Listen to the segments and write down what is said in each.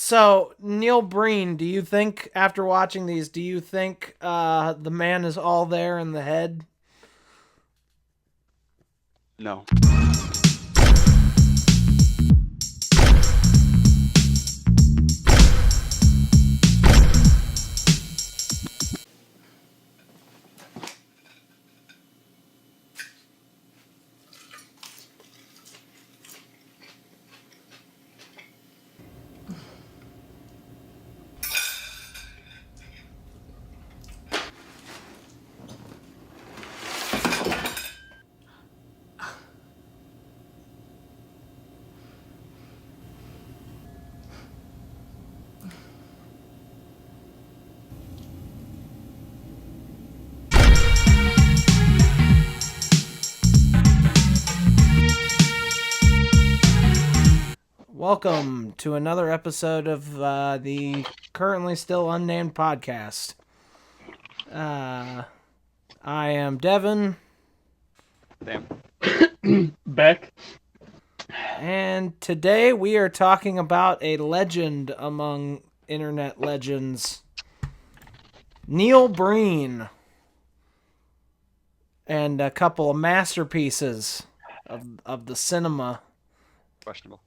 So, Neil Breen, do you think, after watching these, do you think the man is all there in the head? No. Welcome to another episode of the currently still unnamed podcast. I am Devin, Damn. Beck. and today we are talking about a legend among internet legends, Neil Breen, and a couple of masterpieces of the cinema. Questionable.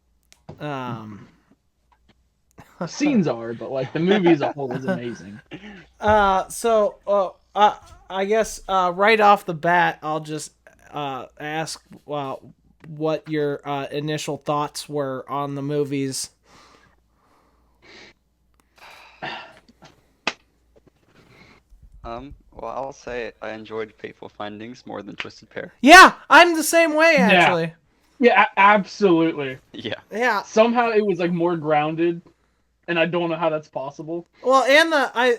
Scenes are, but like the movie as a whole is amazing. I guess right off the bat, I'll just ask what your initial thoughts were on the movies. Well, I'll say I enjoyed Fateful Findings more than Twisted Pair. Yeah, I'm the same way, actually. Yeah, absolutely. Yeah. Yeah. Somehow it was like more grounded, and I don't know how that's possible. Well, and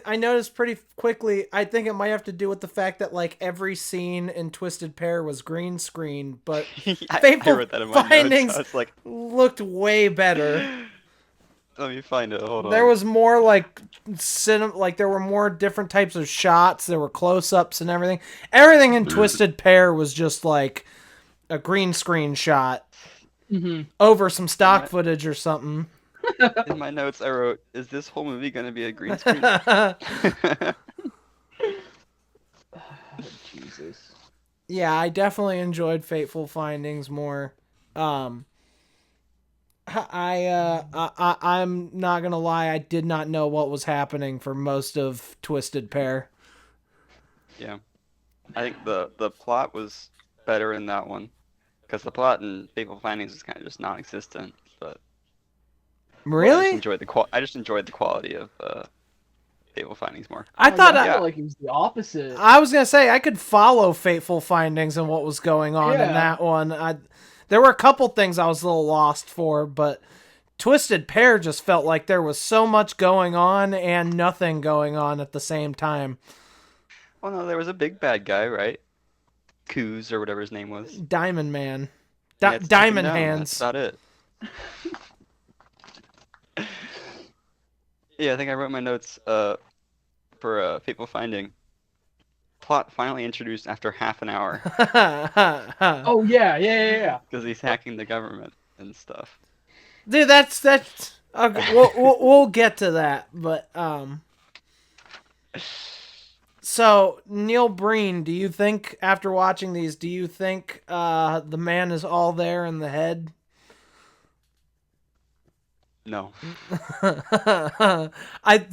I noticed pretty quickly, I think it might have to do with the fact that like every scene in Twisted Pair was green screen, but I Fateful wrote that in my Findings notes. I was like, looked way better. let me find it. Hold on. There was more like there were more different types of shots. There were close-ups and everything. Everything in Twisted Pair was just like a green screen shot over some stock footage or something. In my notes, I wrote, "Is this whole movie gonna be a green screen?" Jesus. Yeah, I definitely enjoyed Fateful Findings more. I'm not gonna lie, I did not know what was happening for most of Twisted Pair. Yeah. I think the plot was better in that one, because the plot in Fateful Findings is kind of just non-existent. But I just Really? enjoyed the quality of Fateful Findings more. I thought I felt like it was the opposite. I was gonna say I could follow Fateful Findings and what was going on in that one. There were a couple things I was a little lost for, but Twisted Pair just felt like there was so much going on and nothing going on at the same time. Well, no, there was a big bad guy, right? Coos or whatever his name was. Diamond Man. He had to take him Diamond down, Hands. That's about it. Yeah, I think I wrote my notes for Fateful Finding. Plot finally introduced after half an hour Oh yeah. because he's hacking the government and stuff. Dude, that's okay, we'll get to that, but so Neil Breen, do you think after watching these, do you think the man is all there in the head? No.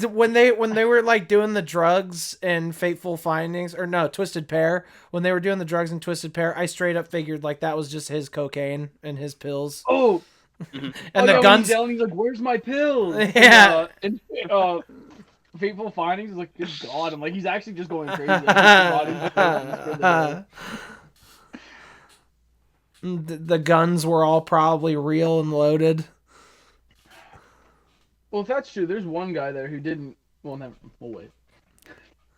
When they were like doing the drugs in Fateful Findings, or no, Twisted Pair, when they were doing the drugs in Twisted Pair, I straight up figured like that was just his cocaine and his pills. Oh. And the the guns. He's yelling, he's like, "Where's my pills?" Yeah. And Fateful Findings is like, "Good God!" And like he's actually just going crazy. Like, the guns were all probably real and loaded. well, if that's true, there's one guy there who didn't. Well, never. Well, wait.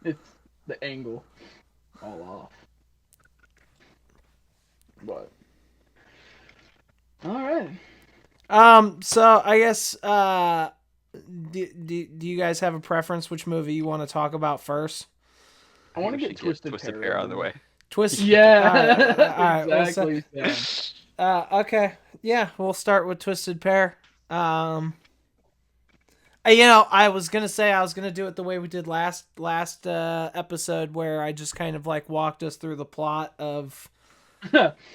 It's the angle all off. But all right. So I guess do you guys have a preference which movie you want to talk about first? I want to get Twisted Pair out of the way. Twisted. Yeah. All right, Exactly. okay. Yeah, we'll start with Twisted Pair. I was gonna say I was gonna do it the way we did last episode, where I just kind of like walked us through the plot of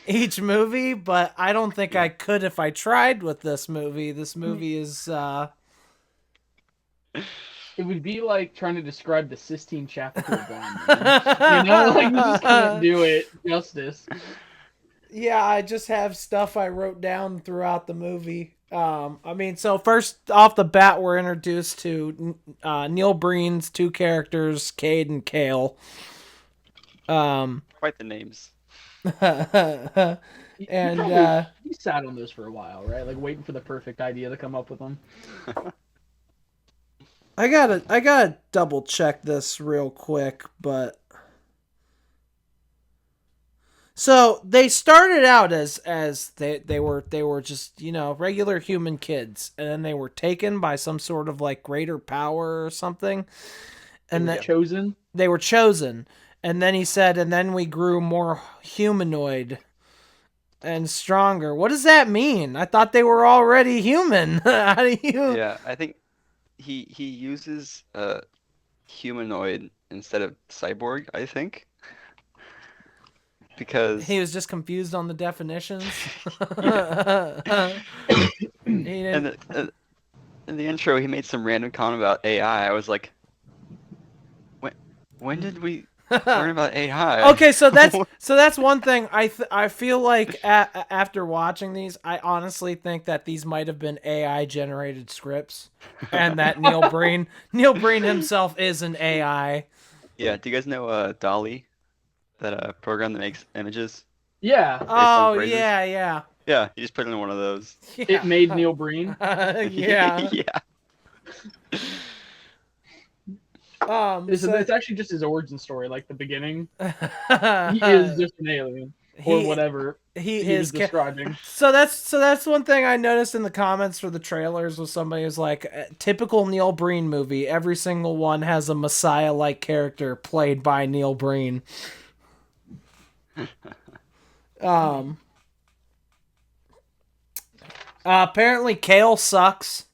each movie, but I don't think I could if I tried with this movie. This movie is It would be like trying to describe the Sistine Chapel to a blind man. Like you just can't do it justice. Yeah, I just have stuff I wrote down throughout the movie. So first off the bat, we're introduced to Neil Breen's two characters, Cade and Kale. Quite the names. And he sat on those for a while, right? Like waiting for the perfect idea to come up with them. I gotta double check this real quick, but so they started out as they were just, regular human kids, and then they were taken by some sort of like greater power or something, and they were chosen, and then he said, and then we grew more humanoid and stronger. What does that mean? I thought they were already human. How do you? Yeah, I think he uses humanoid instead of cyborg, I think. Because he was just confused on the definitions. In the intro, he made some random comment about AI. I was like, when did we learn about AI? Okay, so that's one thing. I feel like after watching these, I honestly think that these might have been AI generated scripts, and that Neil Breen himself is an AI. Yeah. Do you guys know Dolly, that program that makes images? Yeah. Oh yeah. Yeah, you just put it in one of those. Yeah. It made Neil Breen. Yeah. Yeah. It's actually just his origin story, like the beginning. He is just an alien, or whatever he is describing. So that's one thing I noticed in the comments for the trailers, was somebody was like, typical Neil Breen movie. Every single one has a Messiah-like character played by Neil Breen. Apparently Kale sucks.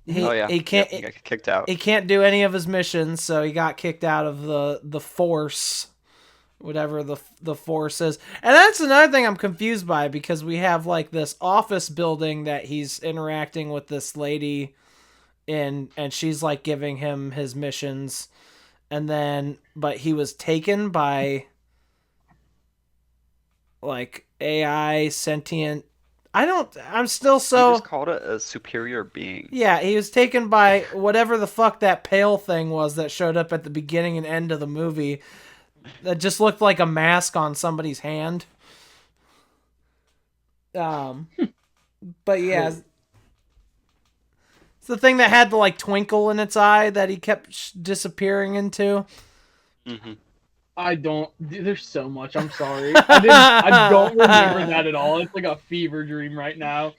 He can't. He got kicked out. He can't do any of his missions, so he got kicked out of the force, whatever the force is. And that's another thing I'm confused by, because we have like this office building that he's interacting with this lady in, and she's like giving him his missions, but he was taken by like AI sentient. I'm still so... He just called it a superior being. Yeah, he was taken by whatever the fuck that pale thing was that showed up at the beginning and end of the movie. That just looked like a mask on somebody's hand. But yeah. It's the thing that had the like twinkle in its eye that he kept disappearing into. Mm-hmm. There's so much. I'm sorry. I don't remember that at all. It's like a fever dream right now.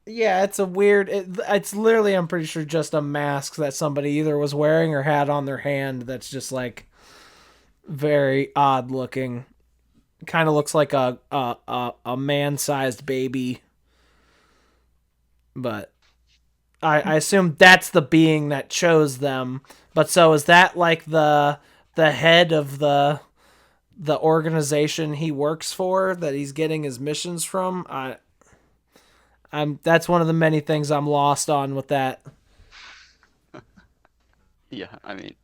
Yeah, it's a weird. It's literally, I'm pretty sure, just a mask that somebody either was wearing or had on their hand. That's just like very odd looking. Kind of looks like a man-sized baby. But I assume that's the being that chose them. But so is that like the head of the organization he works for, that he's getting his missions from? That's one of the many things I'm lost on with that. Yeah, I mean,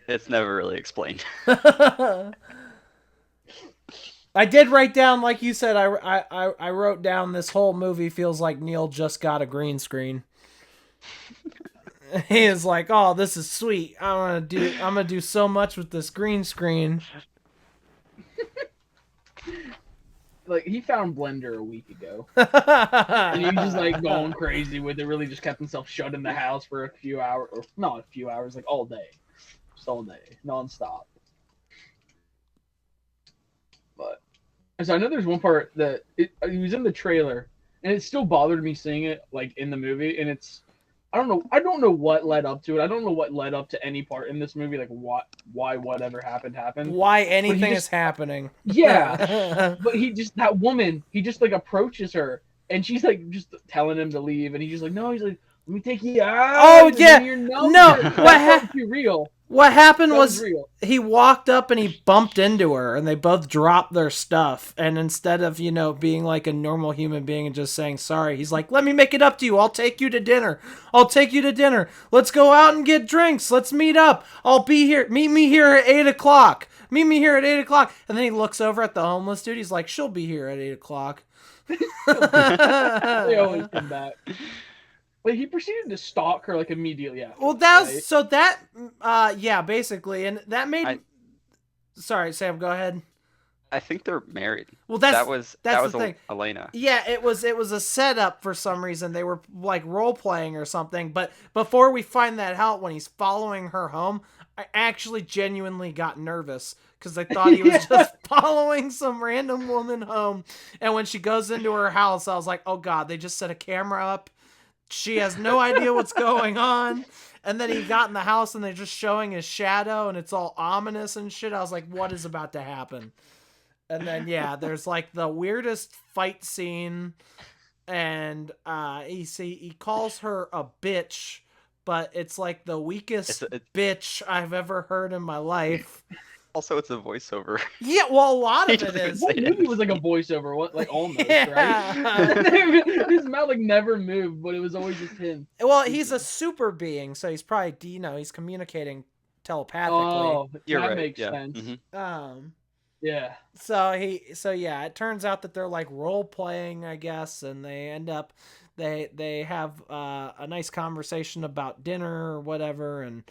it's never really explained. I did write down, like you said, I wrote down, this whole movie feels like Neil just got a green screen. He is like, oh, this is sweet. I'm gonna do so much with this green screen. Like, he found Blender a week ago. And he was just like going crazy with it. Really just kept himself shut in the house for a few hours, or not a few hours, like all day. Just all day, nonstop. But so I know there's one part that it was in the trailer, and it still bothered me seeing it like in the movie, and it's I don't know what led up to it. I don't know what led up to any part in this movie, like why whatever happened. Why anything is happening. Yeah. But that woman, he just like approaches her, and she's like just telling him to leave, and he's just like, no, he's like, Let me take you out. Oh yeah, no. What too real? What happened was real. He walked up and he bumped into her, and they both dropped their stuff. And instead of being like a normal human being and just saying sorry, he's like, "Let me make it up to you. I'll take you to dinner. Let's go out and get drinks. Let's meet up. I'll be here. Meet me here at 8:00. Meet me here at 8:00." And then he looks over at the homeless dude. He's like, "She'll be here at 8:00." They always come back. Like, he proceeded to stalk her like immediately after. Well, basically, and that made. Sorry, Sam. Go ahead. I think they're married. Well, that was the thing. Elena. Yeah, it was a setup for some reason. They were like role playing or something. But before we find that out, when he's following her home, I actually genuinely got nervous because I thought he was just following some random woman home. And when she goes into her house, I was like, oh god, they just set a camera up. She has no idea what's going on. And then he got in the house and they're just showing his shadow and it's all ominous and shit. I was like, what is about to happen? And then, there's like the weirdest fight scene. And he calls her a bitch, but it's like the weakest bitch I've ever heard in my life. Also, it's a voiceover. Yeah, well, a lot of it is. What movie was like a voiceover? What, like almost, right? His mouth like never moved, but it was always just him. Well, he's a super being, so he's probably he's communicating telepathically. Oh, You're that right. makes Yeah. sense. Mm-hmm. Yeah. So it turns out that they're like role playing, I guess, and they end up they have a nice conversation about dinner or whatever, and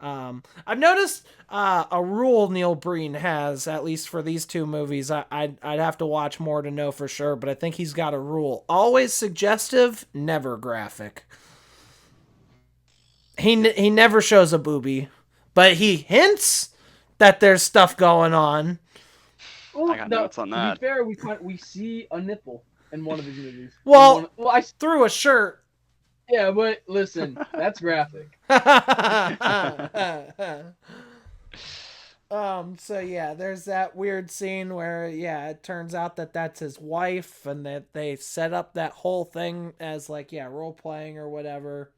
I've noticed a rule Neil Breen has, at least for these two movies. I'd have to watch more to know for sure, but I think he's got a rule: always suggestive, never graphic. He never shows a boobie, but he hints that there's stuff going on. Well, I got notes on that. To be fair, we see a nipple in one of his movies. Well, I threw a shirt. Yeah, but listen, that's graphic. There's that weird scene where it turns out that that's his wife, and that they set up that whole thing as like role playing or whatever.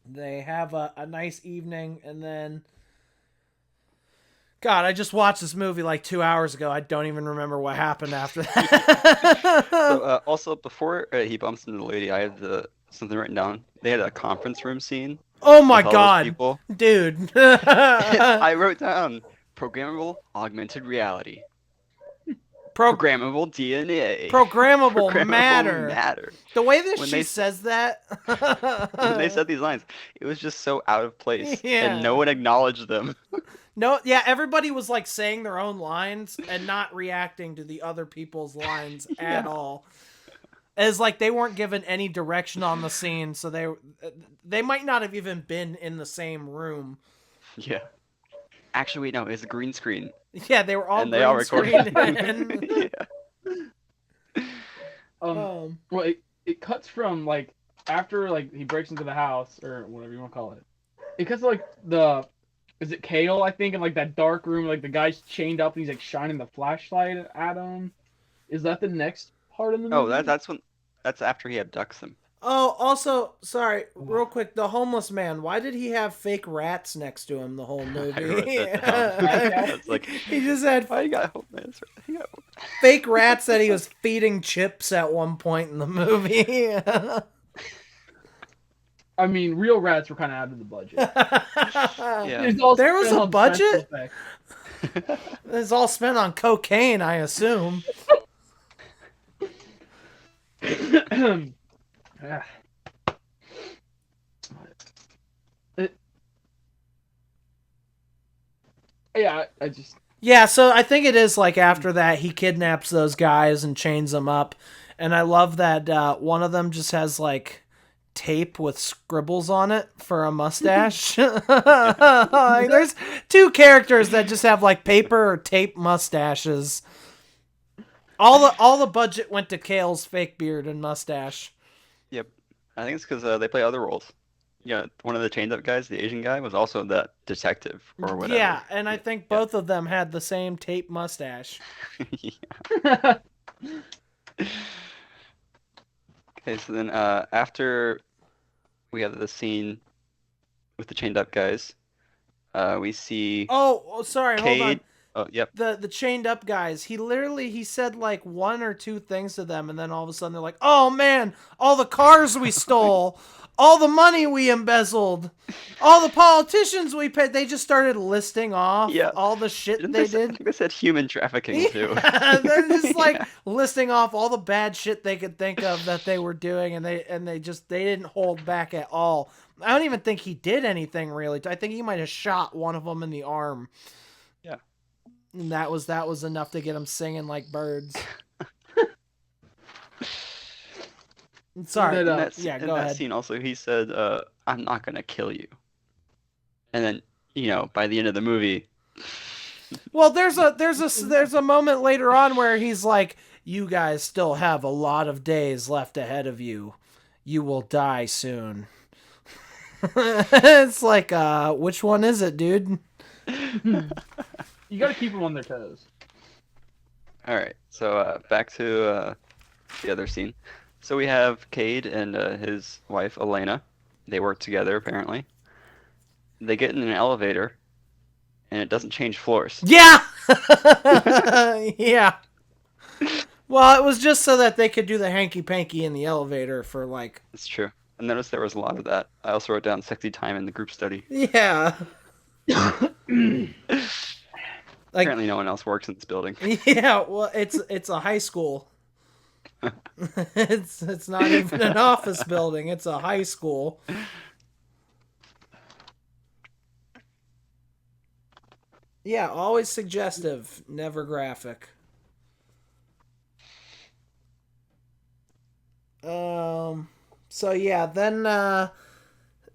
They have a nice evening, and then God, I just watched this movie like 2 hours ago. I don't even remember what happened after that. So, also, before he bumps into the lady, I had something written down. They had a conference room scene. Oh my god, dude! I wrote down programmable augmented reality, programmable DNA, programmable matter. The way that she says that, when they said these lines, it was just so out of place, and no one acknowledged them. No, everybody was like saying their own lines and not reacting to the other people's lines at all. As like they weren't given any direction on the scene, so they might not have even been in the same room. Yeah. Actually, wait, no, it's a green screen. Yeah, they were all and green they all recorded. Well, it cuts from like after like he breaks into the house or whatever you want to call it. It cuts to, like is it Kale, I think, in like that dark room, like the guy's chained up and he's like shining the flashlight at him. Is that the next part of the movie? Oh, that's after he abducts him. Oh, also, sorry, real quick, the homeless man, why did he have fake rats next to him the whole movie? I wrote that down. It's like, he just had fake rats that he was feeding chips at one point in the movie. I mean, real rats were kind of out of the budget. There was a budget? It was all spent on cocaine, I assume. So I think it is like after that he kidnaps those guys and chains them up, and I love that one of them just has like tape with scribbles on it for a mustache. Like, there's two characters that just have like paper or tape mustaches. All the budget went to Kale's fake beard and mustache. Yep, I think it's because they play other roles. Yeah, one of the chained up guys, the Asian guy, was also that detective or whatever. Yeah, and I think both of them had the same tape mustache. Okay, so then after we have the scene with the chained up guys. We see Oh, sorry, hold on. Cade. Oh, yep. The chained up guys, he said like one or two things to them, and then all of a sudden they're like, oh man, all the cars we stole, all the money we embezzled, all the politicians we paid. They just started listing off all the shit Didn't they say, did. I think they said human trafficking too. They're just like listing off all the bad shit they could think of that they were doing, and they didn't hold back at all. I don't even think he did anything really. I think he might have shot one of them in the arm. Yeah. And that was enough to get them singing like birds. Sorry. In that go ahead. scene also, he said, I'm not going to kill you. And then, by the end of the movie... Well, there's a moment later on where he's like, you guys still have a lot of days left ahead of you. You will die soon. It's like, which one is it, dude? You gotta keep them on their toes. All right, so back to the other scene. So we have Cade and his wife Elena. They work together apparently. They get in an elevator, and it doesn't change floors. Yeah. Yeah. Well, it was just so that they could do the hanky panky in the elevator for like. It's true. I noticed there was a lot of that. I also wrote down sexy time in the group study. Yeah. Apparently no one else works in this building. Yeah, well, it's a high school. It's not even an office building. It's a high school. Yeah, always suggestive, never graphic. So yeah, then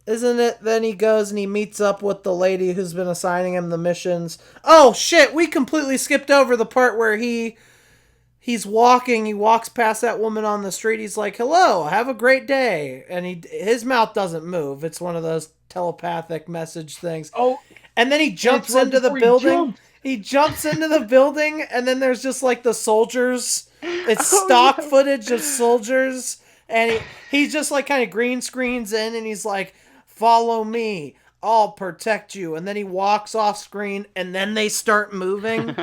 isn't it then he goes and he meets up with the lady who's been assigning him the missions. Oh shit, we completely skipped over the part where he's walking, he walks past that woman on the street, he's like, "Hello, have a great day." And his mouth doesn't move. It's one of those telepathic message things. Oh, and then he jumps into the building. He jumps into the building, and then there's just like the soldiers. It's stock footage of soldiers. And he's just like kind of green screens in, and he's like, "Follow me, I'll protect you." And then he walks off screen, and then they start moving.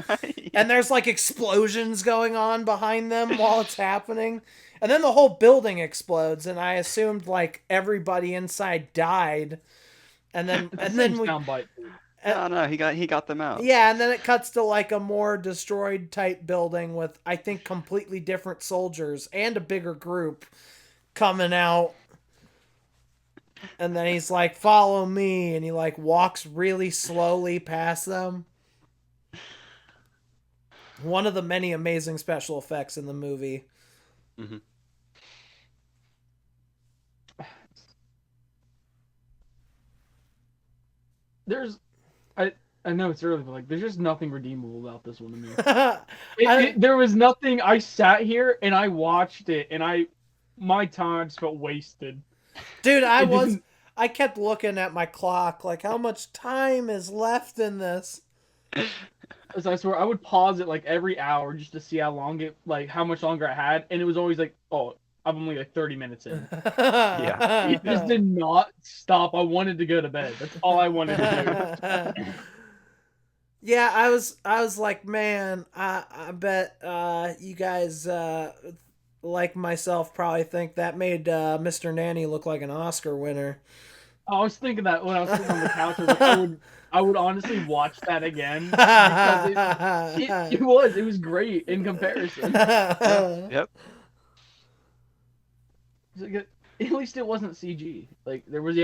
And there's like explosions going on behind them while it's happening. And then the whole building explodes, and I assumed like everybody inside died. And then No, he got them out. Yeah, and then it cuts to like a more destroyed type building with, I think, completely different soldiers and a bigger group coming out. And then he's like, "Follow me," and he like walks really slowly past them. One of the many amazing special effects in the movie. Mm-hmm. I know it's early, but like, there's just nothing redeemable about this one to me. There was nothing. I sat here and I watched it, and my time just felt wasted. Dude, I kept looking at my clock, like, how much time is left in this? As I swear, I would pause it like every hour just to see how much longer I had, and it was always like, oh, I'm only like 30 minutes in. Yeah. It just did not stop. I wanted to go to bed. That's all I wanted to do. Yeah, I was like, man, I bet you guys like myself probably think that made Mr. Nanny look like an Oscar winner. I was thinking that when I was sitting on the couch. I would honestly watch that again because it was great in comparison. Yep. At least it wasn't CG. Like there was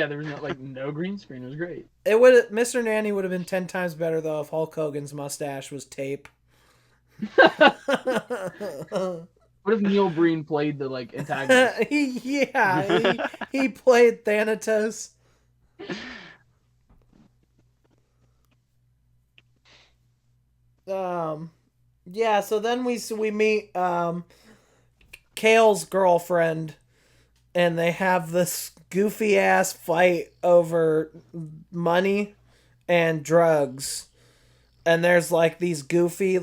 no green screen. It was great. Mr. Nanny would have been 10 times better though if Hulk Hogan's mustache was tape. What if Neil Breen played the antagonist? he played Thanatos. Yeah, so then we meet Kale's girlfriend, and they have this goofy ass fight over money and drugs. And there's like these goofy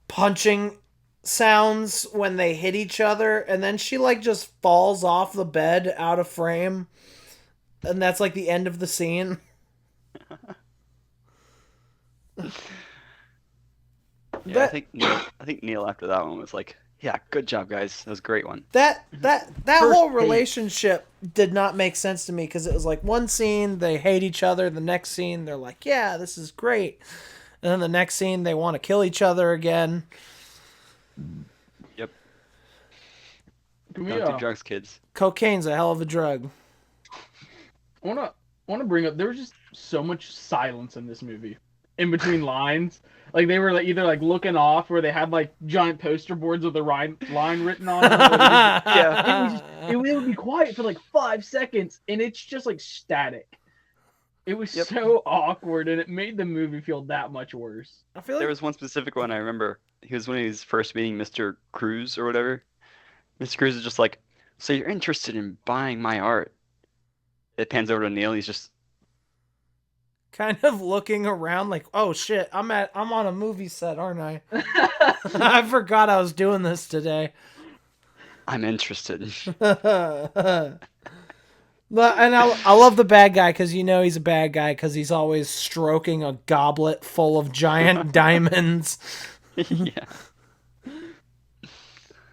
punching sounds when they hit each other, and then she like just falls off the bed out of frame, and that's like the end of the scene. Yeah, I think Neil after that one was like, yeah, good job, guys. That was a great one. That First whole take. relationship did not make sense to me because it was like one scene they hate each other, the next scene they're like, yeah, this is great, and then the next scene they want to kill each other again. Yep. Can we, Don't do drugs, kids. Cocaine's a hell of a drug. I wanna bring up, there was just so much silence in this movie, in between lines. Like they were like either like looking off, or they had like giant poster boards with the line written on them. It would be quiet for like 5 seconds, and it's just like static. It was so awkward, and it made the movie feel that much worse. I feel like There was one specific one I remember. He was when he was first meeting Mr. Cruz or whatever. Mr. Cruz is just like, so you're interested in buying my art? It pans over to Neil. He's just, kind of looking around like, oh shit, I'm on a movie set, aren't I? I forgot I was doing this today. I'm interested. But and I love the bad guy because you know he's a bad guy because he's always stroking a goblet full of giant diamonds. Yeah.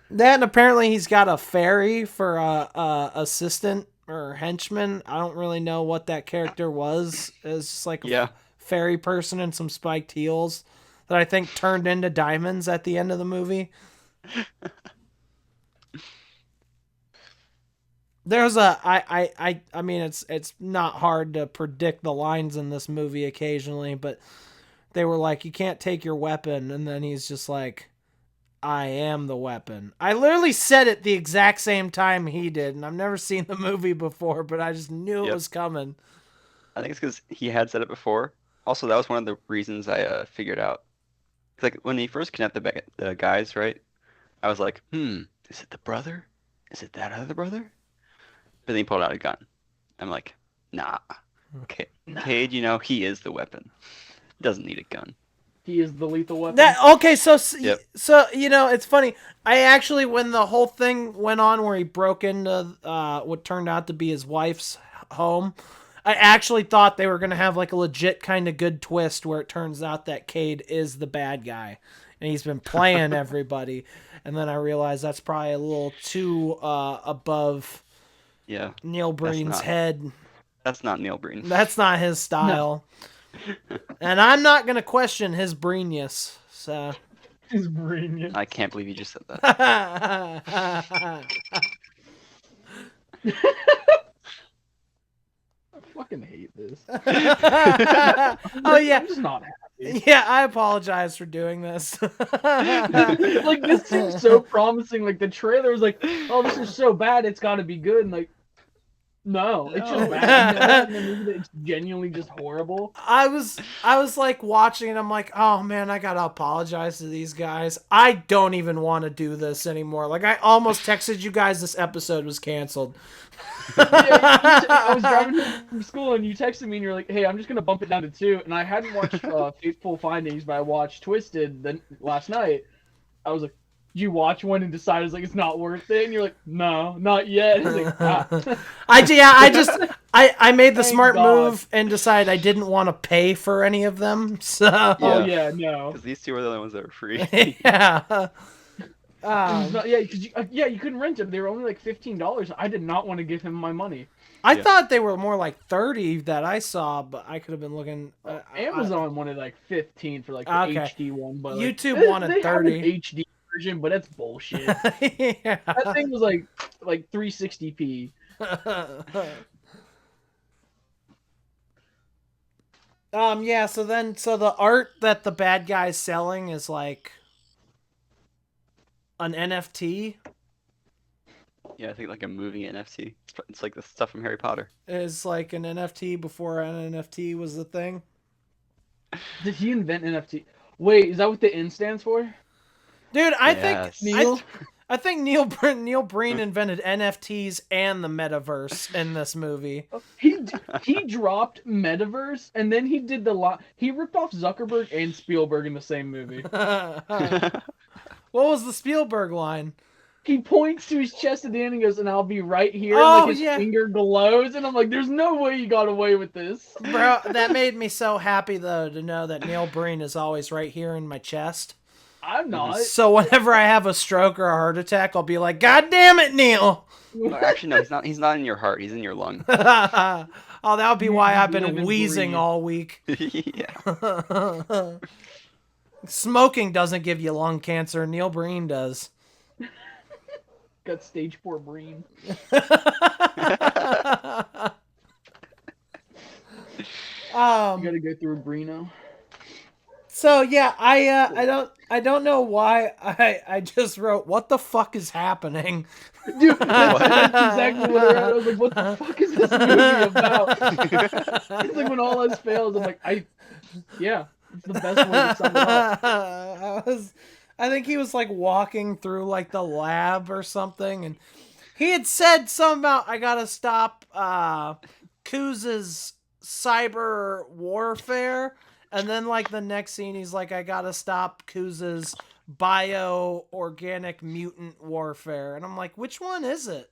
Then apparently he's got a fairy for a assistant or henchman. I don't really know what that character was. It's just like a fairy person in some spiked heels that I think turned into diamonds at the end of the movie. There's I mean it's not hard to predict the lines in this movie occasionally, but they were like, you can't take your weapon, and then he's just like, I am the weapon. I literally said it the exact same time he did, and I've never seen the movie before, but I just knew it was coming. I think it's because he had said it before. Also, that was one of the reasons I figured out. Like when he first kidnapped the guys, right? I was like, is it the brother? Is it that other brother? But then he pulled out a gun. I'm like, nah. Okay, Cade, you know, he is the weapon. Doesn't need a gun. He is the lethal weapon. So you know, it's funny. I actually, when the whole thing went on where he broke into what turned out to be his wife's home, I actually thought they were gonna have like a legit kind of good twist where it turns out that Cade is the bad guy and he's been playing everybody. And then I realized that's probably a little too above Neil Breen's head. That's not Neil Breen. That's not his style. No. And I'm not going to question his Breenius. So. His Breenius. I can't believe you just said that. I fucking hate this. Oh, yeah. I'm just not happy. Yeah, I apologize for doing this. Like, this seems so promising. Like, the trailer was like, oh, this is so bad, it's got to be good. And, like, no, it's just bad. It's genuinely just horrible. I was like watching it. I'm like, oh man, I gotta apologize to these guys. I don't even want to do this anymore. Like, I almost texted you guys this episode was canceled. I was driving from school and you texted me and you're like, hey, I'm just gonna bump it down to 2. And I hadn't watched Fateful Findings, but I watched Twisted last night. I was like, you watch one and decide it's like it's not worth it, and you're like, no, not yet. Like, I made the smart move and decided I didn't want to pay for any of them. So no, because these two were the only ones that were free. You couldn't rent them. They were only like $15. I did not want to give him my money. I thought they were more like 30 that I saw, but I could have been looking. Amazon wanted like 15 for like the HD one, but YouTube wanted they 30 have an HD version, but it's bullshit. That thing was like 360p. So the art that the bad guy's selling is like an NFT. Yeah, I think like a movie NFT. It's like the stuff from Harry Potter. It's like an NFT before an NFT was the thing. Did he invent NFT? Wait, is that what the N stands for? Dude, I think Neil Breen invented NFTs and the metaverse in this movie. He dropped metaverse and then he ripped off Zuckerberg and Spielberg in the same movie. What was the Spielberg line? He points to his chest at the end and goes, "And I'll be right here." Oh, and, his finger glows, and I'm like, "There's no way you got away with this, bro." That made me so happy though to know that Neil Breen is always right here in my chest. I'm not. So whenever I have a stroke or a heart attack, I'll be like, "God damn it, Neil!" Actually, no, he's not. He's not in your heart. He's in your lung. Oh, that would be why I've live been and wheezing breathe. all week. Yeah. Smoking doesn't give you lung cancer. Neil Breen does. Got stage 4 brain. Um, You gotta go through a Brino. So yeah, I don't know why I just wrote what the fuck is happening. Dude, that's exactly what I was like, what the fuck is this movie about? It's like when all else fails, I'm like, yeah, it's the best way to sum it up. I think he was like walking through like the lab or something, and he had said something about I gotta stop Kuz's cyber warfare, and then like the next scene he's like I gotta stop Kuz's bio-organic mutant warfare, and I'm like, which one is it?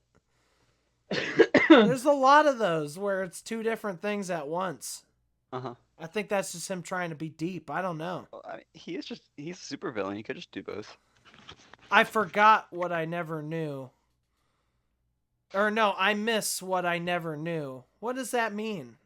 There's a lot of those where it's two different things at once. Uh-huh. I think that's just him trying to be deep. I don't know. Well, I mean, he's a supervillain. He could just do both. I forgot what I never knew. Or no, I miss what I never knew. What does that mean?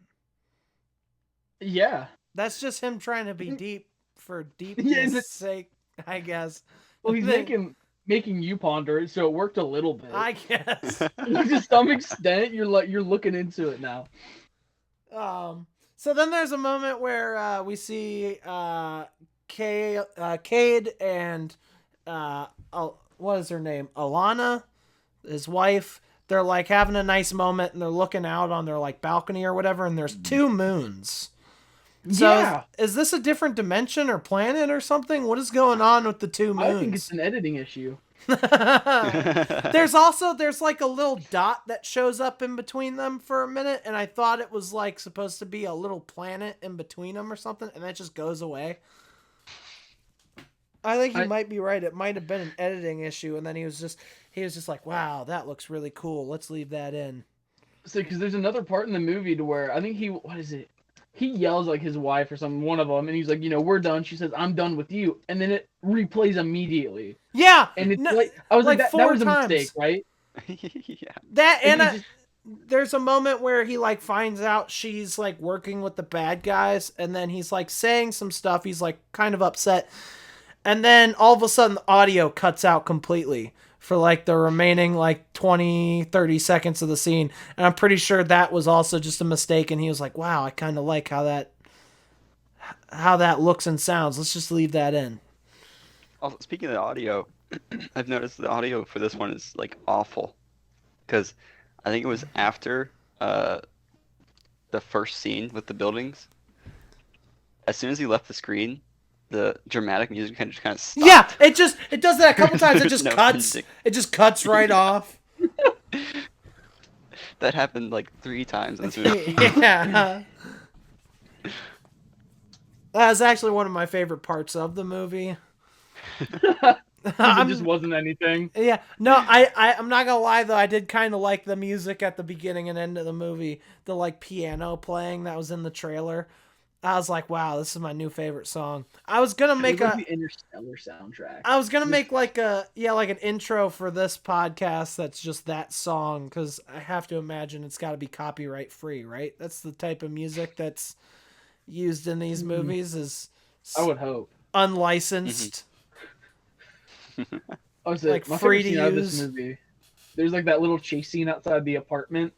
Yeah. That's just him trying to be deep for deepness' sake, I guess. Well, he's making you ponder it, so it worked a little bit. I guess. To some extent, you're looking into it now. So then there's a moment where we see Cade and what is her name? Alana, his wife. They're like having a nice moment, and they're looking out on their like balcony or whatever, and there's 2 moons. So yeah. is this a different dimension or planet or something? What is going on with the 2 moons? I think it's an editing issue. There's like a little dot that shows up in between them for a minute, and I thought it was like supposed to be a little planet in between them or something, and that just goes away. I think he might be right. It might have been an editing issue, and then he was just like, wow, that looks really cool. Let's leave that in. So, because there's another part in the movie to where I think he yells like his wife or something, one of them, and he's like, we're done. She says, I'm done with you. And then it replays immediately. Yeah. And it's I was like that was a mistake, right? Yeah. That, and there's a moment where he like finds out she's like working with the bad guys, and then he's like saying some stuff. He's like kind of upset. And then all of a sudden the audio cuts out completely for like the remaining like 20, 30 seconds of the scene. And I'm pretty sure that was also just a mistake. And he was like, wow, I kind of like how that looks and sounds. Let's just leave that in. Also, speaking of the audio, I've noticed the audio for this one is like awful. Because I think it was after the first scene with the buildings. As soon as he left the screen, the dramatic music kind of stopped. Yeah, it does that a couple times. It just No cuts. ending. It just cuts right off. That happened like 3 times in this movie. Yeah. That's actually one of my favorite parts of the movie. It just wasn't anything. Yeah. No, I'm not gonna lie though, I did kind of like the music at the beginning and end of the movie. The like piano playing that was in the trailer. I was like, wow, this is my new favorite song. I was gonna make the Interstellar soundtrack. I was gonna make like an intro for this podcast that's just that song, because I have to imagine it's got to be copyright free, right? That's the type of music that's used in these movies, is I would hope unlicensed. Like my free to use. Out of this movie, there's like that little chase scene outside the apartment,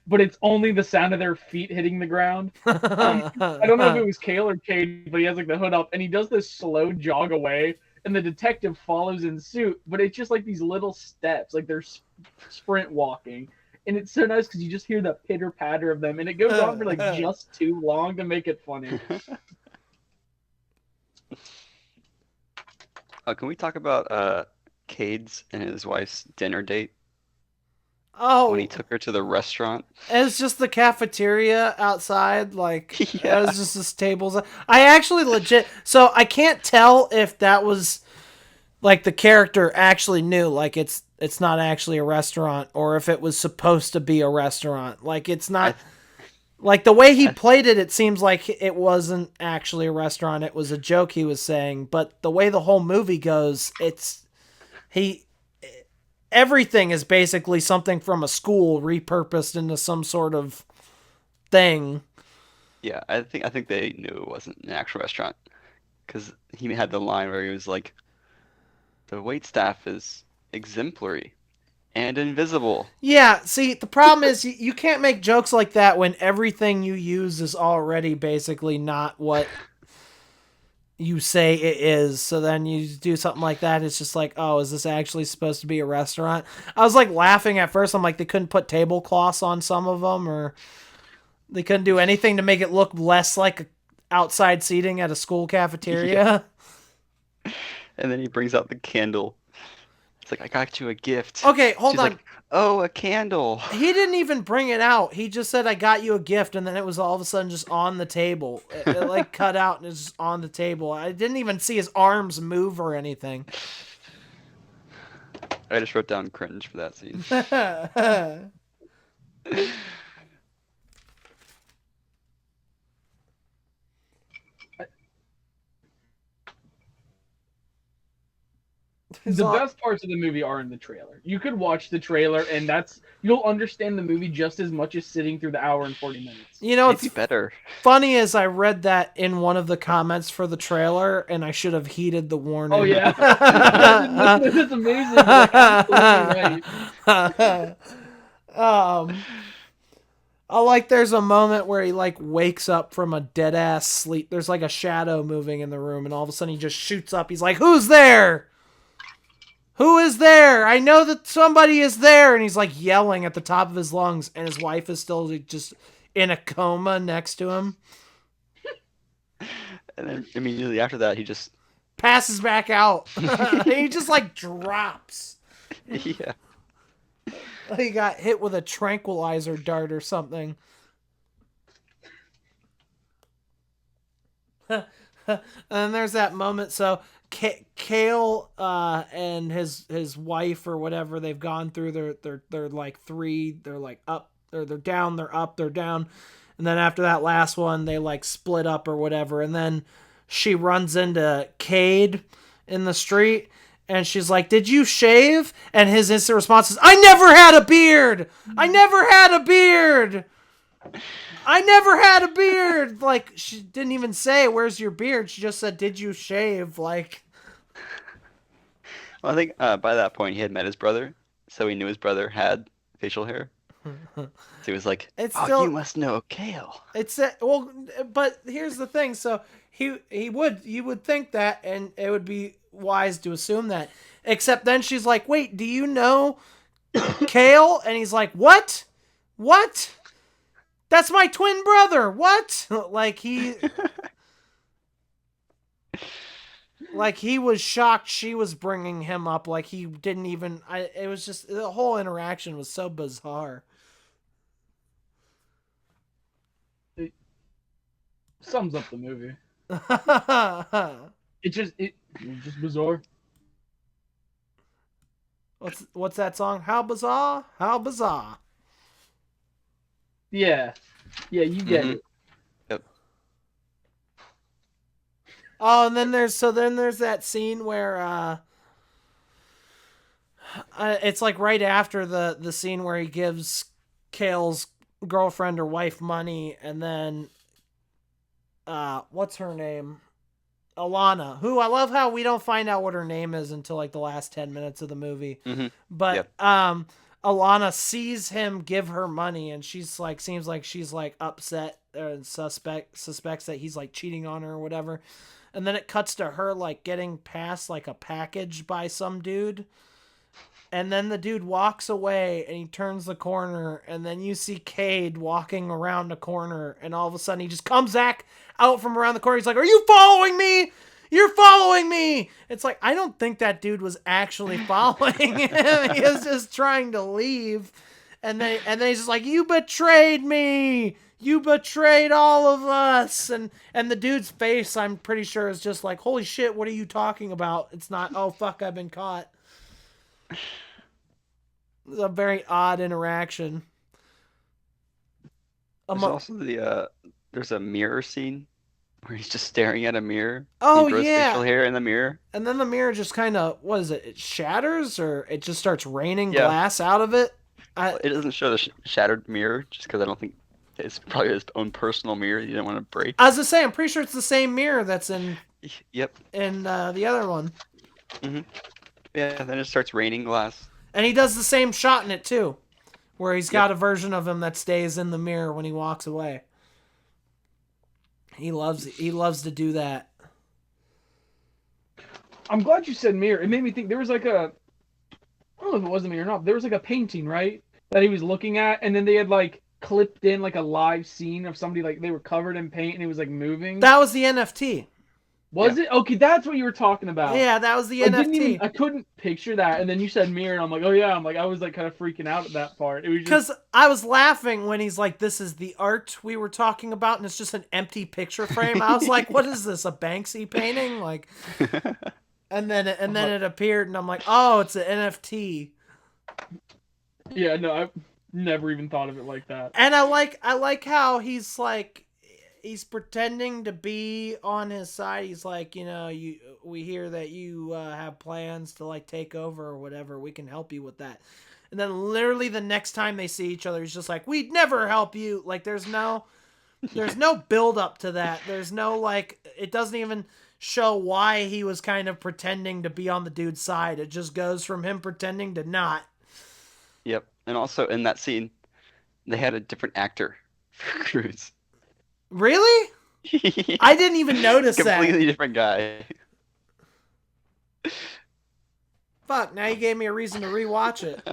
but it's only the sound of their feet hitting the ground. I don't know if it was Kale or Cade, but he has like the hood up, and he does this slow jog away, and the detective follows in suit, but it's just like these little steps, like they're sprint walking, and it's so nice because you just hear the pitter patter of them, and it goes on for like just too long to make it funny. Can we talk about Cade's and his wife's dinner date? Oh, when he took her to the restaurant. It's just the cafeteria outside, like Yeah. it was just this tables. I actually legit, so I can't tell if that was like the character actually knew, like it's not actually a restaurant, or if it was supposed to be a restaurant. Like it's not like the way he played it. It seems like it wasn't actually a restaurant. It was a joke he was saying. But the way the whole movie goes, everything is basically something from a school repurposed into some sort of thing. Yeah, I think they knew it wasn't an actual restaurant because he had the line where he was like, "The wait staff is exemplary and invisible." Yeah, see, the problem is you can't make jokes like that when everything you use is already basically not what you say it is. So then you do something like that, it's just like, oh, is this actually supposed to be a restaurant? I was like laughing at first. I'm like, they couldn't put tablecloths on some of them, or they couldn't do anything to make it look less like outside seating at a school cafeteria. Yeah. And then he brings out the candle. It's like, I got you a gift. Okay, hold She's on. like, oh, a candle. He didn't even bring it out. He just said, I got you a gift, and then it was all of a sudden just on the table. It like cut out and it's just on the table. I didn't even see his arms move or anything. I just wrote down cringe for that scene. The best parts of the movie are in the trailer. You could watch the trailer, and you'll understand the movie just as much as sitting through the hour and 40 minutes. You know, it's better. Funny is I read that in one of the comments for the trailer, and I should have heeded the warning. Oh yeah, that's amazing. Like, absolutely right. I like there's a moment where he like wakes up from a dead ass sleep. There's like a shadow moving in the room, and all of a sudden he just shoots up. He's like, "Who's there? Who is there? I know that somebody is there." And he's like yelling at the top of his lungs, and his wife is still just in a coma next to him. And then immediately after that, he just passes back out. He just like drops. Yeah. He got hit with a tranquilizer dart or something. And then there's that moment. So Kale and his wife or whatever, they've gone through they're like three. They're like up. They're down. They're up. They're down. And then after that last one, they like split up or whatever. And then she runs into Cade in the street. And she's like, "Did you shave?" And his instant response is, "I never had a beard! I never had a beard! I never had a beard!" Like, she didn't even say, "Where's your beard?" She just said, "Did you shave?" Like, well, I think by that point he had met his brother, so he knew his brother had facial hair. So he was like, you must know Kale. Well, but here's the thing. So you would think that, and it would be wise to assume that. Except then she's like, "Wait, do you know Kale?" And he's like, "What? What? That's my twin brother. What?" Like he was shocked she was bringing him up. Like he didn't even. It was just the whole interaction was so bizarre. It sums up the movie. It's just bizarre. What's that song? How bizarre? How bizarre? Yeah, you get it. Yep. Oh, and then there's that scene where it's like right after the scene where he gives Kale's girlfriend or wife money, and then what's her name? Alana, who I love how we don't find out what her name is until like the last 10 minutes of the movie. Mm-hmm. But yep. Alana sees him give her money, and she's like, seems like she's like upset and suspects that he's like cheating on her or whatever. And then it cuts to her like getting past like a package by some dude. And then the dude walks away and he turns the corner, and then you see Cade walking around the corner, and all of a sudden he just comes back out from around the corner. He's like, "Are you following me? You're following me!" It's like, I don't think that dude was actually following him. He was just trying to leave. And then he's just like, "You betrayed me! You betrayed all of us. And the dude's face, I'm pretty sure, is just like, holy shit, what are you talking about? It's not, oh, fuck, I've been caught. It's a very odd interaction. There's also there's a mirror scene where he's just staring at a mirror. Oh, he grows yeah. facial hair in the mirror. And then the mirror just kind of, what is it? It shatters, or it just starts raining glass out of it? It doesn't show the shattered mirror, just because I don't think it's probably his own personal mirror he didn't want to break. I was going to say, I'm pretty sure it's the same mirror that's in in the other one. Mm-hmm. Yeah, then it starts raining glass. And he does the same shot in it, too, where he's got a version of him that stays in the mirror when he walks away. He loves to do that. I'm glad you said mirror. It made me think there was like I don't know if it was a mirror or not, but there was like a painting, right? That he was looking at, and then they had like clipped in like a live scene of somebody, like they were covered in paint and it was like moving. That was the NFT. Was it? Okay, that's what you were talking about. Yeah, that was the NFT. I couldn't picture that, and then you said mirror, and I'm like, oh yeah, I was like kind of freaking out at that part. It was because I was laughing when he's like, "This is the art we were talking about," and it's just an empty picture frame. I was like, "What is this? A Banksy painting?" Like, and then it appeared, and I'm like, "Oh, it's an NFT." Yeah, no, I've never even thought of it like that. And I like how he's like. He's pretending to be on his side. He's like, we hear that you have plans to like take over or whatever. We can help you with that. And then literally the next time they see each other, he's just like, we'd never help you. Like there's no build up to that. There's no like, it doesn't even show why he was kind of pretending to be on the dude's side. It just goes from him pretending to not. Yep. And also in that scene, they had a different actor for Cruz. Really? I didn't even notice that. Completely different guy. Fuck, now you gave me a reason to rewatch it.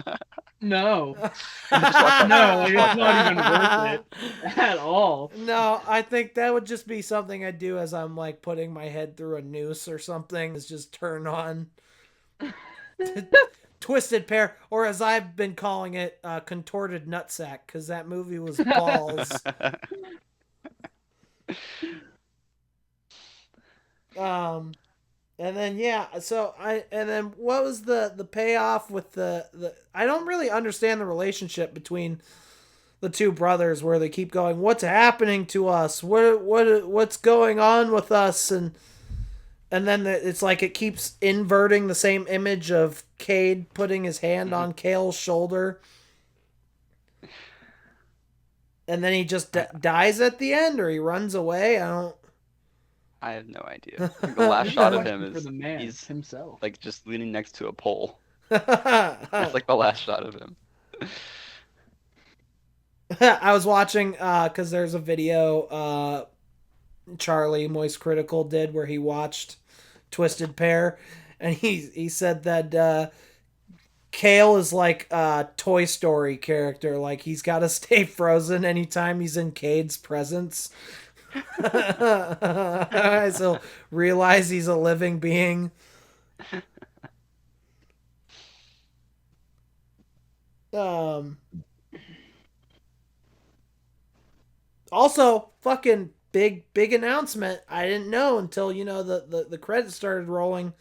No. No, it's not even worth it at all. No, I think that would just be something I do as I'm like putting my head through a noose or something. Is just turn on Twisted Pair, or as I've been calling it, Contorted Nutsack, because that movie was balls. And then what was the payoff with the I don't really understand the relationship between the two brothers, where they keep going, what's happening to us, what's going on with us, and then it's like it keeps inverting the same image of Cade putting his hand on Cale's shoulder. And then he just dies at the end, or he runs away. I have no idea. The last shot of him is he's himself, like just leaning next to a pole. That's like the last shot of him. I was watching because there's a video Charlie Moist Critical did where he watched Twisted Pair, and he said that Cale is like a Toy Story character. Like, he's got to stay frozen anytime he's in Cade's presence. So realize he's a living being. Also, fucking big announcement. I didn't know until, the credits started rolling.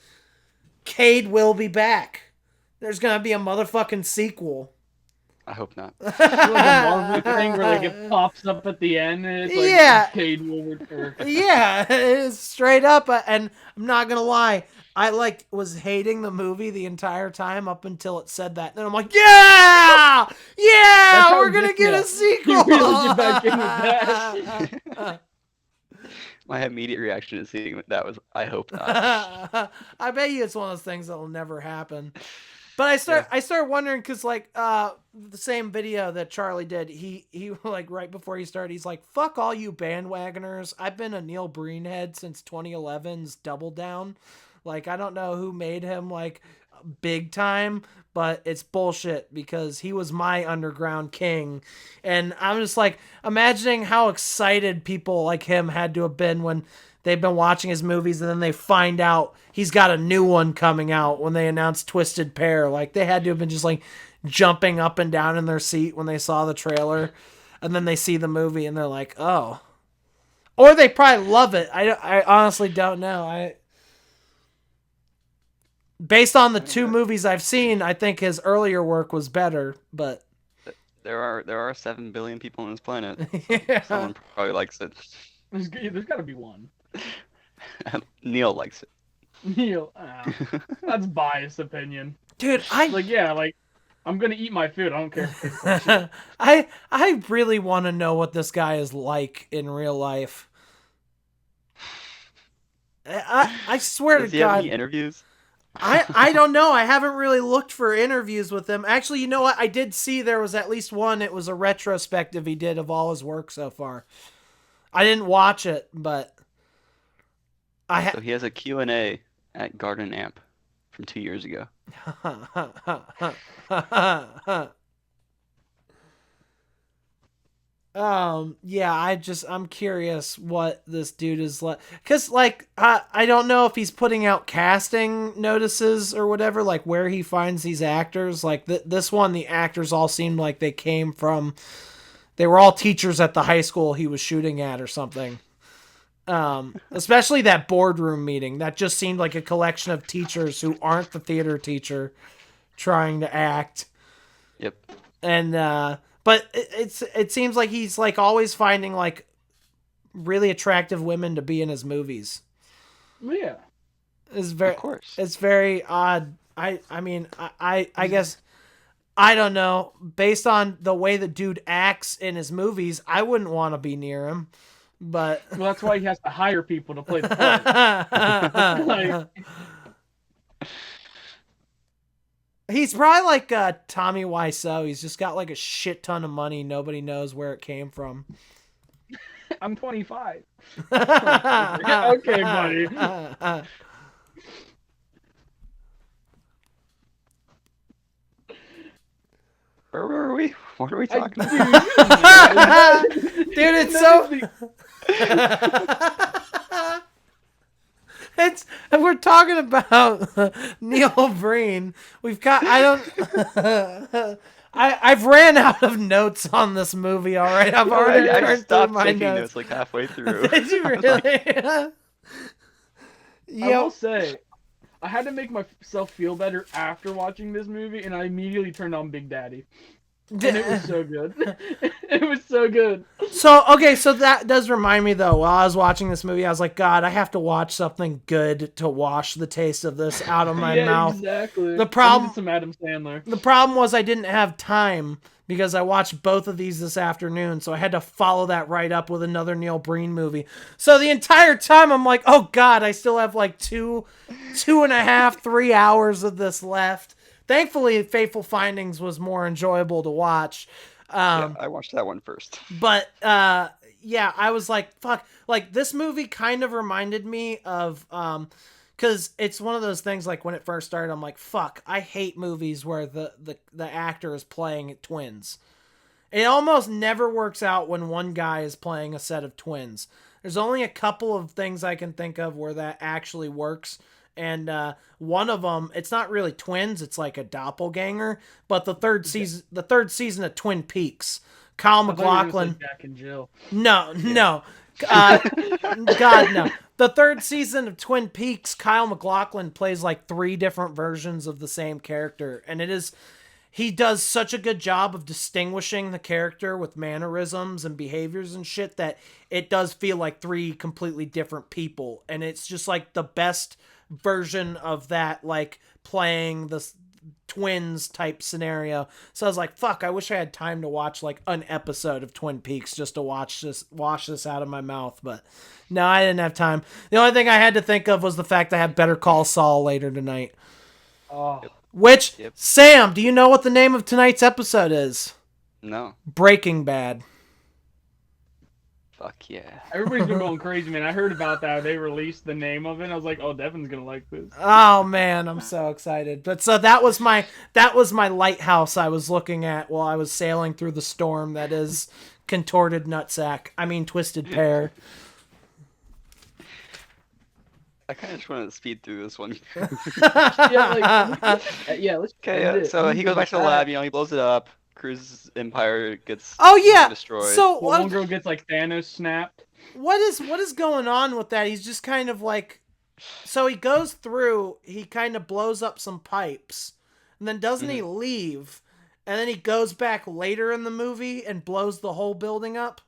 Cade will be back. There's gonna be a motherfucking sequel. I hope not. Like a Marvel thing where like it pops up at the end and it's like Cade will return. Yeah, it's straight up. And I'm not gonna lie, I was hating the movie the entire time up until it said that. Then I'm like, yeah, we're gonna get a sequel. You really get back in with that. My immediate reaction to seeing that was, I hope not. I bet you it's one of those things that will never happen. But I start wondering, because the same video that Charlie did, he like right before he started, he's like, fuck all you bandwagoners. I've been a Neil Breen head since 2011's Double Down. Like, I don't know who made him like big time, but it's bullshit, because he was my underground king. And I'm just like imagining how excited people like him had to have been when they've been watching his movies and then they find out he's got a new one coming out when they announced Twisted Pair. Like, they had to have been just like jumping up and down in their seat when they saw the trailer. and then they see the movie and they're like, oh. Or they probably love it. I honestly don't know. Based on the two movies I've seen, I think his earlier work was better, but there are 7 billion people on this planet. yeah. Someone probably likes it. There's got to be one. Neil likes it. Neil, that's biased opinion. Dude, I'm gonna eat my food. I don't care. I really want to know what this guy is like in real life. I swear to Does he have God. any interviews? I don't know. I haven't really looked for interviews with him. Actually, you know what? I did see there was at least one. It was a retrospective he did of all his work so far. I didn't watch it, but So he has a Q&A at Garden Amp from 2 years ago. Yeah, I'm curious what this dude is like, because like I don't know if he's putting out casting notices or whatever, like where he finds these actors. Like this one, the actors all seemed like they were all teachers at the high school he was shooting at or something. Especially that boardroom meeting, that just seemed like a collection of teachers who aren't the theater teacher trying to act. Yep. And but it seems like he's like always finding like really attractive women to be in his movies. Yeah. Of course. It's very odd. I mean, I guess, I don't know. Based on the way the dude acts in his movies, I wouldn't want to be near him. But well, that's why he has to hire people to play the part. He's probably like Tommy Wiseau. He's just got like a shit ton of money. Nobody knows where it came from. I'm 25. Okay, buddy. Where were we? What are we talking about? Dude, it's so... We're talking about Neil Breen. We've got... I've ran out of notes on this movie, all right? I've already I stopped my taking notes like halfway through. Did you really? I will say, I had to make myself feel better after watching this movie, and I immediately turned on Big Daddy. And it was so good. It was so good. So that does remind me, though, while I was watching this movie, I was like, God, I have to watch something good to wash the taste of this out of my mouth. Exactly. The problem, some Adam Sandler. The problem was I didn't have time because I watched both of these this afternoon, so I had to follow that right up with another Neil Breen movie. So the entire time I'm like, oh God, I still have like 2.5, 3 hours of this left. Thankfully, Fateful Findings was more enjoyable to watch. Yeah, I watched that one first. But, yeah, I was like, fuck. Like, this movie kind of reminded me of, because it's one of those things, like, when it first started, I'm like, fuck, I hate movies where the actor is playing twins. It almost never works out when one guy is playing a set of twins. There's only a couple of things I can think of where that actually works. And one of them, it's not really twins, it's like a doppelganger. But the third season of Twin Peaks, Kyle MacLachlan. Jack and Jill. No. God, no. The third season of Twin Peaks, Kyle MacLachlan plays like 3 different versions of the same character, and he does such a good job of distinguishing the character with mannerisms and behaviors and shit that it does feel like 3 completely different people, and it's just like the best version of that, like playing the twins type scenario. So I was like, fuck, I wish I had time to watch like an episode of Twin Peaks just to wash this out of my mouth, but no, I didn't have time. The only thing I had to think of was the fact I had Better Call Saul later tonight. Oh. Which, Sam, do you know what the name of tonight's episode is? No. Breaking Bad. Fuck yeah. Everybody's been going crazy, man. I heard about that. They released the name of it, and I was like, oh, Devin's gonna like this. Oh, man, I'm so excited. But so that was my lighthouse I was looking at while I was sailing through the storm that is Contorted Nutsack. I mean, Twisted Pear. I kind of just wanted to speed through this one. Let's. Okay, so he goes back to the lab, he blows it up, Parker's empire gets destroyed. So one girl gets like Thanos snapped. What is going on with that? He's just kind of like, so he goes through, he kind of blows up some pipes, and then doesn't he leave, and then he goes back later in the movie and blows the whole building up?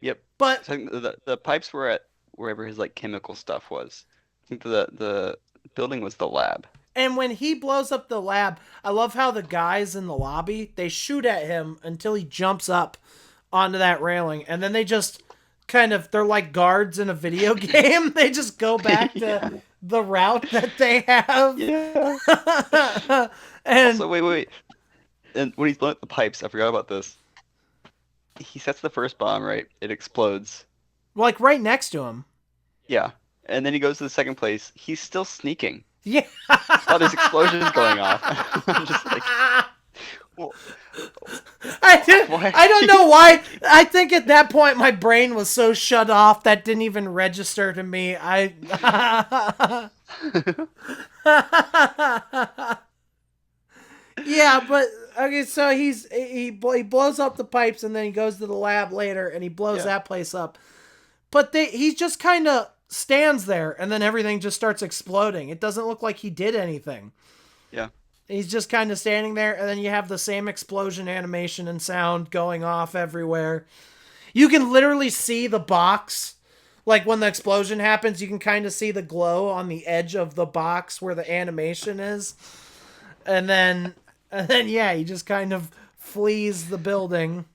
Yep. But so the pipes were at wherever his like chemical stuff was. I think the building was the lab. And when he blows up the lab, I love how the guys in the lobby, they shoot at him until he jumps up onto that railing, and then they just kind of, they're like guards in a video game. They just go back to the route that they have. Yeah. And also, wait. And when he's blowing up the pipes, I forgot about this. He sets the first bomb, right? It explodes. Like right next to him. Yeah. And then he goes to the second place. He's still sneaking. Yeah. While there's explosions going off. I'm just like, well, I don't know why. I think at that point my brain was so shut off that didn't even register to me. Yeah, but okay, so he blows up the pipes and then he goes to the lab later and he blows that place up. But he just kind of stands there and then everything just starts exploding. It doesn't look like he did anything. Yeah. He's just kind of standing there, and then you have the same explosion animation and sound going off everywhere. You can literally see the box. Like, when the explosion happens, you can kind of see the glow on the edge of the box where the animation is. And then yeah, he just kind of flees the building.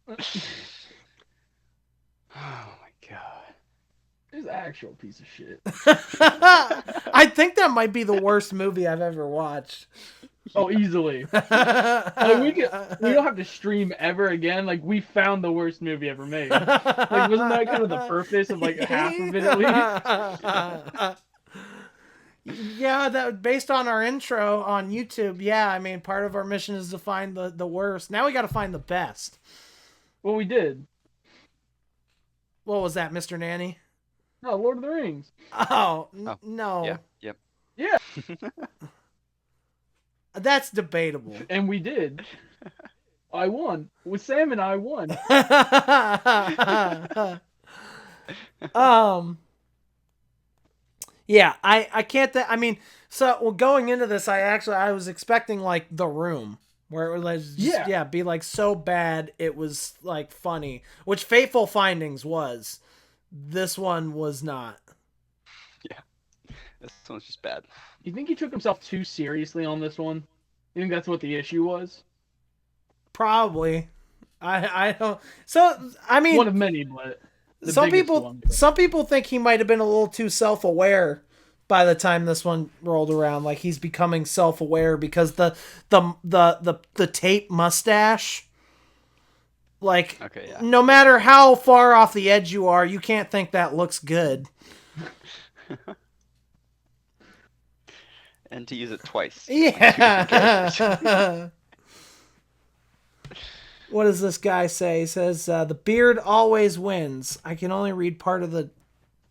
Oh, my God. He's an actual piece of shit. I think that might be the worst movie I've ever watched. Oh, easily. Like, we don't have to stream ever again. Like, we found the worst movie ever made. Like, wasn't that kind of the purpose of like half of it at least? Yeah, that based on our intro on YouTube. Yeah, I mean, part of our mission is to find the worst. Now we got to find the best. Well, we did. What was that, Mr. Nanny? No, Lord of the Rings. No. Yeah. Yep. Yeah. That's debatable. And we did. I won. With Sam and I won. Yeah, I can't. I mean, so going into this, I was expecting like The Room, where it was just, be like so bad it was like funny, which Fateful Findings was. This one was not. Yeah, this one's just bad. You think he took himself too seriously on this one? You think that's what the issue was? Probably. I don't. So I mean, one of many, but some people think he might have been a little too self-aware by the time this one rolled around. Like he's becoming self-aware because the tape mustache. Like, no matter how far off the edge you are, you can't think that looks good. And to use it twice. Yeah. What does this guy say? He says, the beard always wins. I can only read part of the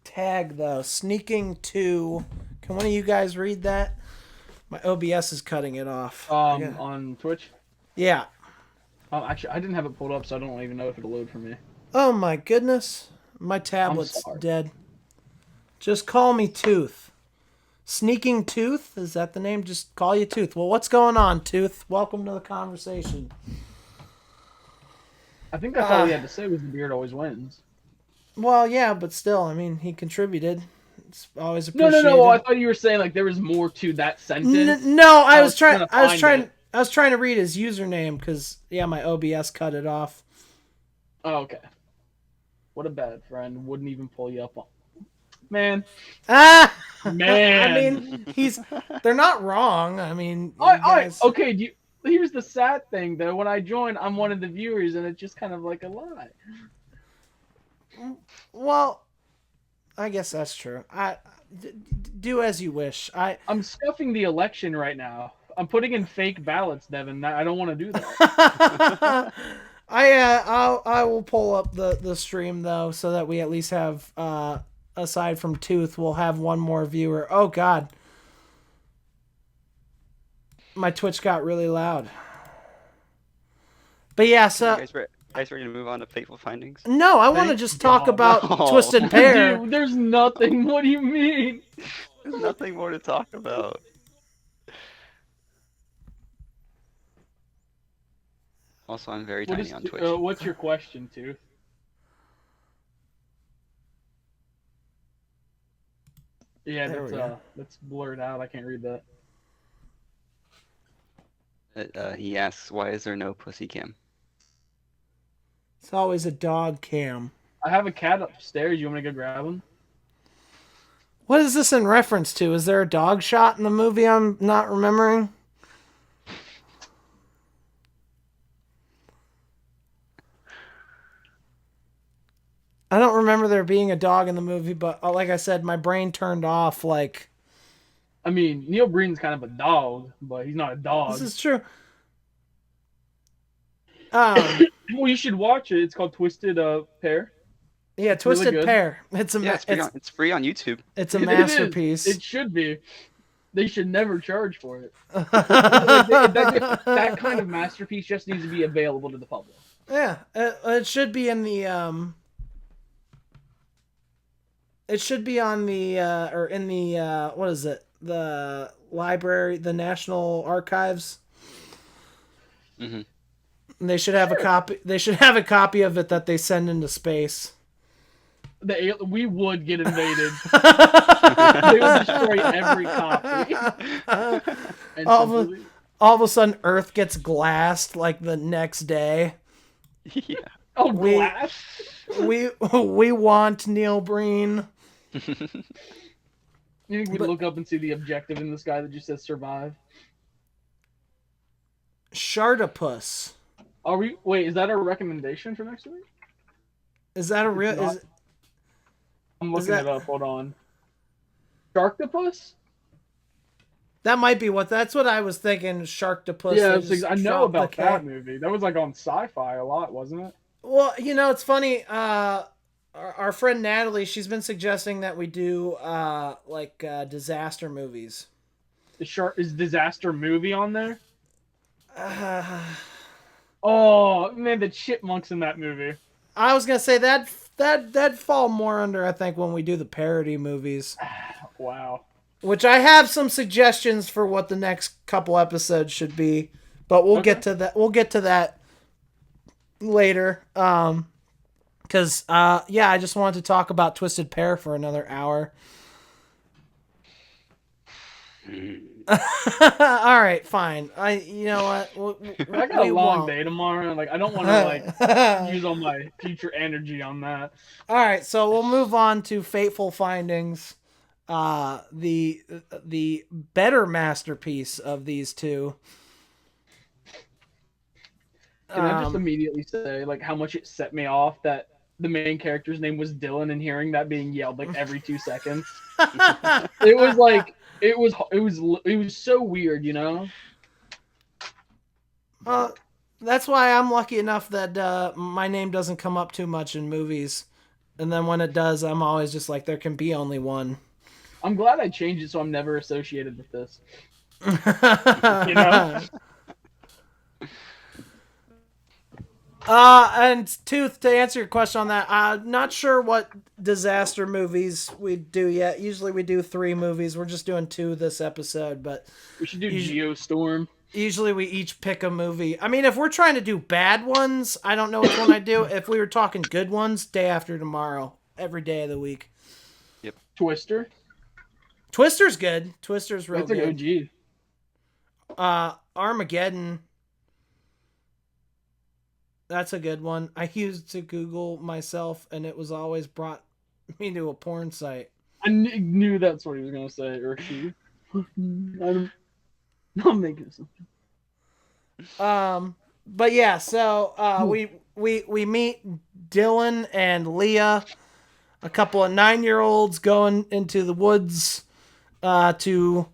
tag, though. Sneaking 2. Can one of you guys read that? My OBS is cutting it off. On Twitch? Yeah. Actually, I didn't have it pulled up, so I don't even know if it'll load for me. Oh, my goodness. My tablet's dead. Just call me Tooth. Sneaking Tooth? Is that the name? Just call you Tooth. Well, what's going on, Tooth? Welcome to the conversation. I think that's all he had to say was the beard always wins. Well, yeah, but still, I mean, he contributed. It's always appreciated. No. I thought you were saying like there was more to that sentence. No, I was trying to read his username because my OBS cut it off. Oh, okay. What a bad friend. Wouldn't even pull you up on. Man. Man. I mean, they're not wrong. I mean, okay, here's the sad thing though. When I join, I'm one of the viewers and it's just kind of like a lie. Well, I guess that's true. Do as you wish. I'm scuffing the election right now. I'm putting in fake ballots, Devin. I don't want to do that. I will pull up the stream though, so that we at least have aside from Tooth, we'll have one more viewer. Oh God. My Twitch got really loud. But yeah, so... You guys ready to move on to Fateful Findings? No, I want to just talk about Twisted Pair. Dude, there's nothing. What do you mean? There's nothing more to talk about. Also, I'm very tiny on Twitch. What's your question, Tooth? Yeah, that's blurred out. I can't read that. He asks, why is there no pussy cam? It's always a dog cam. I have a cat upstairs. You want me to go grab him? What is this in reference to? Is there a dog shot in the movie I'm not remembering? I don't remember there being a dog in the movie, but like I said, my brain turned off. Like, I mean, Neil Breen's kind of a dog, but he's not a dog. This is true. Well, you should watch it. It's called Twisted Pair. Yeah, Twisted really Pair. It's free on YouTube. It's a masterpiece. It should be. They should never charge for it. that kind of masterpiece just needs to be available to the public. Yeah, it should be in the It should be on the or in the what is it? The library, the National Archives. Mm-hmm. And they should have a copy. They should have a copy of it that they send into space. We would get invaded. They would destroy every copy. All of a sudden, Earth gets glassed like the next day. Yeah. Oh, glass. We want Neil Breen. You think we'd look up and see the objective in the sky that just says survive? Shartopus. Are we? Wait, is that our recommendation for next week? Is that a real? I'm looking it up. Hold on. Sharktopus? That might be that's what I was thinking. Sharktopus. Yeah, I know about that movie. That was like on Sci-Fi a lot, wasn't it? Well, it's funny. Our friend Natalie, she's been suggesting that we do disaster movies. Is disaster movie on there? Oh man, the chipmunks in that movie. I was gonna say that'd fall more under, I think, when we do the parody movies. Wow. Which I have some suggestions for what the next couple episodes should be, but we'll get to that. We'll get to that later. Because I just wanted to talk about Twisted Pair for another hour. All right, fine. You know what? I got a long day tomorrow. Like, I don't want to use all my future energy on that. All right, so we'll move on to Fateful Findings, the better masterpiece of these two. Can I just immediately say how much it set me off that the main character's name was Dylan, and hearing that being yelled every 2 seconds? It was it was so weird, That's why I'm lucky enough that my name doesn't come up too much in movies, and then when it does, I'm always just like, there can be only one. I'm glad I changed it so I'm never associated with this. And Tooth, to answer your question on that, I'm not sure what disaster movies we do yet. Usually we do 3 movies. We're just doing 2 this episode, but we should do Geostorm. Usually we each pick a movie. I mean, if we're trying to do bad ones, I don't know which one I do. If we were talking good ones, day after tomorrow, every day of the week. Yep. Twister. Twister's good. Twister's real good. That's an OG. Armageddon. That's a good one. I used to Google myself, and it was always brought me to a porn site. I knew that's what he was going to say, or she. I'm making something. But yeah, so we meet Dylan and Leah, a couple of 9-year-olds going into the woods to...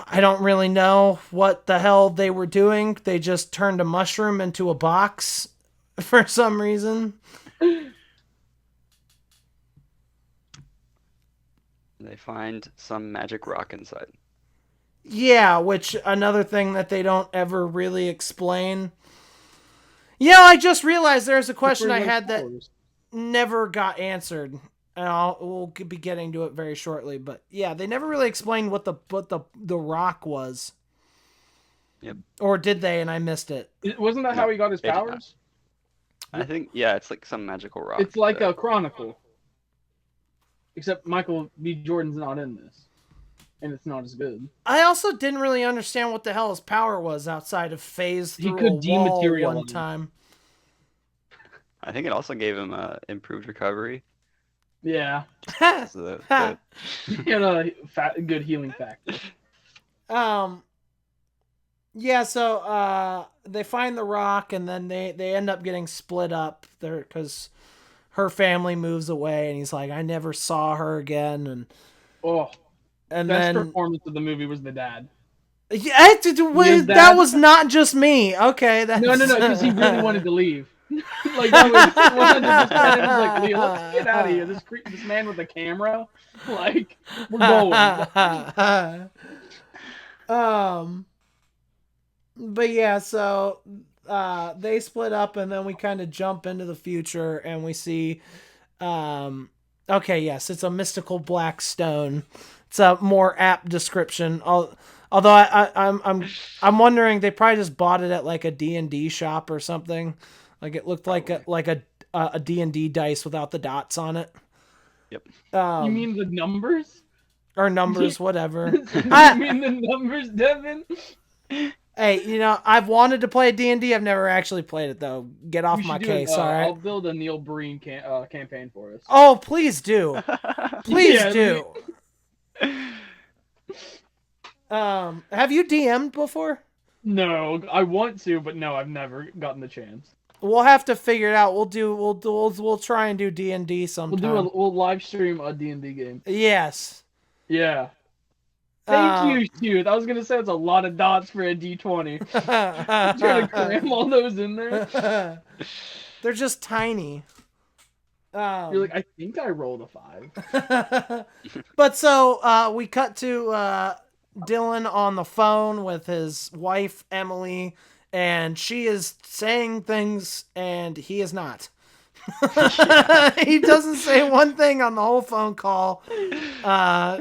I don't really know what the hell they were doing. They just turned a mushroom into a box for some reason. They find some magic rock inside. Yeah, which another thing that they don't ever really explain. Yeah, I just realized there's a question I had that never got answered, and we'll be getting to it very shortly. But yeah, they never really explained what the rock was. Yep. Or did they? And I missed it. Wasn't that how he got his powers? I think it's like some magical rock. It's like a chronicle, except Michael B. Jordan's not in this, and it's not as good. I also didn't really understand what the hell his power was outside of phase through a wall one time. I think it also gave him improved recovery. Yeah. So He had a good healing factor. Yeah, so they find the rock, and then they end up getting split up there because her family moves away, and he's like, I never saw her again. And best performance of the movie was the dad. Yeah, that was not just me. Okay, no, because he really wanted to leave. Like that was 100%. It was like, Leah, let's get out of here. This man with a camera, like we're going. But yeah, so they split up, and then we kind of jump into the future, and we see, okay, yes, it's a mystical black stone. It's a more apt description. Although I'm wondering, they probably just bought it at like a D&D shop or something. Like it looked like a D&D dice without the dots on it. Yep. You mean the numbers? Or numbers, whatever. You mean the numbers, Devin? Hey, I've wanted to play a D&D. I've never actually played it, though. Get off my case, all right? I'll build a Neil Breen campaign for us. Oh, please do. Please do. Have you DM'd before? No, I want to, but no, I've never gotten the chance. We'll have to figure it out. We'll try and do D&D sometime. We'll live stream a D&D game. Yes. Yeah. Thank you, Stuart. I was gonna say it's a lot of dots for a D20. Trying to cram all those in there. They're just tiny. You're like, I think I rolled a 5. But so we cut to Dylan on the phone with his wife Emily, and she is saying things, and he is not. He doesn't say one thing on the whole phone call.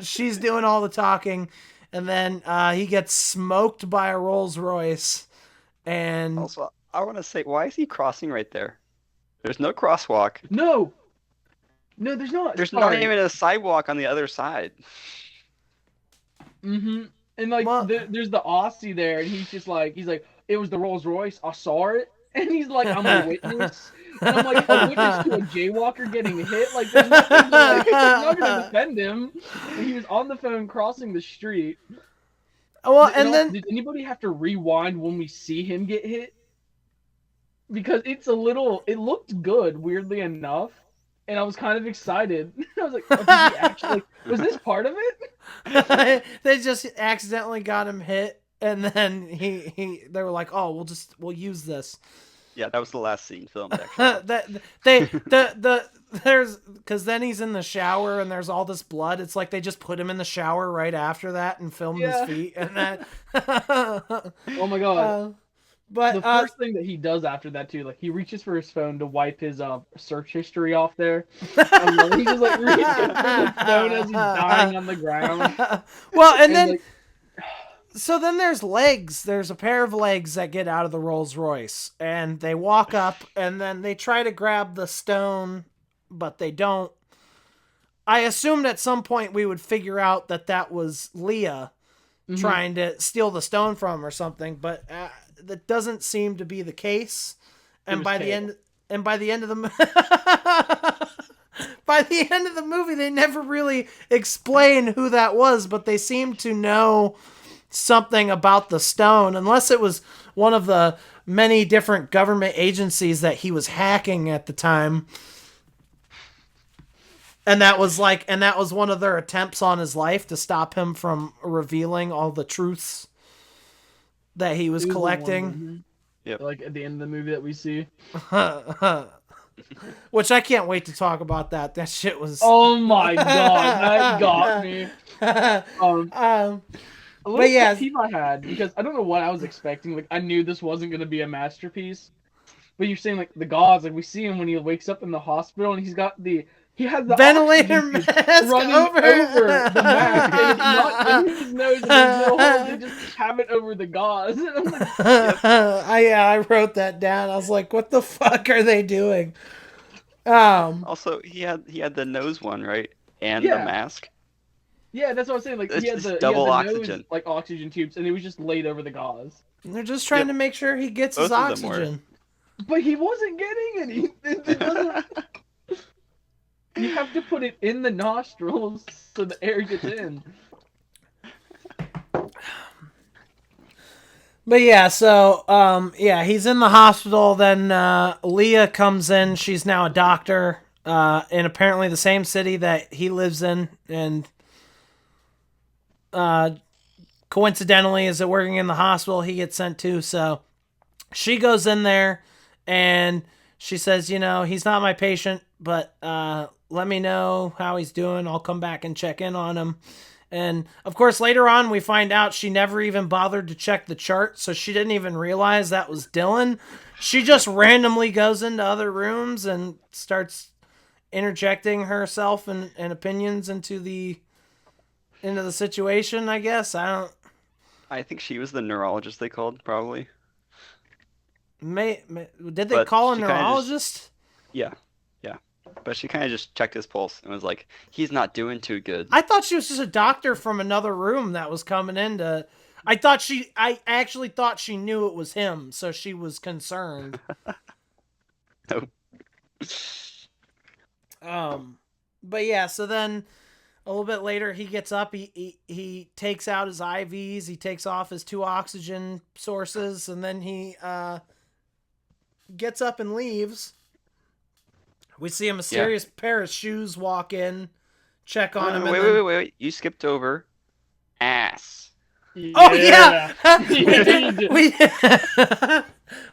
She's doing all the talking, and then he gets smoked by a Rolls Royce. And also, I want to say, why is he crossing right there? There's no crosswalk. No, there's not. There's not even a sidewalk on the other side. And like, there's the Aussie there, and he's like, it was the Rolls Royce. I saw it. And he's like, I'm a witness. And I'm like, a witness to a jaywalker getting hit? Like, there's nothing to, I'm not going to defend him. And he was on the phone crossing the street. Well, and then... Did anybody have to rewind when we see him get hit? Because it looked good, weirdly enough. And I was kind of excited. I was like, did he actually, was this part of it? They just accidentally got him hit. And then they were like, oh, we'll use this. Yeah, that was the last scene filmed, actually. Because then he's in the shower and there's all this blood. It's like they just put him in the shower right after that and filmed his feet and that. Oh my god! But the first thing that he does after that too, like he reaches for his phone to wipe his search history off there. And he's just like reaching for his phone as he's dying on the ground. Well, and then. Like, so then there's legs. There's a pair of legs that get out of the Rolls Royce, and they walk up, and then they try to grab the stone, but they don't. I assumed at some point we would figure out that was Leah trying to steal the stone from him or something, but that doesn't seem to be the case. And by the end of the by the end of the movie, they never really explain who that was, but they seem to know something about the stone, unless it was one of the many different government agencies that he was hacking at the time. And that was one of their attempts on his life to stop him from revealing all the truths that he was collecting. Yep. Like at the end of the movie that we see. Which I can't wait to talk about that. That shit was... Oh my god, that got me. A little pet peeve I had, because I don't know what I was expecting. Like, I knew this wasn't going to be a masterpiece. But you're saying, like, the gauze, like, we see him when he wakes up in the hospital, and he had the ventilator oxygen mask running over the mask, and it's not in his nose, and there's no hole. They just have it over the gauze. And I'm like, yep. I wrote that down. I was like, what the fuck are they doing? Also, he had the nose one, right? And the mask. Yeah, that's what I was saying. Like, It's he had just the double oxygen. oxygen. Like, oxygen tubes, and it was just laid over the gauze. They're just trying to make sure he gets his oxygen. But he wasn't getting any. It doesn't. You have to put it in the nostrils so the air gets in. But yeah, so he's in the hospital. Then Leah comes in. She's now a doctor in apparently the same city that he lives in, and coincidentally, is it working in the hospital he gets sent to? So she goes in there, and she says, he's not my patient, but let me know how he's doing. I'll come back and check in on him. And, of course, later on, we find out she never even bothered to check the chart, so she didn't even realize that was Dylan. She just randomly goes into other rooms and starts interjecting herself and opinions into the situation, I guess. I think she was the neurologist they called, probably. Did they call a neurologist? Yeah. But she kind of just checked his pulse and was like, he's not doing too good. I thought she was just a doctor from another room that was coming in to... I actually thought she knew it was him, so she was concerned. Nope. But yeah, so then a little bit later he gets up, he takes out his IVs, he takes off his 2 oxygen sources, and then he gets up and leaves. We see a mysterious pair of shoes walk in, check on him. Wait. You skipped over ass. Oh, yeah!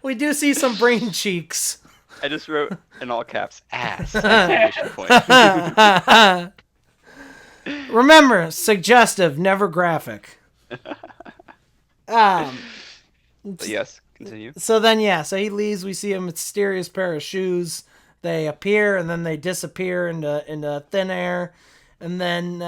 We do see some brain cheeks. I just wrote in all caps, ass. Remember, suggestive, never graphic. But yes, continue. So then, so he leaves. We see a mysterious pair of shoes. They appear and then they disappear into thin air, and then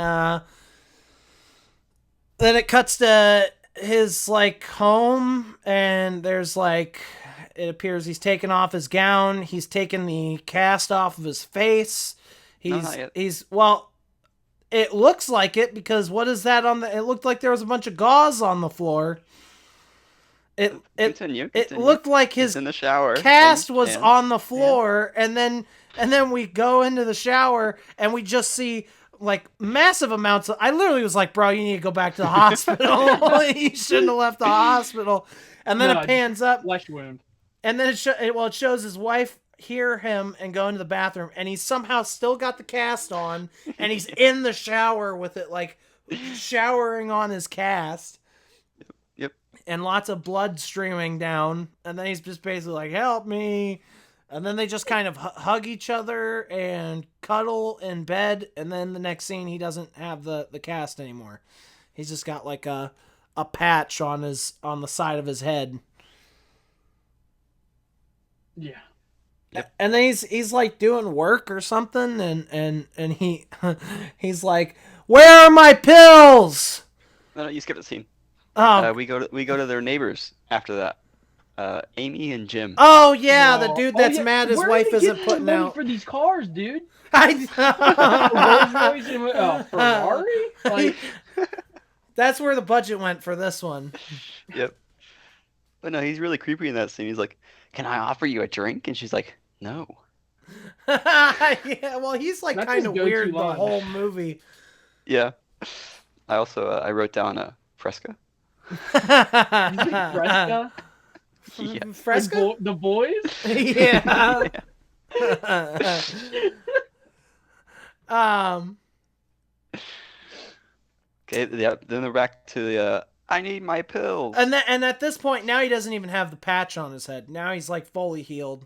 it cuts to his home, and there's it appears he's taken off his gown, he's taken the cast off of his face. It looks like it, because what is that it looked like there was a bunch of gauze on the floor. Continue. It looked like his in the shower cast was on the floor, and then we go into the shower and we just see massive amounts of... I literally was like, bro, you need to go back to the hospital. You shouldn't have left the hospital. And then it pans up, flesh wound, and then it shows his wife hear him and go into the bathroom, and he's somehow still got the cast on, and he's in the shower with it, showering on his cast. And lots of blood streaming down. And then he's just basically like, help me. And then they just kind of hug each other and cuddle in bed. And then the next scene, he doesn't have the cast anymore. He's just got a patch on the side of his head. Yeah. Yep. And then he's doing work or something. And he's like, where are my pills? No, you skipped the scene. Oh, we go to their neighbors after that. Amy and Jim. Oh yeah, the dude that's mad his wife isn't putting out for these cars, dude. Ferrari. That's where the budget went for this one. Yep. But no, he's really creepy in that scene. He's like, "Can I offer you a drink?" And she's like, "No." Yeah, well, he's kind of weird the whole movie. Yeah. I also I wrote down Fresca. Fresca? Yeah. Fresca? The boys? Yeah. Okay, yeah, then they're back to the I need my pills. And at this point now he doesn't even have the patch on his head. Now he's fully healed.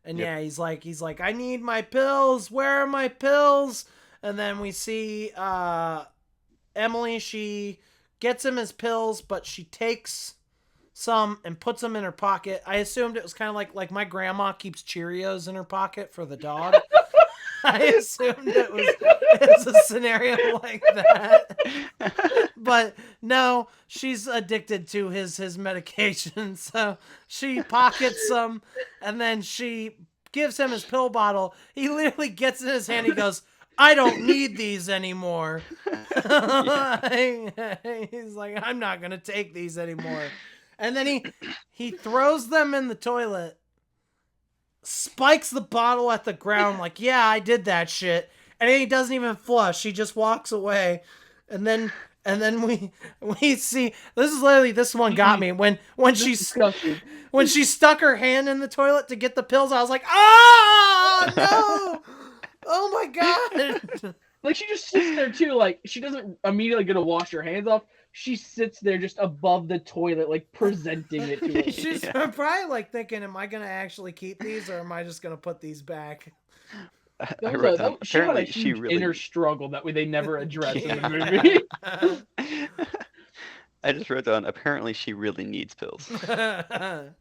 And yeah, he's like, I need my pills. Where are my pills? And then we see Emily, she gets him his pills, but she takes some and puts them in her pocket. I assumed it was kind of like my grandma keeps Cheerios in her pocket for the dog. I assumed it was a scenario like that. But no, she's addicted to his medication. So she pockets some and then she gives him his pill bottle. He literally gets in his hand. He goes, I don't need these anymore. He's like, I'm not going to take these anymore. And then he throws them in the toilet, spikes the bottle at the ground like, yeah, I did that shit. And then he doesn't even flush. He just walks away. And then we see, this one got me. When she stuck her hand in the toilet to get the pills, I was like, oh, no. Oh my God. Like, she just sits there too. Like, she doesn't immediately go to wash her hands off. She sits there just above the toilet, like, presenting it to her. She's probably like thinking, am I going to actually keep these or am I just going to put these back? She had a huge inner struggle that they never addressed in the movie. I just wrote down, apparently she really needs pills. And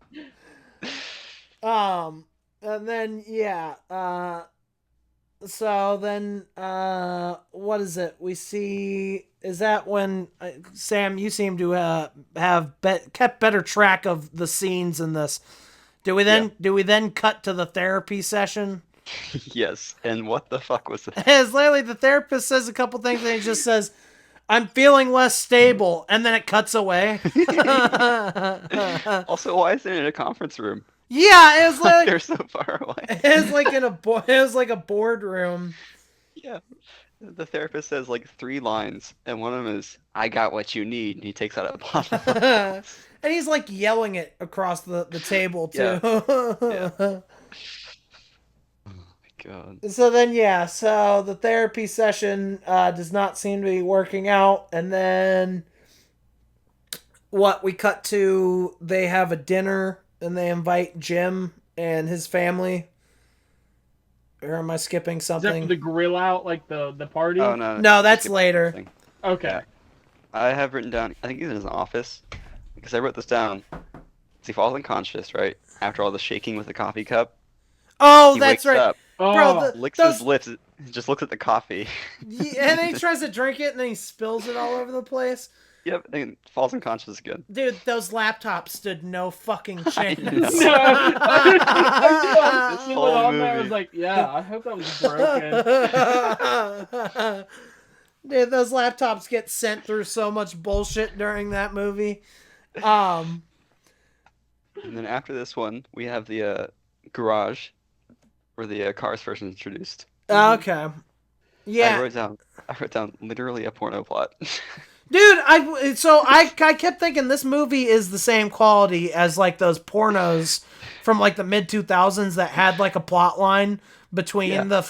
then, yeah, so then, what is it? We see, is that when, Sam, you seem to have kept better track of the scenes in this. Do we then cut to the therapy session? Yes, and what the fuck was that? As literally the therapist says a couple things and he just says, I'm feeling less stable, and then it cuts away. Also, why is it in a conference room? Yeah, it was like they're so far away. It was like it was like a boardroom. Yeah, the therapist says like 3 lines, and one of them is, "I got what you need," and he takes out a bottle. And he's like yelling it across the table too. Yeah. God. So then, yeah, so the therapy session does not seem to be working out. And then we cut to, they have a dinner and they invite Jim and his family. Or am I skipping something? Is that for the grill out, like the party? Oh, no. No, that's later. Something. Okay. Yeah. I have written down, I think he's in his office, because I wrote this down. He falls unconscious, right? After all the shaking with the coffee cup. Oh, that's right. Up, Bro, licks his lips, just looks at the coffee. Yeah, and then he tries to drink it, and then he spills it all over the place. Yep, and falls unconscious again. Dude, those laptops stood no fucking chance. I was like, yeah, I hope that was broken. Dude, those laptops get sent through so much bullshit during that movie. And then after this one, we have the garage where the cars first introduced. Okay. Yeah. I wrote down literally a porno plot. Dude, I kept thinking this movie is the same quality as like those pornos from like the mid 2000s that had like a plot line between the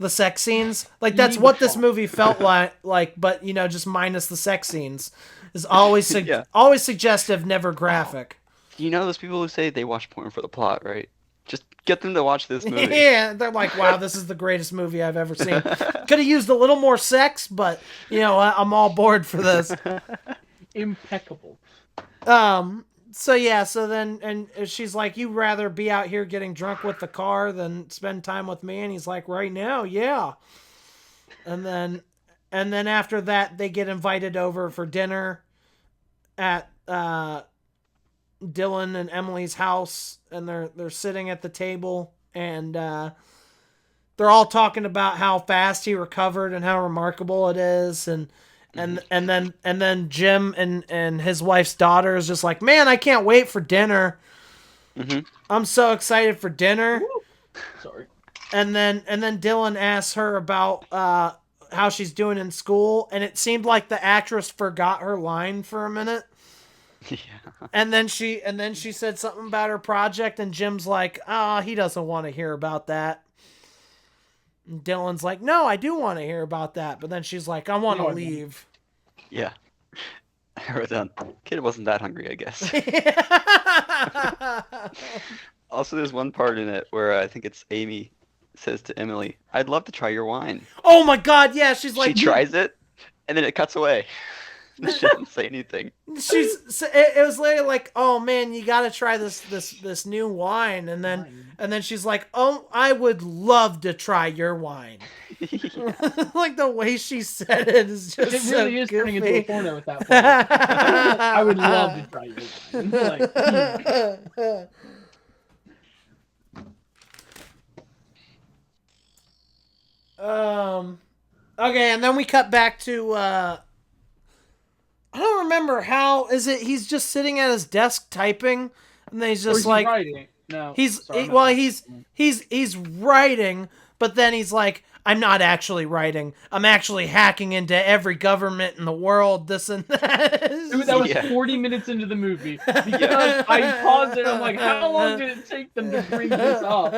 sex scenes. Like that's what this movie felt like, but you know, just minus the sex scenes. Is always always suggestive, never graphic. You know those people who say they watch porn for the plot, right? Just get them to watch this movie. Yeah, they're like, wow, this is the greatest movie I've ever seen. Could have used a little more sex, but, you know, I'm all bored for this. Impeccable. So, yeah, so then, and she's like, you'd rather be out here getting drunk with the car than spend time with me? And he's like, right now, yeah. And then after that, they get invited over for dinner at, Dylan and Emily's house, and they're sitting at the table, and they're all talking about how fast he recovered and how remarkable it is, and then Jim and his wife's daughter is just like, man, I can't wait for dinner. Mm-hmm. I'm so excited for dinner. Sorry. And then Dylan asks her about how she's doing in school, and it seemed like the actress forgot her line for a minute. Yeah. And then she said something about her project, and Jim's like, he doesn't want to hear about that. And Dylan's like, no, I do want to hear about that. But then she's like, I want to leave. Yeah. I wrote down, kid wasn't that hungry, I guess. Also, there's one part in it where I think it's Amy says to Emily, I'd love to try your wine. Oh my God, yeah. She's like, she tries it, and then it cuts away. She didn't say anything. It was like, oh man, you gotta try this new wine, and then she's like, oh, I would love to try your wine. Yeah. Like the way she said it is just It really is goofy. turning into a porno at that point. I would love to try your wine. Okay, and then we cut back to I don't remember how is it he's just sitting at his desk typing, and then he's just like writing? No. He's writing, but then he's like, I'm not actually writing. I'm actually hacking into every government in the world, this and that. That was 40 minutes into the movie. Because I paused it, I'm like, how long did it take them to bring this up?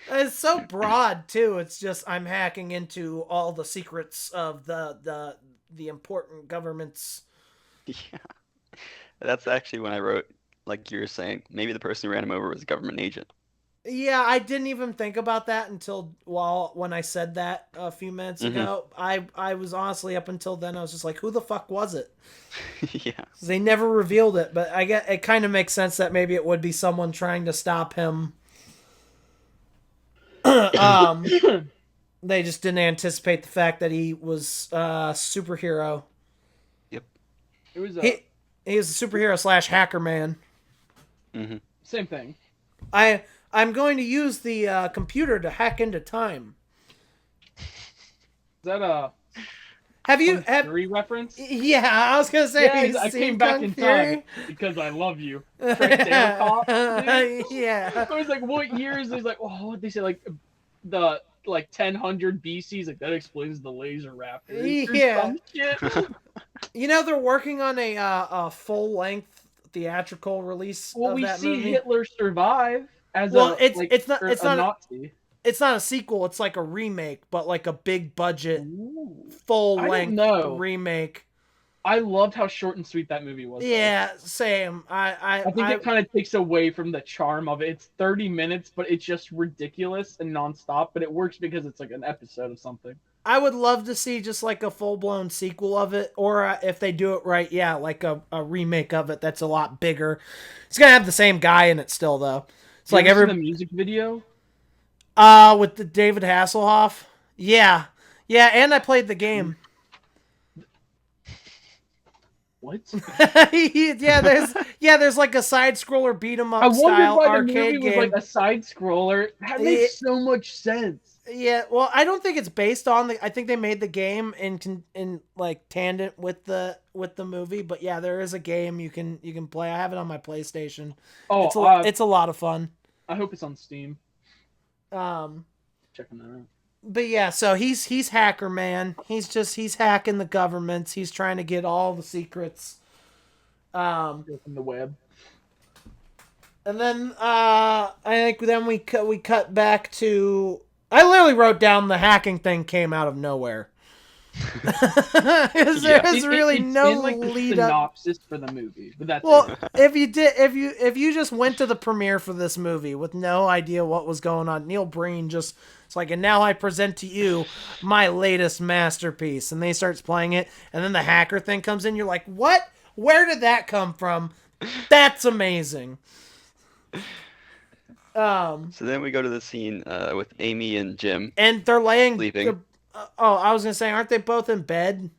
It's so broad too. It's just I'm hacking into all the secrets of the important governments. Yeah. That's actually when I wrote, like you were saying, maybe the person who ran him over was a government agent. Yeah, I didn't even think about that until when I said that a few minutes ago. I was honestly, up until then, I was just like, who the fuck was it? Yeah. They never revealed it, but I get it kind of makes sense that maybe it would be someone trying to stop him. They just didn't anticipate the fact that he was a superhero. Yep. It was he was a superhero / hacker man. Mm-hmm. Same thing. I'm going to use the computer to hack into time. Is that a Fury reference? Yeah, I was gonna say. I came back in time because I love you. Cop, yeah. I was like, what year is this? Like, oh, what they say, like the 1000 BC. Like that explains the laser raptors. Yeah. You know, they're working on a full length theatrical release. Well, of we that see movie. Hitler survive as it's not a Nazi. It's not a sequel. It's like a remake, but like a big budget, full length remake. I loved how short and sweet that movie was. Yeah, same. I think it kind of takes away from the charm of it. It's 30 minutes, but it's just ridiculous and nonstop. But it works because it's like an episode of something. I would love to see just like a full-blown sequel of it, or if they do it right, yeah, like a remake of it that's a lot bigger. It's gonna have the same guy in it still, though. It's like the music video. With the David Hasselhoff. Yeah, and I played the game. What? there's like a side scroller beat 'em up style arcade game. Was like a side scroller. That makes so much sense. Yeah, well, I don't think it's based on I think they made the game in like tandem with the movie, but yeah, there is a game you can play. I have it on my PlayStation. Oh, it's a lot of fun. I hope it's on Steam. Checking that out. But yeah, so he's hacker man. He's hacking the governments. He's trying to get all the secrets. From the web. And then I think then we cut back to. I literally wrote down the hacking thing came out of nowhere. There's really no like lead synopsis for the movie, but that's if you just went to the premiere for this movie with no idea what was going on, Neil Breen just it's like, and now I present to you my latest masterpiece, and they starts playing it, and then the hacker thing comes in. You're like, what? Where did that come from? That's amazing. So then we go to the scene with Amy and Jim, and they're sleeping. I was gonna say, aren't they both in bed?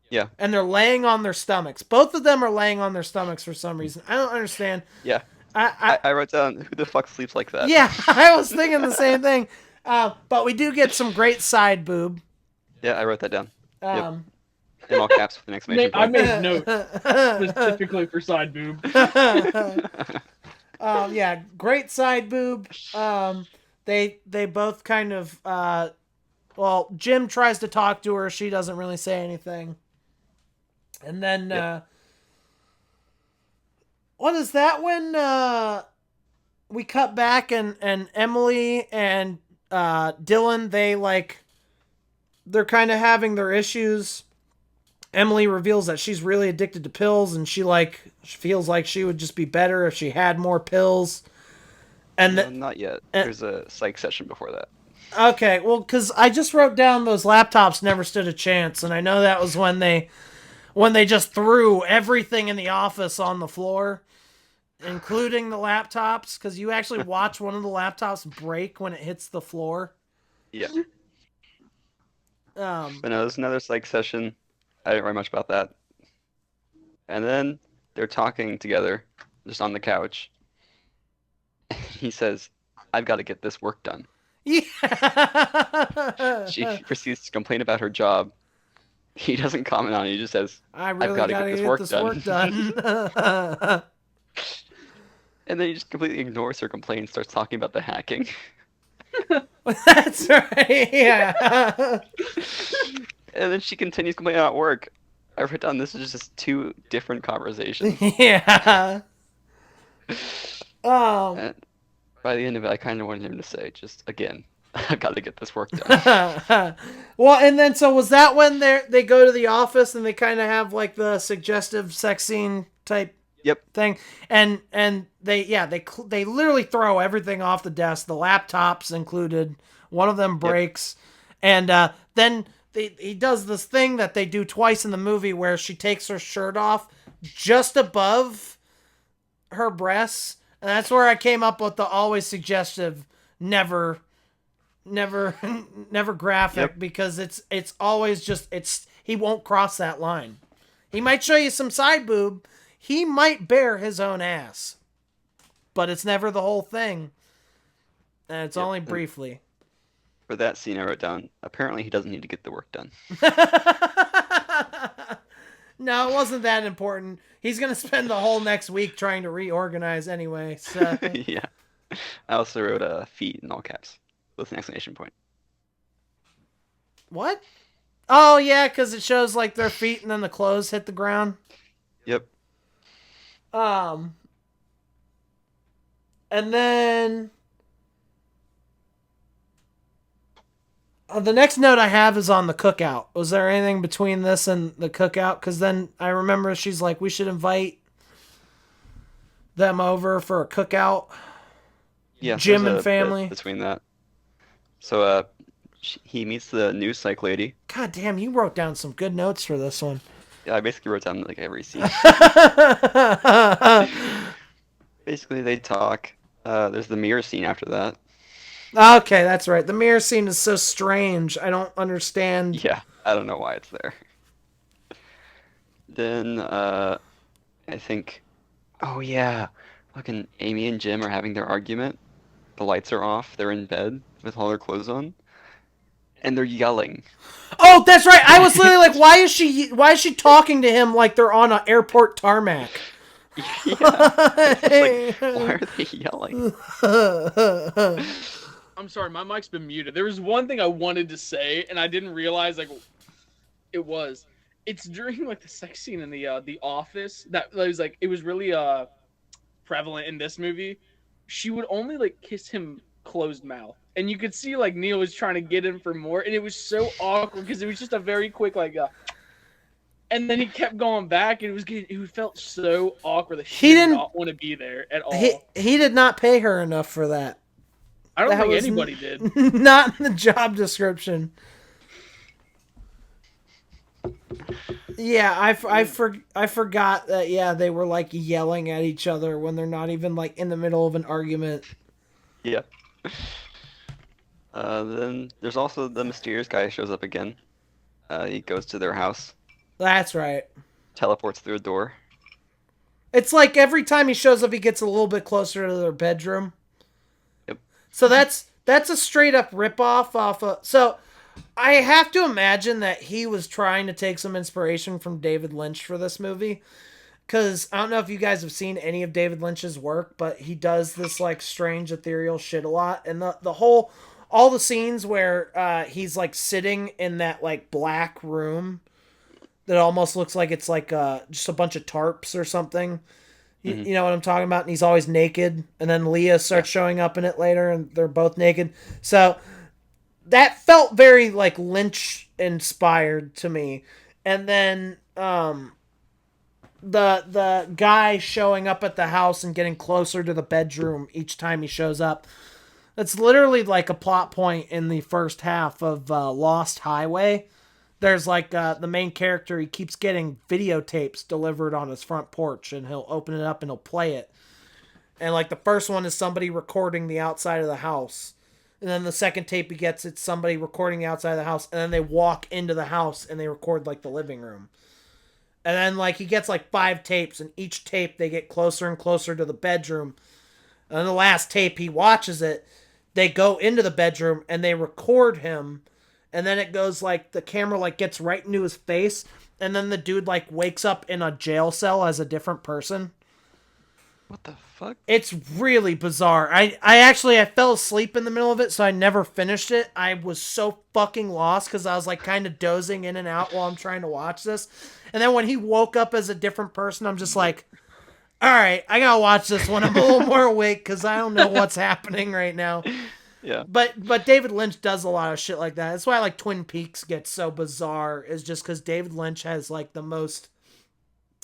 Yeah. And they're laying on their stomachs. Both of them are laying on their stomachs for some reason. I don't understand. Yeah. I wrote down, who the fuck sleeps like that? Yeah, I was thinking the same thing. But we do get some great side boob. Yeah, I wrote that down. Yep. In all caps with an exclamation point. I made notes specifically for side boob. Yeah, great side boob. They both kind of well, Jim tries to talk to her. She doesn't really say anything. And then what is that when we cut back and Emily and Dylan, they're kind of having their issues. Emily reveals that she's really addicted to pills, and she feels like she would just be better if she had more pills. And not yet. There's a psych session before that. Okay, well, because I just wrote down those laptops never stood a chance, and I know that was when they just threw everything in the office on the floor, including the laptops, because you actually watch one of the laptops break when it hits the floor. Yeah. Um, But no, there's another psych session. I didn't write much about that. And then they're talking together, just on the couch. He says, "I've got to get this work done." She yeah. proceeds to complain about her job. He doesn't comment on it. He just says, I "I've really got to gotta get this get work this work done." done. And then he just completely ignores her complaint and starts talking about the hacking. That's right. Yeah. And then she continues complaining about work. I wrote down this is just two different conversations. Yeah. Um. And by the end of it, I kind of wanted him to say, just again, I've got to get this work done. Well, and then so was that when they go to the office and they kind of have like the suggestive sex scene type Yep. thing, and they literally throw everything off the desk, the laptops included. One of them breaks, and then he does this thing that they do twice in the movie where she takes her shirt off just above her breasts, and that's where I came up with the always suggestive, never never graphic, Yep. because it's always just he won't cross that line. He might show you some side boob, he might bare his own ass, but it's never the whole thing, and it's Yep. only briefly. For that scene, I wrote down, apparently he doesn't need to get the work done. No, it wasn't that important. He's gonna spend the whole next week trying to reorganize anyway. So Yeah. I also wrote feet in all caps with an exclamation point. what? Oh yeah, because it shows like their feet and then the clothes hit the ground. Yep. And then the next note I have is on the cookout. Was there anything between this and the cookout? Because then I remember she's like, we should invite them over for a cookout. Yeah, Jim there's and a family. bit between that. So he meets the new psych lady. God damn, you wrote down some good notes for this one. Yeah, I basically wrote down like every scene. Basically, they talk. There's the mirror scene after that. Okay, that's right. The mirror scene is so strange. I don't understand. Yeah, I don't know why it's there. Then I think, oh yeah, fucking Amy and Jim are having their argument. The lights are off. They're in bed with all their clothes on, and they're yelling. Oh, that's right. I was literally like, why is she talking to him like they're on an airport tarmac? Yeah, it's like, why are they yelling? I'm sorry, my mic's been muted. There was one thing I wanted to say, and I didn't realize like it was. It's during like the sex scene in the office that was like it was really prevalent in this movie. She would only like kiss him closed mouth, and you could see like Neil was trying to get in for more, and it was so awkward because it was just a very quick like. And then he kept going back, and it felt so awkward that she did not want to be there at all. He did not pay her enough for that. I don't think anybody did. Not in the job description. Yeah, I forgot that. Yeah, they were like yelling at each other when they're not even like in the middle of an argument. Yeah. Then there's also the mysterious guy who shows up again. He goes to their house. That's right. Teleports through a door. It's like every time he shows up, he gets a little bit closer to their bedroom. Yep. So that's a straight up ripoff off of. So I have to imagine that he was trying to take some inspiration from David Lynch for this movie. Because I don't know if you guys have seen any of David Lynch's work, but he does this like strange ethereal shit a lot. And all the scenes where he's like sitting in that like black room that almost looks like it's like just a bunch of tarps or something. You know what I'm talking about? And he's always naked. And then Leah starts showing up in it later, and they're both naked. So that felt very like Lynch inspired to me. And then the guy showing up at the house and getting closer to the bedroom each time he shows up. It's literally like a plot point in the first half of Lost Highway. There's like the main character, he keeps getting videotapes delivered on his front porch, and he'll open it up and he'll play it. And like the first one is somebody recording the outside of the house. And then the second tape he gets, it's somebody recording the outside of the house. And then they walk into the house and they record like the living room. And then like he gets like 5 tapes, and each tape they get closer and closer to the bedroom. And then the last tape he watches it, they go into the bedroom and they record him. And then it goes like the camera like gets right into his face. And then the dude like wakes up in a jail cell as a different person. What the fuck? It's really bizarre. I fell asleep in the middle of it, so I never finished it. I was so fucking lost because I was like kind of dozing in and out while I'm trying to watch this. And then when he woke up as a different person, I'm just like, all right, I gotta watch this when I'm a little more awake because I don't know what's happening right now. Yeah. But David Lynch does a lot of shit like that. That's why like Twin Peaks gets so bizarre, is just because David Lynch has like the most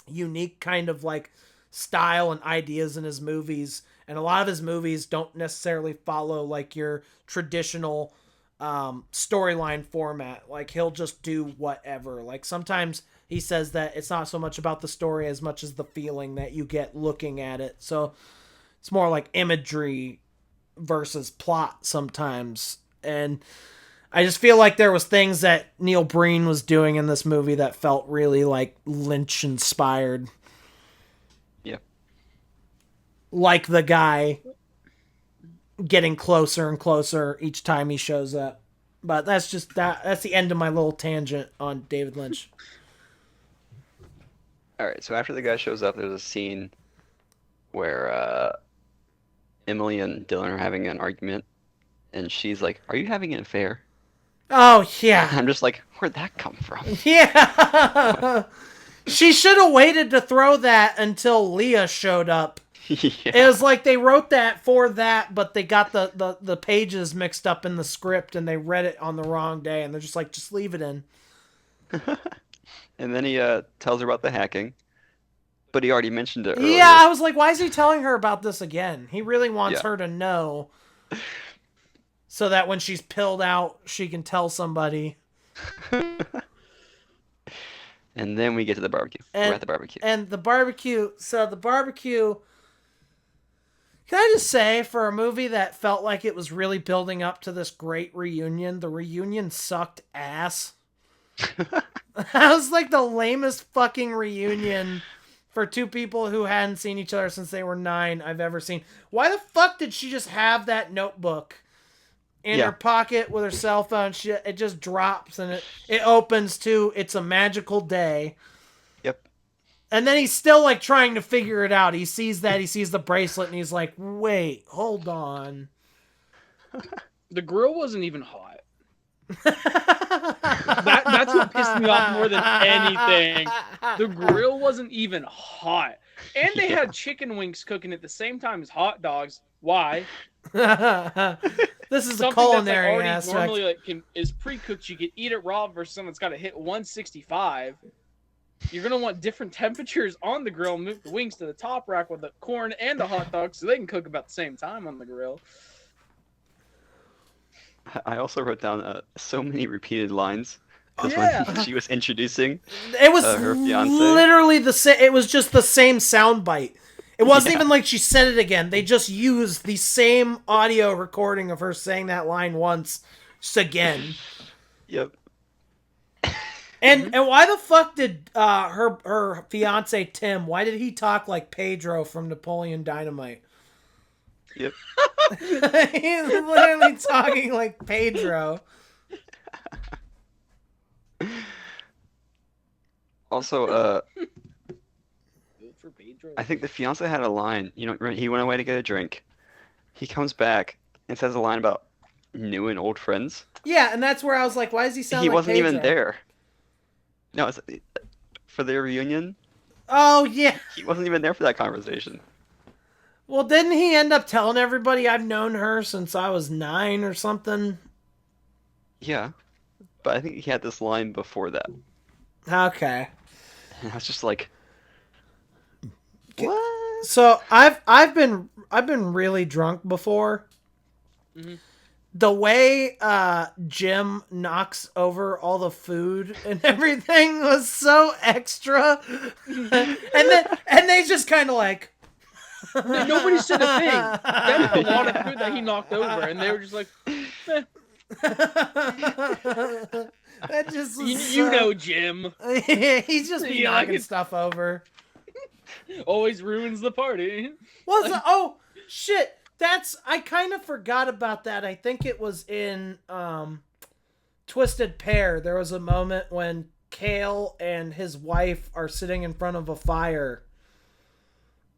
unique kind of like style and ideas in his movies, and a lot of his movies don't necessarily follow like your traditional storyline format. Like he'll just do whatever. Like sometimes he says that it's not so much about the story as much as the feeling that you get looking at it. So it's more like imagery versus plot sometimes. And I just feel like there was things that Neil Breen was doing in this movie that felt really like Lynch inspired. Yeah. Like the guy getting closer and closer each time he shows up. But that's the end of my little tangent on David Lynch. Alright, so after the guy shows up, there's a scene where Emily and Dylan are having an argument, and she's like, "Are you having an affair?" Oh, yeah. I'm just like, where'd that come from? Yeah. She should have waited to throw that until Leah showed up. Yeah. It was like they wrote that for that, but they got the pages mixed up in the script and they read it on the wrong day, and they're just like, just leave it in. And then he tells her about the hacking, but he already mentioned it earlier. Yeah, I was like, why is he telling her about this again? He really wants her to know so that when she's pilled out, she can tell somebody. And then we get to the barbecue. We're at the barbecue. And the barbecue, can I just say, for a movie that felt like it was really building up to this great reunion, the reunion sucked ass. That was like the lamest fucking reunion for two people who hadn't seen each other since they were 9 I've ever seen. Why the fuck did she just have that notebook in her pocket with her cell phone? It just drops and it opens to "It's a Magical Day." Yep. And then he's still like trying to figure it out. He sees the bracelet and he's like, wait, hold on. The grill wasn't even hot. That's what pissed me off more than anything. The grill wasn't even hot. And they had chicken wings cooking at the same time as hot dogs. Why? This is something a culinary that's like aspect. normally is pre-cooked. You could eat it raw versus someone that's got to hit 165. You're going to want different temperatures on the grill. Move the wings to the top rack with the corn and the hot dogs so they can cook about the same time on the grill. I also wrote down so many repeated lines. Yeah. When she was introducing It was her fiance. Literally the same. It was just the same sound bite. It wasn't even like she said it again. They just used the same audio recording of her saying that line once, just again. Yep. And why the fuck did her fiance Tim? Why did he talk like Pedro from Napoleon Dynamite? Yep. He's literally talking like Pedro. Also, I think the fiance had a line. You know, he went away to get a drink. He comes back and says a line about new and old friends. Yeah, and that's where I was like, why does he sound like Pedro? He wasn't even there. No, it's for their reunion. Oh, yeah. He wasn't even there for that conversation. Well, didn't he end up telling everybody I've known her since I was 9 or something? Yeah, but I think he had this line before that. Okay. And I was just like, what? So I've been really drunk before, Mm-hmm. The way Jim knocks over all the food and everything was so extra. and they just kind of like... Nobody said a thing. That was a lot of food that he knocked over, and they were just like, eh. That just was You know Jim. He's just be knocking stuff over. Always ruins the party. Oh, shit. I kind of forgot about that. I think it was in Twisted Pair. There was a moment when Kale and his wife are sitting in front of a fire.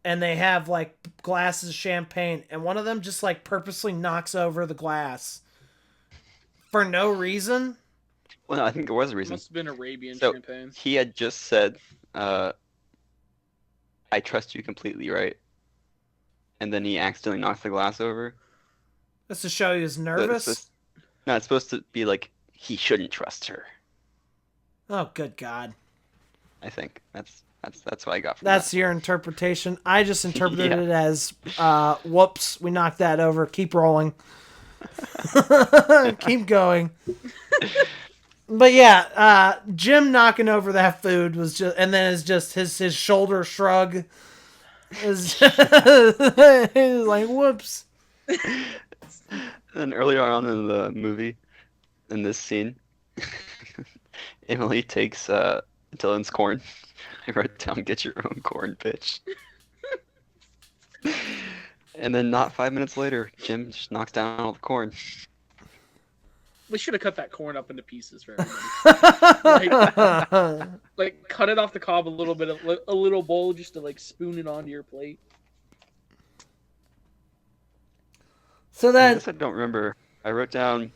And they have, like, glasses of champagne. And one of them just, like, purposely knocks over the glass. For no reason. Well, no, I think there was a reason. It must have been Arabian so champagne. He had just said, I trust you completely, right? And then he accidentally knocks the glass over. That's to show he was nervous? It's supposed to be like, he shouldn't trust her. Oh, good God. I think. That's what I got from That's that. your interpretation. I just interpreted it as, whoops, we knocked that over. Keep rolling. Keep going. But yeah, Jim knocking over that food was just, and then it's just his shoulder shrug. Is like, whoops. And earlier on in the movie, in this scene, Emily takes Dylan's corn. I wrote down, "Get your own corn, bitch." And then not 5 minutes later, Jim just knocks down all the corn. We should have cut that corn up into pieces for everybody. like cut it off the cob a little bit, a little bowl just to like spoon it onto your plate. So then, I guess I don't remember. I wrote down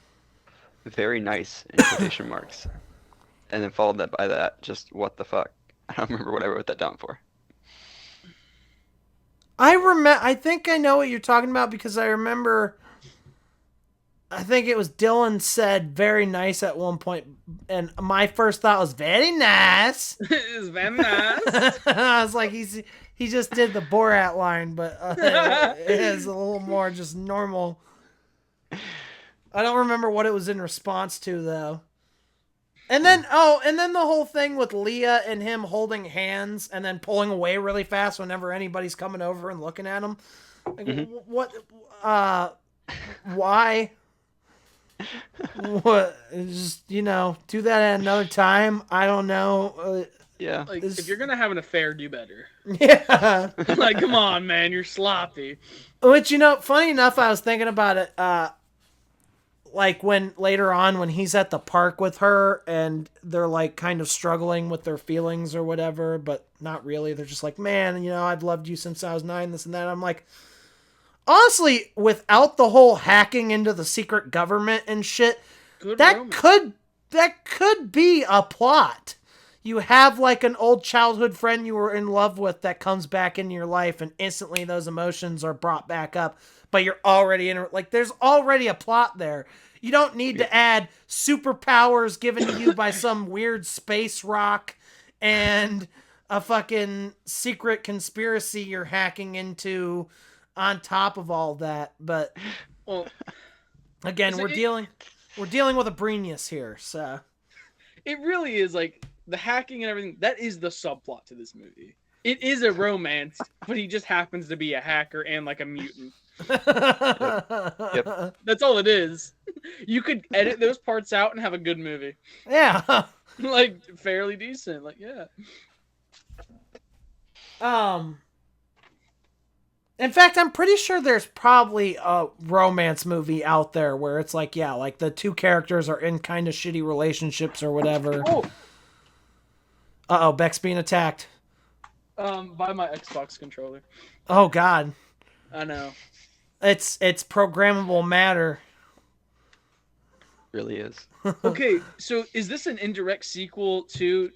"very nice" in quotation marks, and then followed that by that just what the fuck. I don't remember what I wrote that down for. I think I know what you're talking about because I remember. I think it was Dylan said "very nice" at one point, and my first thought was "very nice." It's very nice. I was like, he just did the Borat line, but it is a little more just normal. I don't remember what it was in response to though. And then the whole thing with Leah and him holding hands and then pulling away really fast whenever anybody's coming over and looking at him. Like, what? Why? What? Just, do that at another time. I don't know. Yeah. Like, if you're gonna have an affair, do better. Yeah. Like, come on, man, you're sloppy. Which, funny enough, I was thinking about it. Like when later on when he's at the park with her and they're like kind of struggling with their feelings or whatever, but not really. They're just like, man, I've loved you since I was 9, this and that. I'm like, honestly, without the whole hacking into the secret government and shit, that could be a plot. You have like an old childhood friend you were in love with that comes back into your life and instantly those emotions are brought back up, but you're already in, like, there's already a plot there. You don't need to add superpowers given to you by some weird space rock and a fucking secret conspiracy you're hacking into on top of all that. But again, we're dealing with a Breenius here, so it really is like the hacking and everything. That is the subplot to this movie. It is a romance, but he just happens to be a hacker and like a mutant. Yep. That's all it is. You could edit those parts out and have a good movie. Yeah. Like fairly decent. Like, yeah. In fact, I'm pretty sure there's probably a romance movie out there where it's like, yeah, like the two characters are in kind of shitty relationships or whatever. Uh-oh, Beck's being attacked. By my Xbox controller. Oh God. I know. It's programmable matter. Really is. Okay, so is this an indirect sequel to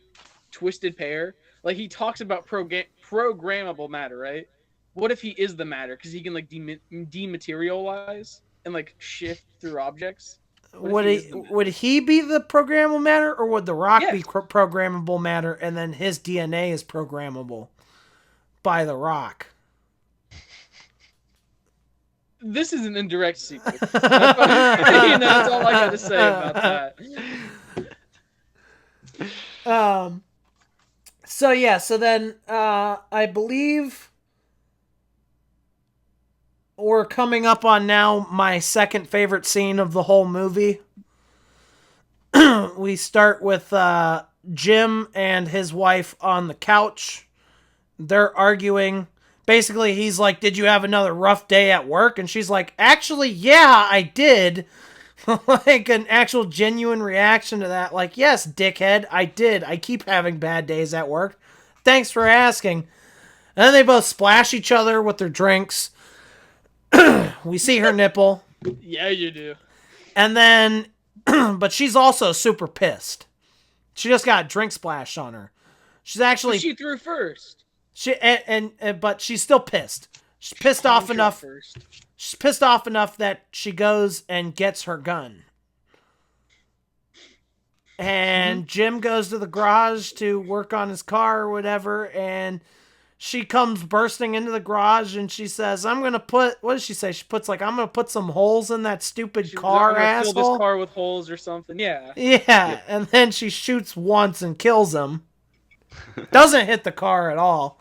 Twisted Pair? Like, he talks about programmable matter, right? What if he is the matter? Because he can like dematerialize and like shift through objects. Would he be the programmable matter, or would the Rock be programmable matter, and then his DNA is programmable by the Rock? this is an indirect sequel. That's all I got to say about that. So then I believe we're coming up on now my second favorite scene of the whole movie. We start with Jim and his wife on the couch. They're arguing. Basically, he's like, "Did you have another rough day at work?" And she's like, "Actually, yeah, I did." Like an actual genuine reaction to that. Like, "Yes, dickhead, I did. I keep having bad days at work. Thanks for asking." And then they both splash each other with their drinks. We see her nipple. Yeah, you do. And then, but she's also super pissed. She just got drink splashed on her. She's actually... But she threw first. But she's still pissed. She's pissed off enough. She's pissed off enough that she goes and gets her gun. And Jim goes to the garage to work on his car or whatever, and she comes bursting into the garage and she says, "I'm going to put..." What does she say? She puts like, "I'm going to put some holes in that stupid car, asshole. Fill this car with holes or something." Yeah. Yeah, and then she shoots once and kills him. Doesn't hit the car at all.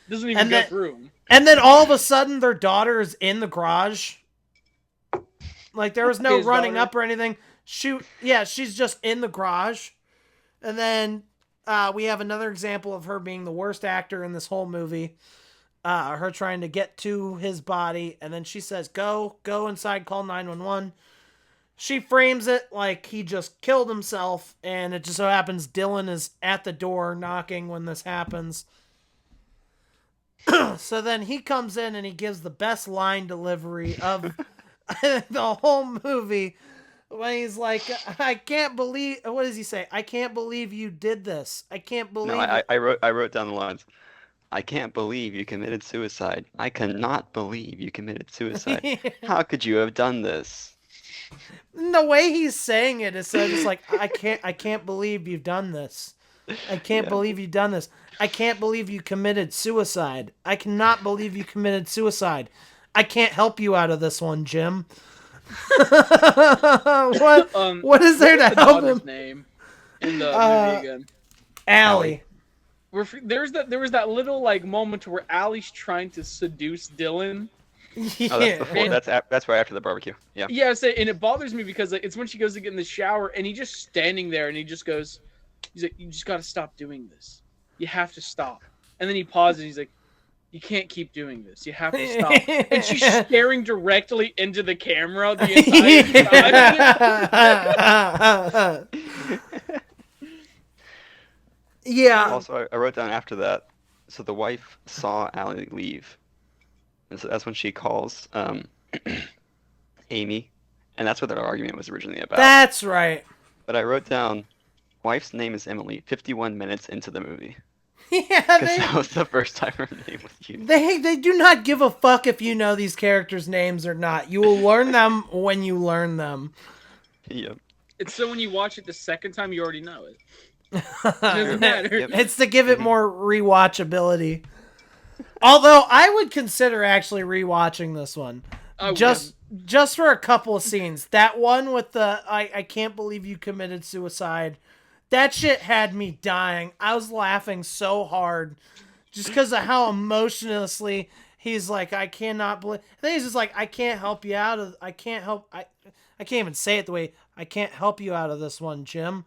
Doesn't even get through him. And then all of a sudden, their daughter is in the garage. Like, there was no running up or anything. She's just in the garage. And then we have another example of her being the worst actor in this whole movie. Her trying to get to his body. And then she says, go inside, call 911. She frames it like he just killed himself. And it just so happens Dylan is at the door knocking when this happens. So then he comes in and he gives the best line delivery of the whole movie when he's like, "I can't believe..." What does he say? "I can't believe you did this. I can't believe..." No, I wrote down the lines. "I can't believe you committed suicide. I cannot believe you committed suicide. How could you have done this?" The way he's saying it is so just like, I can't believe you've done this. I can't believe you've done this. I can't believe you committed suicide. I cannot believe you committed suicide. I can't help you out of this one, Jim. What is there to help him? Name in the movie again? Allie. There was that little like moment where Allie's trying to seduce Dylan. Yeah. Oh, that's before. That's right after the barbecue. Yeah. Yeah, and it bothers me because like, it's when she goes to get in the shower and he's just standing there and he just goes, he's like, "You just got to stop doing this. You have to stop." And then he pauses. He's like, "You can't keep doing this. You have to stop." And she's staring directly into the camera the entire time. Yeah. Also, I wrote down after that. So the wife saw Allie leave, and so that's when she calls Amy, and that's what their argument was originally about. That's right. But I wrote down, wife's name is Emily. 51 minutes into the movie. Yeah, because that was the first time her name was used. They do not give a fuck if you know these characters' names or not. You will learn them when you learn them. Yep. It's so when you watch it the second time, you already know it. It doesn't matter. Yep. It's to give it more rewatchability. Although I would consider actually rewatching this one. Just for a couple of scenes. That one with the I can't believe you committed suicide. That shit had me dying. I was laughing so hard just because of how emotionlessly he's like, "I cannot believe..." I think he's just like, "I can't help you out of..." I can't even say it the way, "I can't help you out of this one, Jim."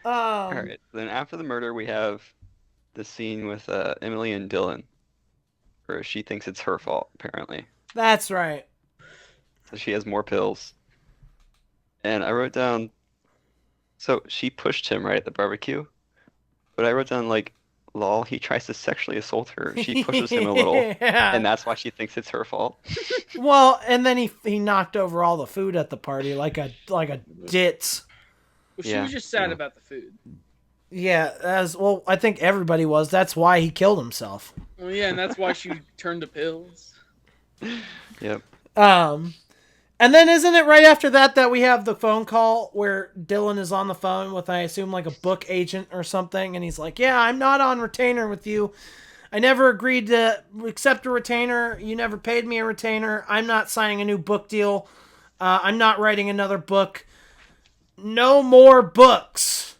All right. Then after the murder, we have the scene with Emily and Dylan, where she thinks it's her fault, apparently. That's right. So she has more pills. And I wrote down, so she pushed him right at the barbecue, but I wrote down, like, lol, he tries to sexually assault her. She pushes him a little, and that's why she thinks it's her fault. Well, and then he knocked over all the food at the party like a ditz. Well, she was just sad about the food. Yeah, I think everybody was. That's why he killed himself. Well, yeah, and that's why she turned to pills. Yep. And then isn't it right after that we have the phone call where Dylan is on the phone with, I assume, like a book agent or something, and he's like, "Yeah, I'm not on retainer with you. I never agreed to accept a retainer. You never paid me a retainer. I'm not signing a new book deal. I'm not writing another book. No more books.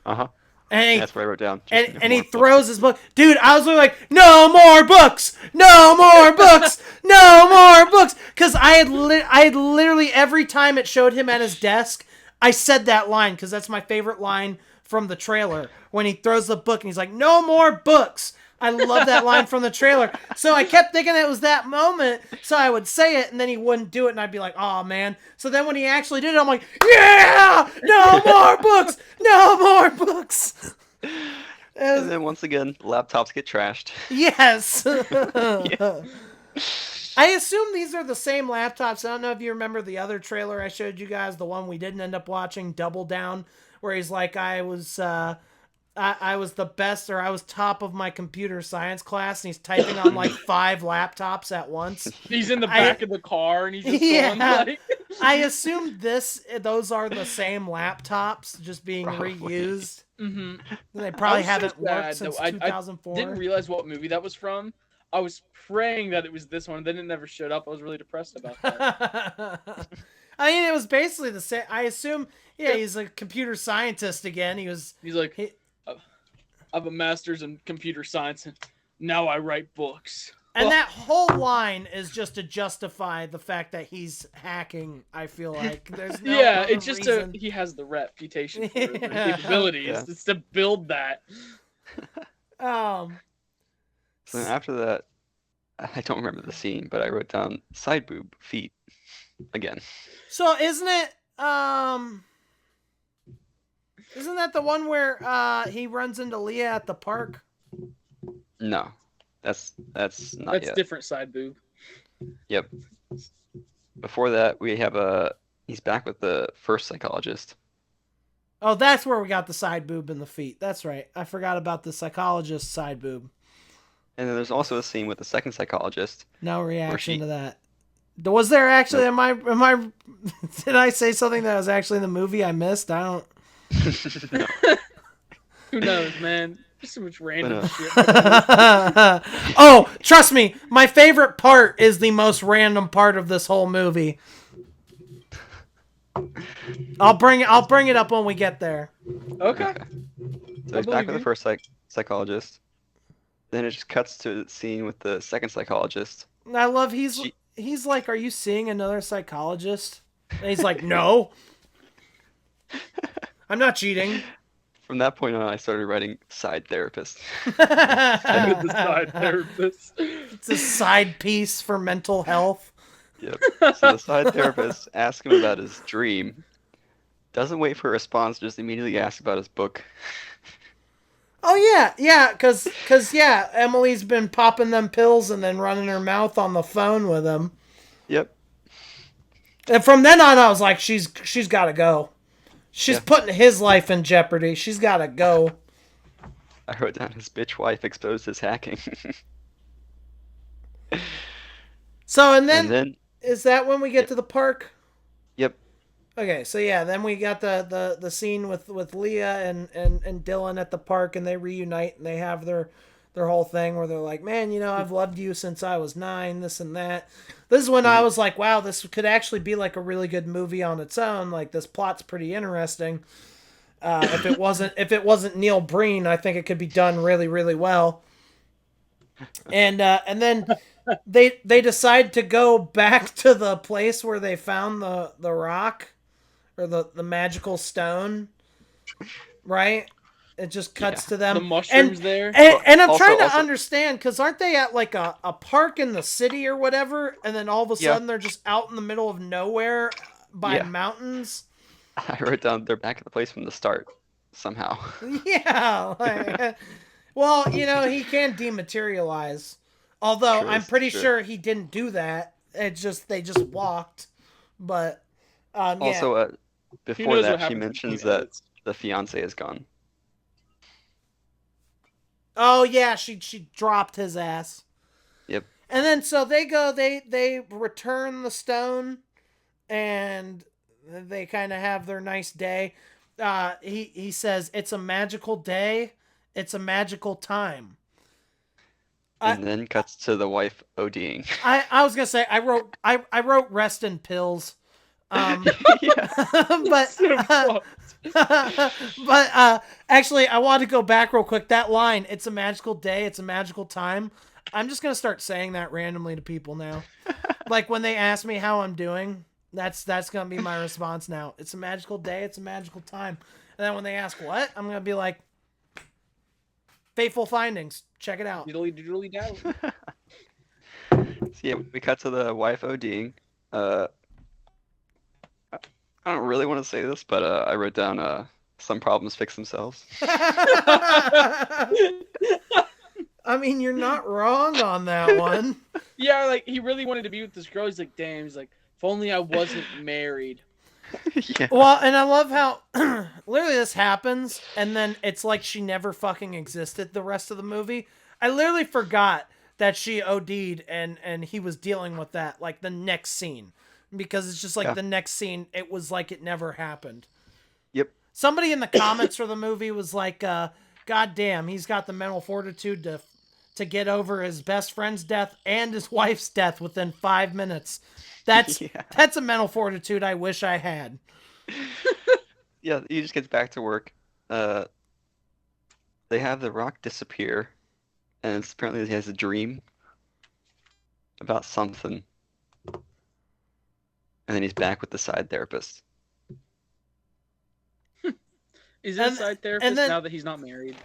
Uh-huh. And That's what I wrote down. And he throws his book. Dude, I was like, no more books! No more books! No more books! Because I had literally, every time it showed him at his desk, I said that line, because that's my favorite line from the trailer. When he throws the book and he's like, no more books! I love that line from the trailer. So I kept thinking it was that moment, so I would say it, and then he wouldn't do it, and I'd be like, oh, man. So then when he actually did it, I'm like, yeah! No more books! No more books! And then once again, laptops get trashed. Yes! Yeah. I assume these are the same laptops. I don't know if you remember the other trailer I showed you guys, the one we didn't end up watching, Double Down, where he's like, I was the best, or I was top of my computer science class, and he's typing on like 5 laptops at once. He's in the back of the car, and he's just going like... I assume those are the same laptops, just being reused. Mm-hmm. They probably haven't worked since 2004. I didn't realize what movie that was from. I was praying that it was this one, then it never showed up. I was really depressed about that. I mean, it was basically the same. I assume, he's a computer scientist again. He's like, I have a master's in computer science, and now I write books. And that whole line is just to justify the fact that he's hacking, I feel like. There's no it's just reason. He has the reputation for the capabilities. Yeah. It's to build that. So after that, I don't remember the scene, but I wrote down side boob feet again. So isn't it isn't that the one where he runs into Leah at the park? No. That's not That's yet. Different side boob. Yep. Before that, we have he's back with the first psychologist. Oh, that's where we got the side boob and the feet. That's right. I forgot about the psychologist side boob. And then there's also a scene with the second psychologist. No reaction to that. Was there actually? Nope. Am I? Did I say something that was actually in the movie I missed? I don't. No. Who knows, man? Just so much random shit. Oh, trust me, my favorite part is the most random part of this whole movie. I'll bring it up when we get there. Okay. So he's back with the first psychologist. Then it just cuts to the scene with the second psychologist. I love he's like, "Are you seeing another psychologist?" And he's like, "No, I'm not cheating." From that point on, I started writing side therapist. The side therapist. It's a side piece for mental health. Yep. So the side therapist asks him about his dream. Doesn't wait for a response, just immediately asks about his book. Oh, yeah, because Emily's been popping them pills and then running her mouth on the phone with him. Yep. And from then on, I was like, she's got to go. She's putting his life in jeopardy. She's got to go. I wrote down his bitch wife exposed his hacking. So, and then is that when we get to the park? Yep. Okay, so then we got the scene with Leah and Dylan at the park, and they reunite, and they have their whole thing where they're like, man, I've loved you since I was 9, this and that. This is when I was like, wow, this could actually be like a really good movie on its own. Like, this plot's pretty interesting. If it wasn't Neil Breen, I think it could be done really, really well. And then they decide to go back to the place where they found the rock or the magical stone, right? It just cuts to them. The mushrooms there. And I'm trying to understand, because aren't they at like a park in the city or whatever, and then all of a sudden they're just out in the middle of nowhere by mountains? I wrote down they're back at the place from the start, somehow. Yeah. Well, he can dematerialize. Although I'm pretty sure he didn't do that. They just walked. But also, before that, she mentions that the fiance is gone. Oh yeah, she dropped his ass. Yep. And then so they go, they return the stone, and they kind of have their nice day. He says it's a magical day, it's a magical time. And then cuts to the wife ODing. I was gonna say I wrote rest in pills. Yeah. But actually I want to go back real quick. That line, it's a magical day, it's a magical time. I'm just gonna start saying that randomly to people now. Like when they ask me how I'm doing, that's gonna be my response now. It's a magical day, it's a magical time. And then when they ask what, I'm gonna be like, Fateful Findings. Check it out. Doodly doodly down. So yeah, we cut to the wife ODing. I don't really want to say this, but I wrote down some problems fix themselves. I mean, you're not wrong on that one. Yeah, like he really wanted to be with this girl. He's like, damn. He's like, if only I wasn't married. Yeah. Well, and I love how literally this happens, and then it's like she never fucking existed the rest of the movie. I literally forgot that she OD'd and he was dealing with that like the next scene, because it's just like the next scene, it was like it never happened. Yep. Somebody in the comments for the movie was like, God damn, he's got the mental fortitude to get over his best friend's death and his wife's death within 5 minutes. That's a mental fortitude I wish I had. Yeah, he just gets back to work. They have the rock disappear, and apparently he has a dream about something. And then he's back with the side therapist. Is this side therapist then, now that he's not married?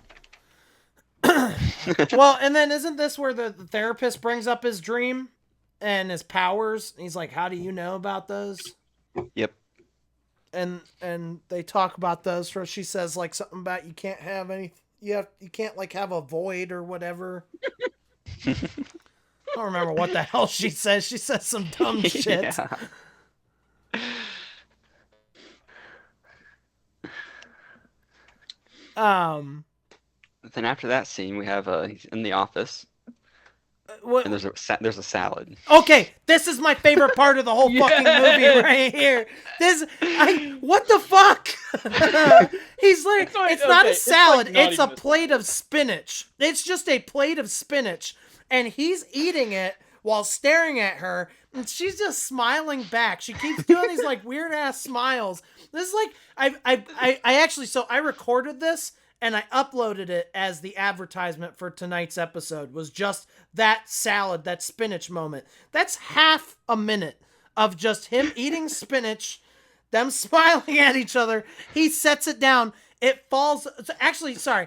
Well, and then isn't this where the therapist brings up his dream and his powers? He's like, how do you know about those? Yep. And they talk about those. For she says like something about you can't have any, you can't like have a void or whatever. I don't remember what the hell she says. She says some dumb shit. Yeah. Then after that scene, we have he's in the office, and there's a salad. Okay, this is my favorite part of the whole fucking movie right here. What the fuck? He's like, it's not a salad, it's a plate of spinach. It's just a plate of spinach, and he's eating it while staring at her, and she's just smiling back. She keeps doing these like weird ass smiles. This is like I actually, so I recorded this and I uploaded it as the advertisement for tonight's episode, was just that salad, that spinach moment. That's half a minute of just him eating spinach, them smiling at each other. He sets it down. It falls. Actually, sorry.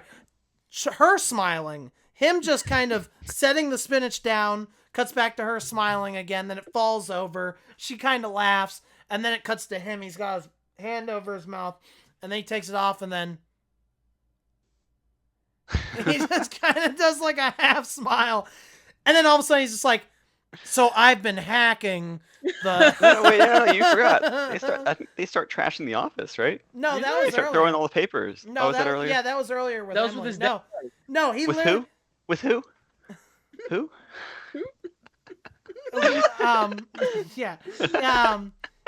Her smiling. Him just kind of setting the spinach down. Cuts back to her smiling again. Then it falls over. She kind of laughs. And then it cuts to him. He's got his hand over his mouth. And then he takes it off and then he just kind of does like a half smile. And then all of a sudden he's just like, so I've been hacking the... No, you forgot. They start trashing the office, right? No, that was earlier. They start throwing all the papers. No, was that earlier? Yeah, that was earlier with that was Emily. with his dad. No, he with literally... who? With who? Who? Yeah.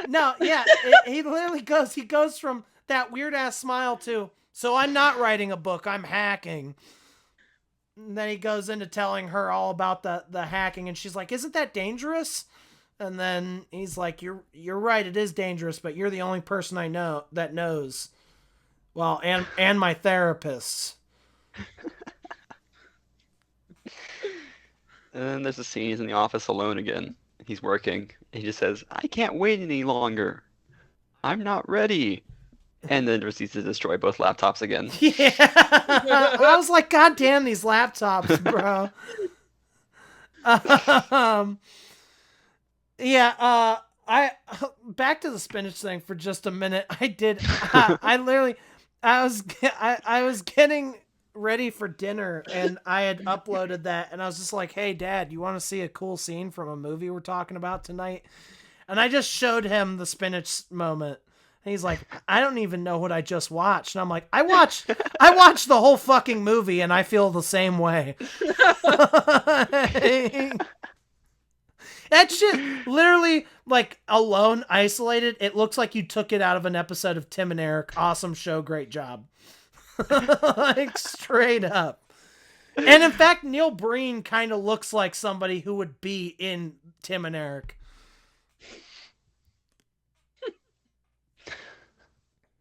No, yeah. He literally goes from that weird ass smile to, so I'm not writing a book, I'm hacking. And then he goes into telling her all about the hacking, and she's like, isn't that dangerous? And then he's like, you're right, it is dangerous, but you're the only person I know that knows. Well, and my therapists. And then there's a scene, he's in the office alone again. He's working. He just says, I can't wait any longer. I'm not ready. And then proceeds to destroy both laptops again. Yeah. I was like, God damn these laptops, bro. I back to the spinach thing for just a minute. I was getting ready for dinner and I had uploaded that and I was just like, hey Dad, you want to see a cool scene from a movie we're talking about tonight? And I just showed him the spinach moment. And he's like, I don't even know what I just watched. And I'm like, I watched the whole fucking movie and I feel the same way. That shit literally, like, alone, isolated, it looks like you took it out of an episode of Tim and Eric. Awesome show, great job. Like, straight up. And in fact, Neil Breen kind of looks like somebody who would be in Tim and Eric.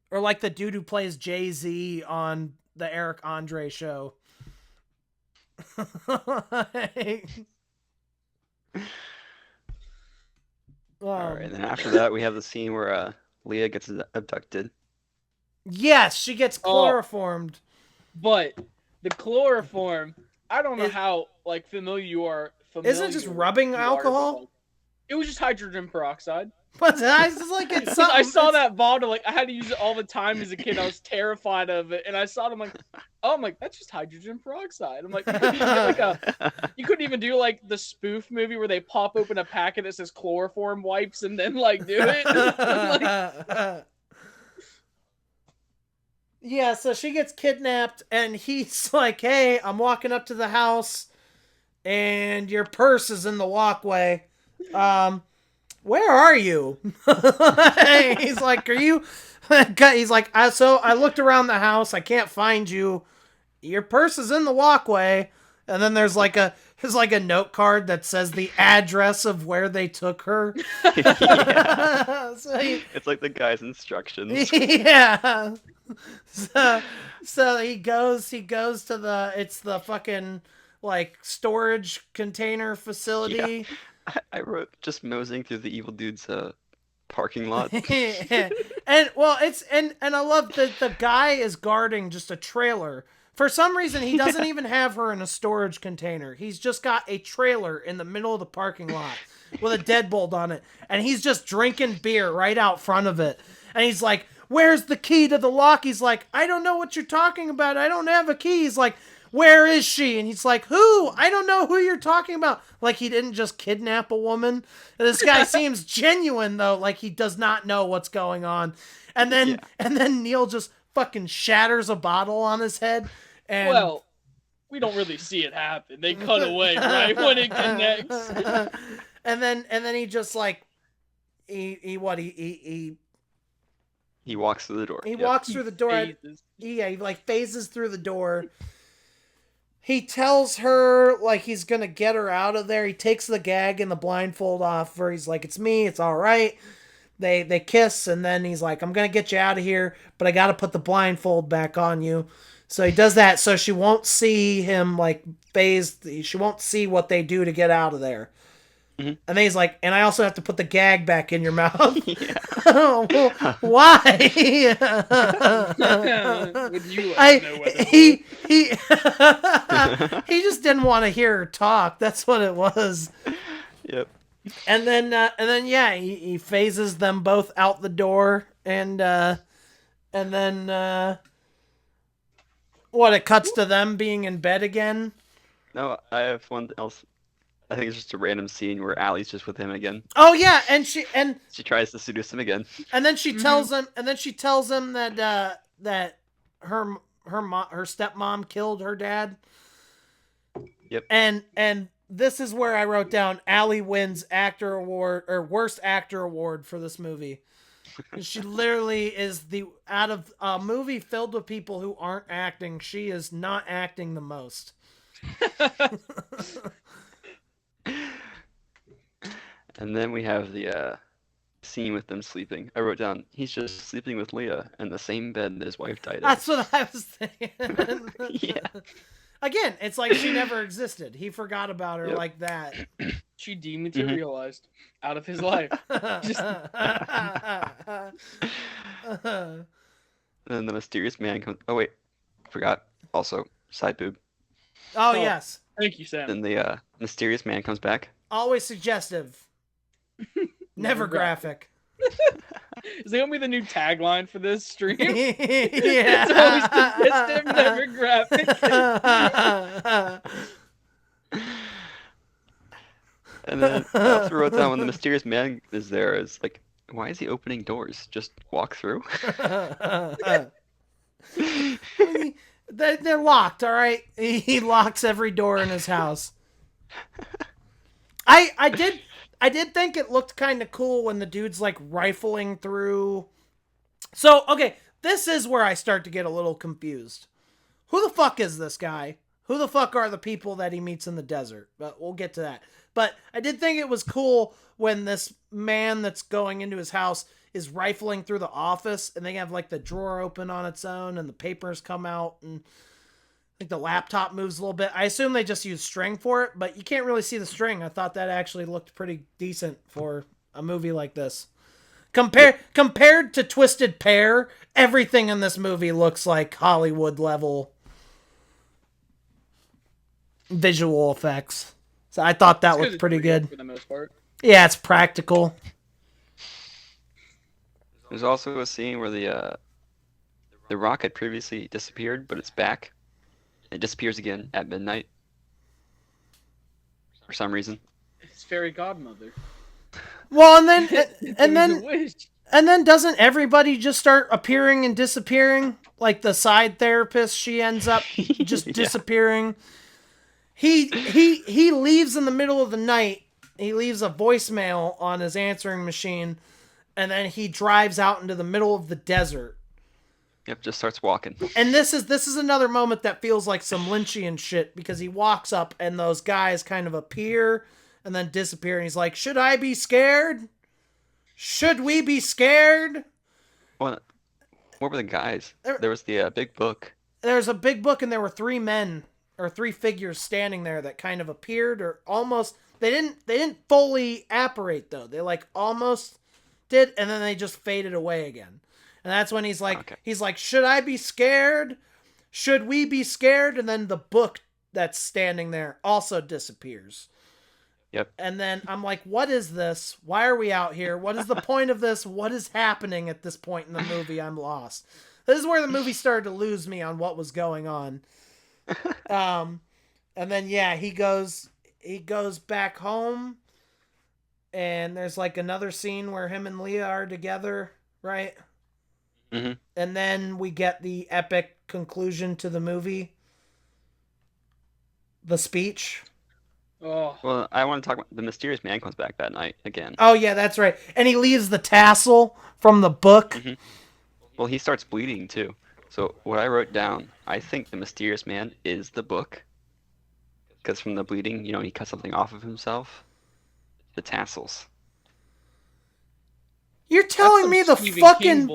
Or like the dude who plays Jay-Z on the Eric Andre show. Alright, and then after that, we have the scene where Leah gets abducted. Yes, she gets chloroformed. But the chloroform, I don't know how like familiar you are. Isn't it just rubbing alcohol? It was just hydrogen peroxide. But I was like, it's something. I saw that bottle, like I had to use it all the time as a kid. I was terrified of it, and I saw it. I'm like, oh, I'm like, that's just hydrogen peroxide. I'm like, you couldn't even do like the spoof movie where they pop open a packet that says chloroform wipes and then like do it. Like, yeah, so she gets kidnapped, and he's like, hey, I'm walking up to the house, and your purse is in the walkway. Where are you? He's like, are you? He's like, I looked around the house. I can't find you. Your purse is in the walkway. And then there's like a note card that says the address of where they took her. Yeah. It's like the guy's instructions. Yeah. So he goes to the fucking like storage container facility. Yeah. I wrote just moseying through the evil dude's parking lot. And I love that the guy is guarding just a trailer. For some reason, he doesn't even have her in a storage container. He's just got a trailer in the middle of the parking lot with a deadbolt on it. And he's just drinking beer right out front of it. And he's like, where's the key to the lock? He's like, I don't know what you're talking about. I don't have a key. He's like, where is she? And he's like, who? I don't know who you're talking about. Like he didn't just kidnap a woman. And this guy seems genuine though. Like he does not know what's going on. And then Neil just fucking shatters a bottle on his head. And well, we don't really see it happen. They cut away right when it connects. and then he just like he walks through the door. He walks through the door. He like phases through the door. He tells her like he's gonna get her out of there. He takes the gag and the blindfold off her. He's like, it's me, it's all right. They kiss, and then he's like, I'm gonna get you out of here, but I gotta put the blindfold back on you. So he does that so she won't see him like phased. She won't see what they do to get out of there. Mm-hmm. And then he's like, and I also have to put the gag back in your mouth. Why? Would you like to know whether he just didn't want to hear her talk. That's what it was. Yep. And then he phases them both out the door, and then what? It cuts to them being in bed again. No, I have one else. I think it's just a random scene where Allie's just with him again. Oh yeah, and she tries to seduce him again. And then she tells him, that her stepmom killed her dad. Yep. And this is where I wrote down Allie wins actor award or worst actor award for this movie. She literally is out of a movie filled with people who aren't acting, she is not acting the most. And then we have the scene with them sleeping. I wrote down, he's just sleeping with Leah in the same bed that his wife died in. That's what I was thinking. Yeah. Again, it's like she never existed. He forgot about her like that. She dematerialized out of his life. Just... And then the mysterious man comes... Oh, wait. Forgot. Also, side boob. Oh, yes. Thank you, Sam. Then the mysterious man comes back. Always suggestive. Never graphic. Is that gonna be the new tagline for this stream? Yeah. It's always suggestive, never graphic. And then I also wrote down when the mysterious man is there, is like, why is he opening doors? Just walk through. They're locked, all right? He locks every door in his house. I did think it looked kind of cool when the dude's like rifling through. So, okay, this is where I start to get a little confused. Who the fuck is this guy? who the fuck are the people that he meets in the desert? But we'll get to that. But I did think it was cool when this man that's going into his house is rifling through the office, and they have like the drawer open on its own, and the papers come out, and like the laptop moves a little bit. I assume they just use string for it, but you can't really see the string. I thought that actually looked pretty decent for a movie like this. Compared to Twisted Pair, everything in this movie looks like Hollywood level visual effects. So I thought that looked pretty good. For the most part. Yeah, it's practical. There's also a scene where the rock had previously disappeared, but it's back. It disappears again at midnight. For some reason. It's fairy godmother. Well, and then doesn't everybody just start appearing and disappearing? Like the side therapist, she ends up just disappearing. He leaves in the middle of the night. He leaves a voicemail on his answering machine, and then he drives out into the middle of the desert. Yep, just starts walking. And this is another moment that feels like some Lynchian shit, because he walks up and those guys kind of appear and then disappear, and he's like, "Should I be scared? Should we be scared?" What were the guys? There was the big book. There's a big book, and there were three men or three figures standing there that kind of appeared, or almost. They didn't fully apparate though. They like almost did, and then they just faded away again. And that's when he's like, "Should I be scared? Should we be scared?" And then the book that's standing there also disappears. Yep. And then I'm like, what is this? Why are we out here? What is the point of this? What is happening at this point in the movie? I'm lost. This is where the movie started to lose me on what was going on. And then, yeah, he goes back home, and there's like another scene where him and Leah are together, right? Mm-hmm. And then we get the epic conclusion to the movie. The speech. Oh. Well, I want to talk about the mysterious man comes back that night again. Oh, yeah, that's right. And he leaves the tassel from the book. Mm-hmm. Well, he starts bleeding, too. So what I wrote down, I think the mysterious man is the book. Because from the bleeding, he cut something off of himself. The tassels. You're telling me the fucking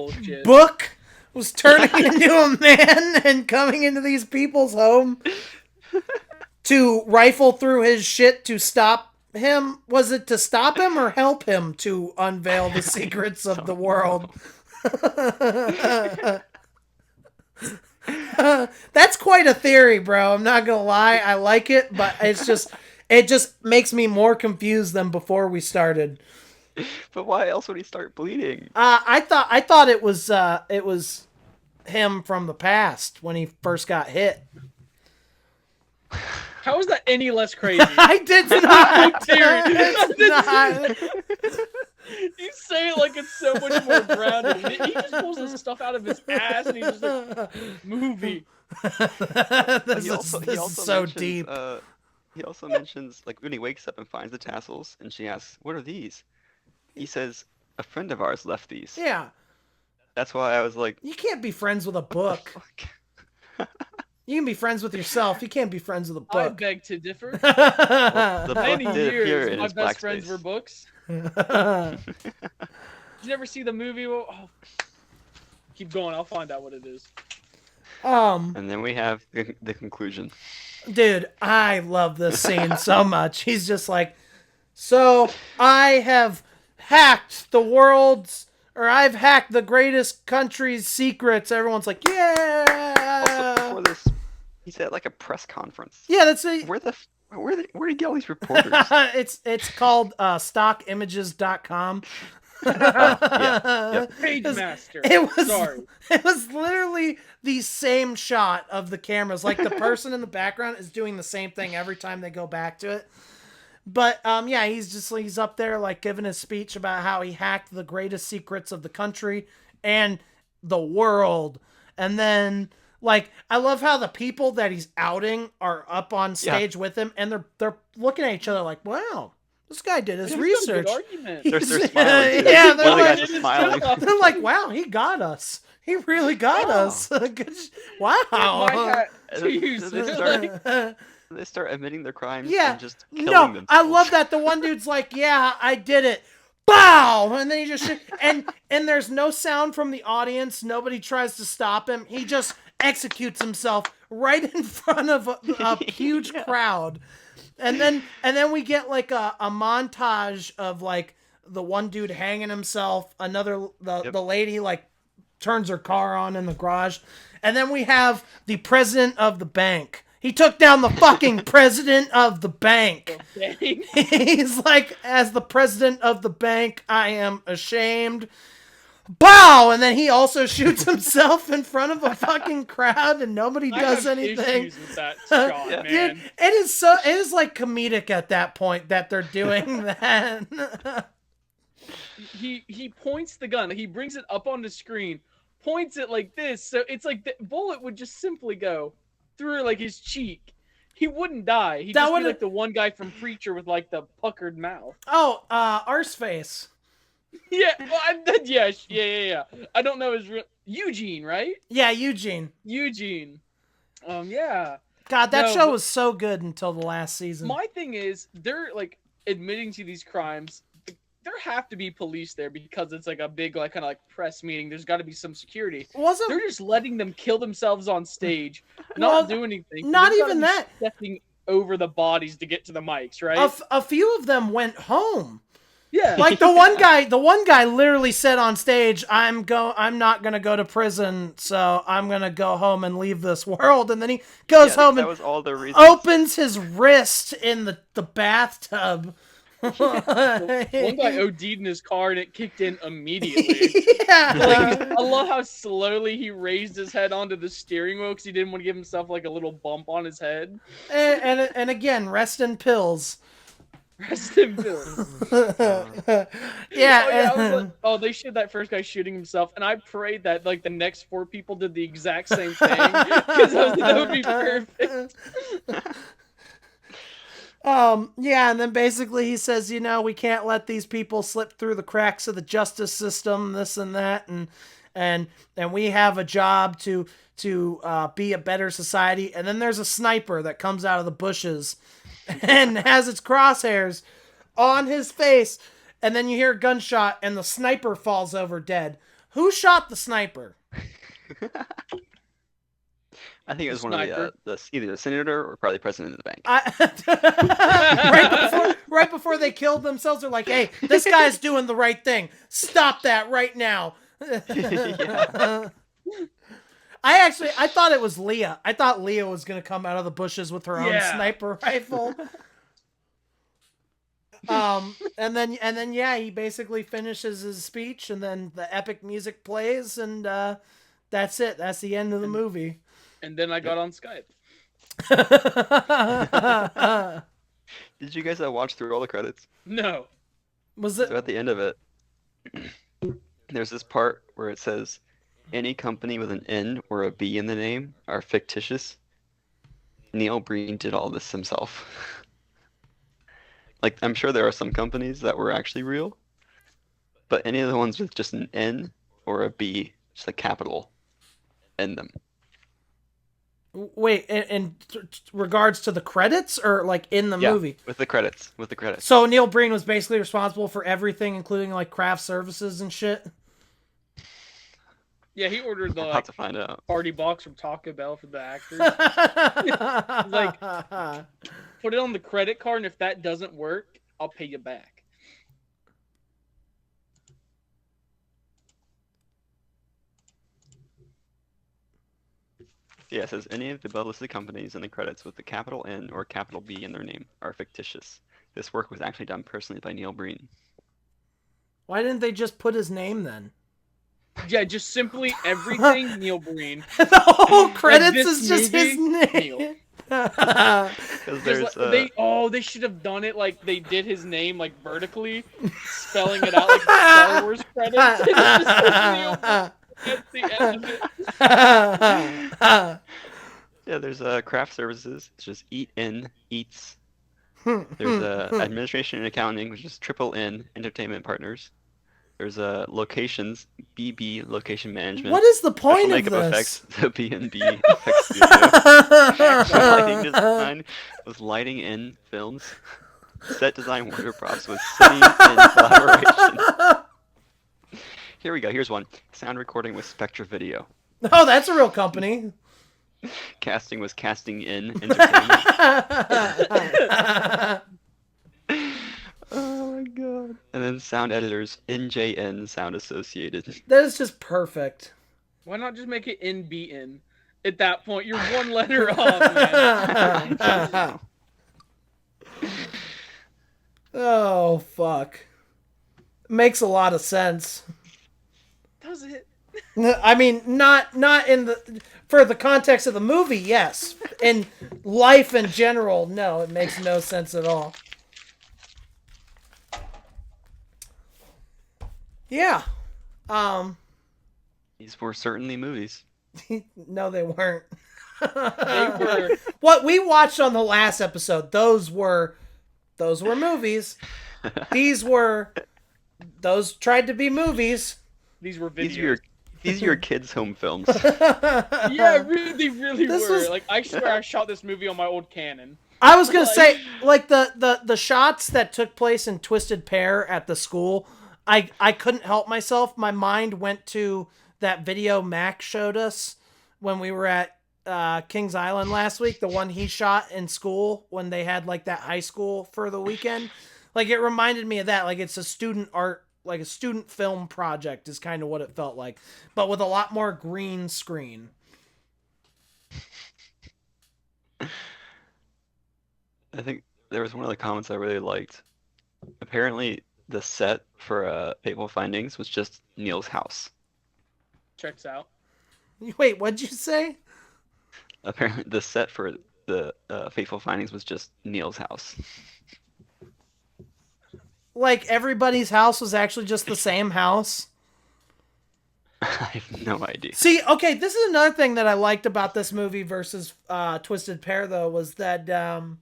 book was turning into a man and coming into these people's home to rifle through his shit to stop him? Was it to stop him or help him to unveil the secrets of the world? That's quite a theory, bro. I'm not gonna lie. I like it, but it just makes me more confused than before we started. But why else would he start bleeding? I thought it was him from the past when he first got hit. How is that any less crazy? I did not. You say it like it's so much more grounded. He just pulls this stuff out of his ass, and he's just like, movie. This is so deep. He also mentions, like, when he wakes up and finds the tassels, and she asks, "What are these?" He says, "A friend of ours left these." Yeah. That's why I was like, you can't be friends with a book. You can be friends with yourself. You can't be friends with a book. I beg to differ. well, the book Many did appear years, in my his best blackspace. friends were books. Did you never see the movie? Oh. Keep going. I'll find out what it is. And then we have the conclusion. Dude, I love this scene so much. He's just like, "So I have hacked the world's, or I've hacked the greatest country's secrets." Everyone's like, "Yeah!" Also, before this, he's at like a press conference. Yeah, that's it. Where did he get all these reporters? It's called stockimages.com. Yeah. Page master. It was literally the same shot of the cameras. Like the person in the background is doing the same thing every time they go back to it. But yeah, he's up there like giving his speech about how he hacked the greatest secrets of the country and the world. And then like I love how the people that he's outing are up on stage with him, and they're looking at each other like, "Wow, This guy did his He's got a research. good argument. They're smiling. Too. Yeah, One of the guys like- is smiling. They're like, wow, he got us. He really got us. Good. Wow. My hat to They you, start- They start admitting their crimes Yeah. and just killing No, themselves. I love that. The one dude's like, yeah, I did it. Bow! And then he just and there's no sound from the audience. Nobody tries to stop him. He just executes himself right in front of a huge crowd. And then we get like a montage of like the one dude hanging himself, the lady like turns her car on in the garage, and then we have the president of the bank. He took down the fucking president of the bank. He's like, as the president of the bank, I am ashamed. Bow! And then he also shoots himself in front of a fucking crowd, and nobody does anything. Issues with that shot, man. Dude, it is like comedic at that point that they're doing that. He points the gun. He brings it up on the screen, points it like this, so it's like the bullet would just simply go through like his cheek. He wouldn't die. He'd just be like the one guy from Preacher with like the puckered mouth. Oh, Arseface. Yeah, well, yeah. I don't know his real Eugene, right? Yeah, Eugene. Yeah. God, that show was so good until the last season. My thing is, they're like admitting to these crimes. There have to be police there because it's like a big like kind of like press meeting. There's got to be some security. They're just letting them kill themselves on stage, not do anything. Not even that. Stepping over the bodies to get to the mics, right? A few of them went home. Yeah. Like the one guy literally said on stage, I'm not gonna go to prison, so I'm gonna go home and leave this world. And then he goes home and that was all the reason. Opens his wrist in the bathtub. One guy OD'd in his car and it kicked in immediately. Yeah. Like, I love how slowly he raised his head onto the steering wheel because he didn't want to give himself like a little bump on his head. And again, rest in pills. Rest in pills. Yeah. They showed that first guy shooting himself, and I prayed that like the next 4 people did the exact same thing because that would be perfect. Yeah, and then basically he says, we can't let these people slip through the cracks of the justice system, this and that, and we have a job to be a better society. And then there's a sniper that comes out of the bushes and has its crosshairs on his face, and then you hear a gunshot and the sniper falls over dead. Who shot the sniper? I think it was one of either the senator or probably the president of the bank. Right before they killed themselves, they're like, "Hey, this guy's doing the right thing. Stop that right now." I thought it was Leah. I thought Leah was gonna come out of the bushes with her own sniper rifle. And then he basically finishes his speech, and then the epic music plays, and that's it. That's the end of the movie. And then I got on Skype. Did you guys watch through all the credits? No. Was it? So at the end of it, there's this part where it says, any company with an N or a B in the name are fictitious. Neil Breen did all this himself. Like, I'm sure there are some companies that were actually real, but any of the ones with just an N or a B, just a capital, in them. Wait, in regards to the credits or like in the movie? With the credits. So Neil Breen was basically responsible for everything, including like craft services and shit? Yeah, he ordered the to find out. Party box from Taco Bell for the actors. Like, put it on the credit card, and if that doesn't work, I'll pay you back. Yeah, it says any of the above-listed companies in the credits with the capital N or capital B in their name are fictitious. This work was actually done personally by Neil Breen. Why didn't they just put his name then? Yeah, just simply everything Neil Breen. The whole credits like is just his name. They should have done it like they did his name like vertically, spelling it out like Star Wars credits. It just says Neil Breen at the end of it. Yeah, there's craft services. It's just eats. There's administration and accounting, which is triple N, entertainment partners. There's locations, BB, location management. What is the Special point of makeup this? effects, the B&B effects studio. Lighting design was lighting in films. Set design wonder props was city in collaboration. Here we go. Here's one. Sound recording with Spectra Video. Oh, that's a real company. Casting was Casting in Entertainment. Oh my god. And then sound editors, NJN Sound Associated. That is just perfect. Why not just make it NBN? At that point, you're one letter off, man. Oh, fuck. Makes a lot of sense. Does it? I mean, not in the for the context of the movie, yes. In life in general, no, it makes no sense at all. Yeah. These were certainly movies. No, they weren't. They were. What we watched on the last episode, those were movies. Those tried to be movies. These were videos. These are your kids' home films. Yeah, they really This were. was- Like, I swear I shot this movie on my old Canon. I was gonna say, like the shots that took place in Twisted Pair at the school, I couldn't help myself. My mind went to that video Mac showed us when we were at Kings Island last week, the one he shot in school when they had like that high school for the weekend. Like, it reminded me of that. Like, it's a student art, like a student film project is kind of what it felt like, but with a lot more green screen. I think there was one of the comments I really liked. Apparently, the set for Fateful Findings was just Neil's house. Checks out. Wait, what'd you say? Apparently, the set for the Fateful Findings was just Neil's house. Like, everybody's house was actually just the same house? I have no idea. See, okay, this is another thing that I liked about this movie versus Twisted Pair, though, was that the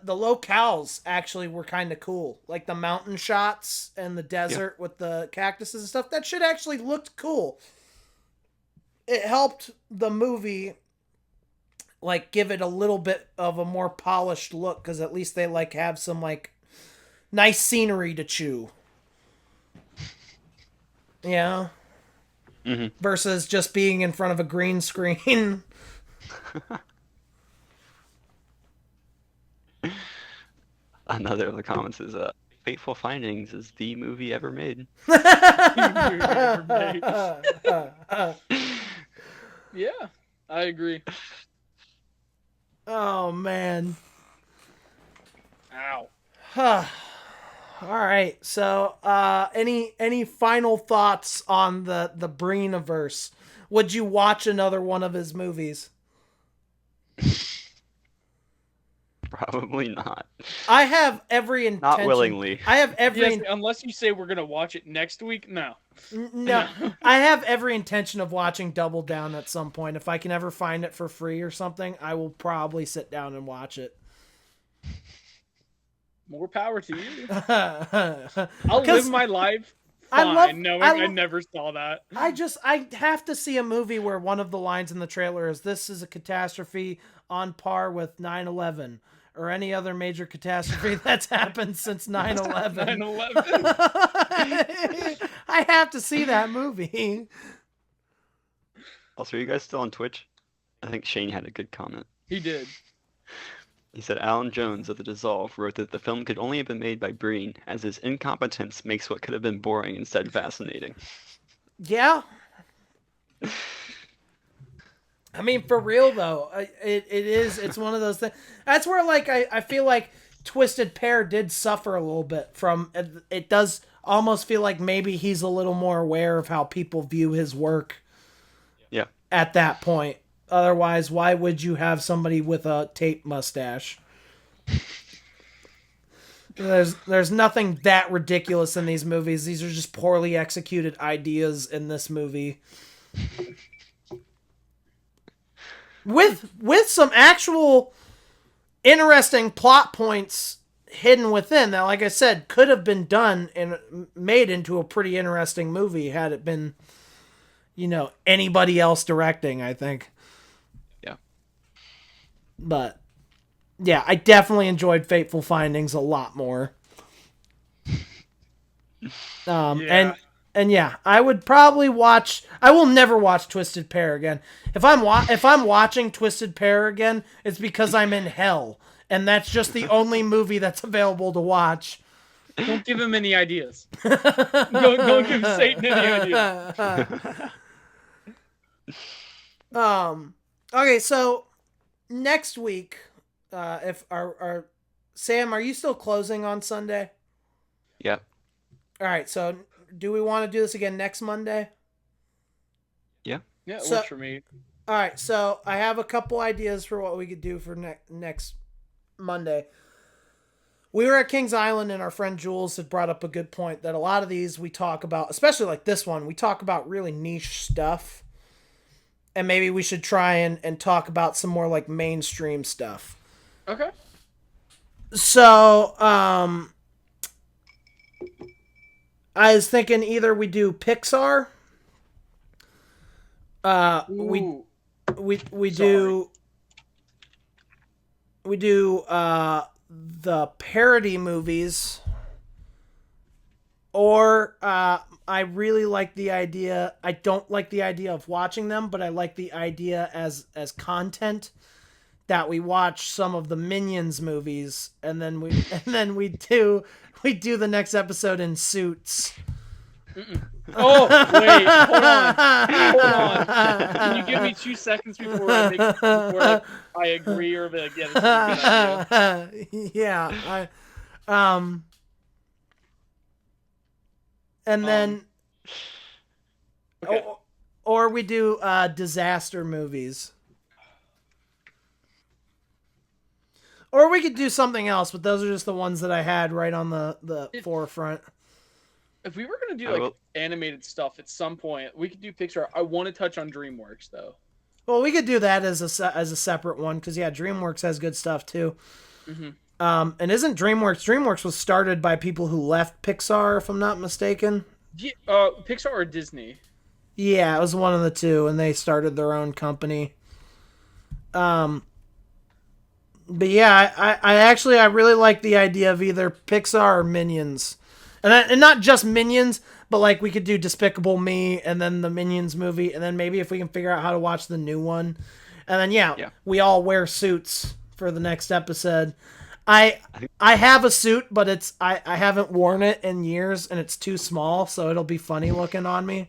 locales actually were kind of cool. Like the mountain shots and the desert with the cactuses and stuff. That shit actually looked cool. It helped the movie, like, give it a little bit of a more polished look, because at least they, like, have some, like, nice scenery to chew. Yeah. Mm-hmm. Versus just being in front of a green screen. Another of the comments is Fateful Findings is the movie ever made. Yeah, I agree. Oh, man. Ow. All right. So, any final thoughts on the Breen-averse? Would you watch another one of his movies? Probably not. I have every intention. Not willingly. I have every Yes, unless you say we're gonna watch it next week. No. no. I have every intention of watching Double Down at some point. If I can ever find it for free or something, I will probably sit down and watch it. More power to you. I'll live my life fine, knowing I never saw that. I have to see a movie where one of the lines in the trailer is, "This is a catastrophe on par with 9/11 or any other major catastrophe that's happened since 9/11." 9/11. I have to see that movie. Also, are you guys still on Twitch? I think Shane had a good comment. He did. He said Alan Jones of The Dissolve wrote that the film could only have been made by Breen, as his incompetence makes what could have been boring instead fascinating. Yeah. I mean, for real though, it's one of those things. That's where, like, I feel like Twisted Pair did suffer a little bit from. It does almost feel like maybe he's a little more aware of how people view his work. Yeah. At that point, otherwise, why would you have somebody with a tape mustache? There's nothing that ridiculous in these movies. These are just poorly executed ideas in this movie. with some actual interesting plot points hidden within that, like I said, could have been done and made into a pretty interesting movie had it been, anybody else directing, I think. Yeah. But yeah, I definitely enjoyed Fateful Findings a lot more. Yeah. And yeah, I would probably watch. I will never watch Twisted Pair again. If I'm watching Twisted Pair again, it's because I'm in hell, and that's just the only movie that's available to watch. Don't give him any ideas. Don't give Satan any ideas. Okay, so next week, if our Sam, are you still closing on Sunday? Yep. All right, so do we want to do this again next Monday? Yeah. Yeah, it works for me. All right, so I have a couple ideas for what we could do for next Monday. We were at Kings Island, and our friend Jules had brought up a good point that a lot of these we talk about, especially like this one, we talk about really niche stuff. And maybe we should try and talk about some more like mainstream stuff. Okay. So, I was thinking either we do Pixar. We do the parody movies, or I really like the idea. I don't like the idea of watching them, but I like the idea as content that we watch some of the Minions movies, and then we do the next episode in Suits. Oh, wait, hold on. Can you give me 2 seconds before I agree or be like, yeah, this is a good idea? Yeah, and then, okay. or we do disaster movies. Or we could do something else, but those are just the ones that I had right on the forefront. If we were going to do animated stuff at some point, we could do Pixar. I want to touch on Dreamworks, though. Well, we could do that as a separate one, because, yeah, Dreamworks has good stuff, too. Mm-hmm. And isn't Dreamworks was started by people who left Pixar, if I'm not mistaken? Yeah, Pixar or Disney? Yeah, it was one of the two, and they started their own company. But yeah, I really like the idea of either Pixar or Minions. And not just Minions, but like we could do Despicable Me and then the Minions movie, and then maybe if we can figure out how to watch the new one. And then yeah. We all wear suits for the next episode. I have a suit, but it's I haven't worn it in years, and it's too small, so it'll be funny looking on me,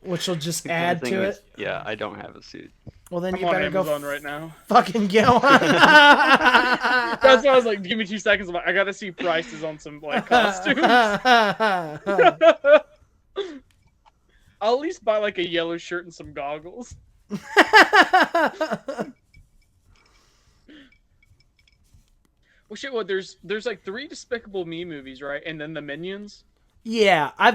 which will just add to it. Yeah, I don't have a suit. Well, then I'm you on better Amazon go right now. Fucking get one. That's why I was like, give me 2 seconds. I gotta see prices on some like costumes. I'll at least buy like a yellow shirt and some goggles. Well, shit. What? There's like 3 Despicable Me movies, right? And then the Minions. Yeah, I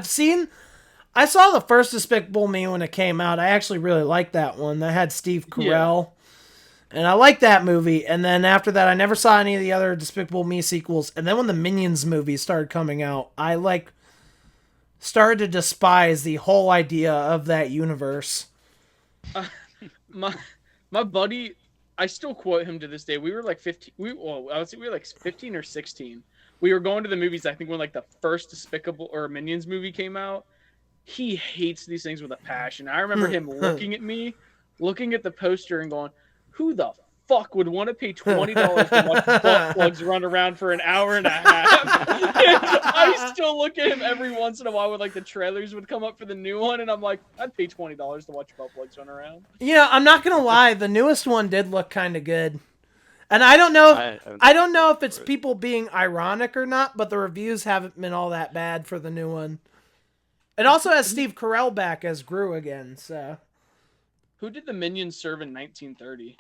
saw the first Despicable Me when it came out. I actually really liked that one. That had Steve Carell. Yeah. And I liked that movie. And then after that, I never saw any of the other Despicable Me sequels. And then when the Minions movies started coming out, I started to despise the whole idea of that universe. My buddy, I still quote him to this day. We were like 15. I would say we were like 15 or 16. We were going to the movies, I think, when like the first Despicable or Minions movie came out. He hates these things with a passion. I remember him looking at me, looking at the poster and going, who the fuck would want to pay $20 to watch butt plugs run around for an hour and a half? I still look at him every once in a while when like the trailers would come up for the new one, and I'm like, I'd pay $20 to watch butt plugs run around. Yeah, I'm not gonna lie, the newest one did look kind of good. And I don't know if it's people being ironic or not, but the reviews haven't been all that bad for the new one. It also has Steve Carell back as Gru again, so. Who did the Minions serve in 1930?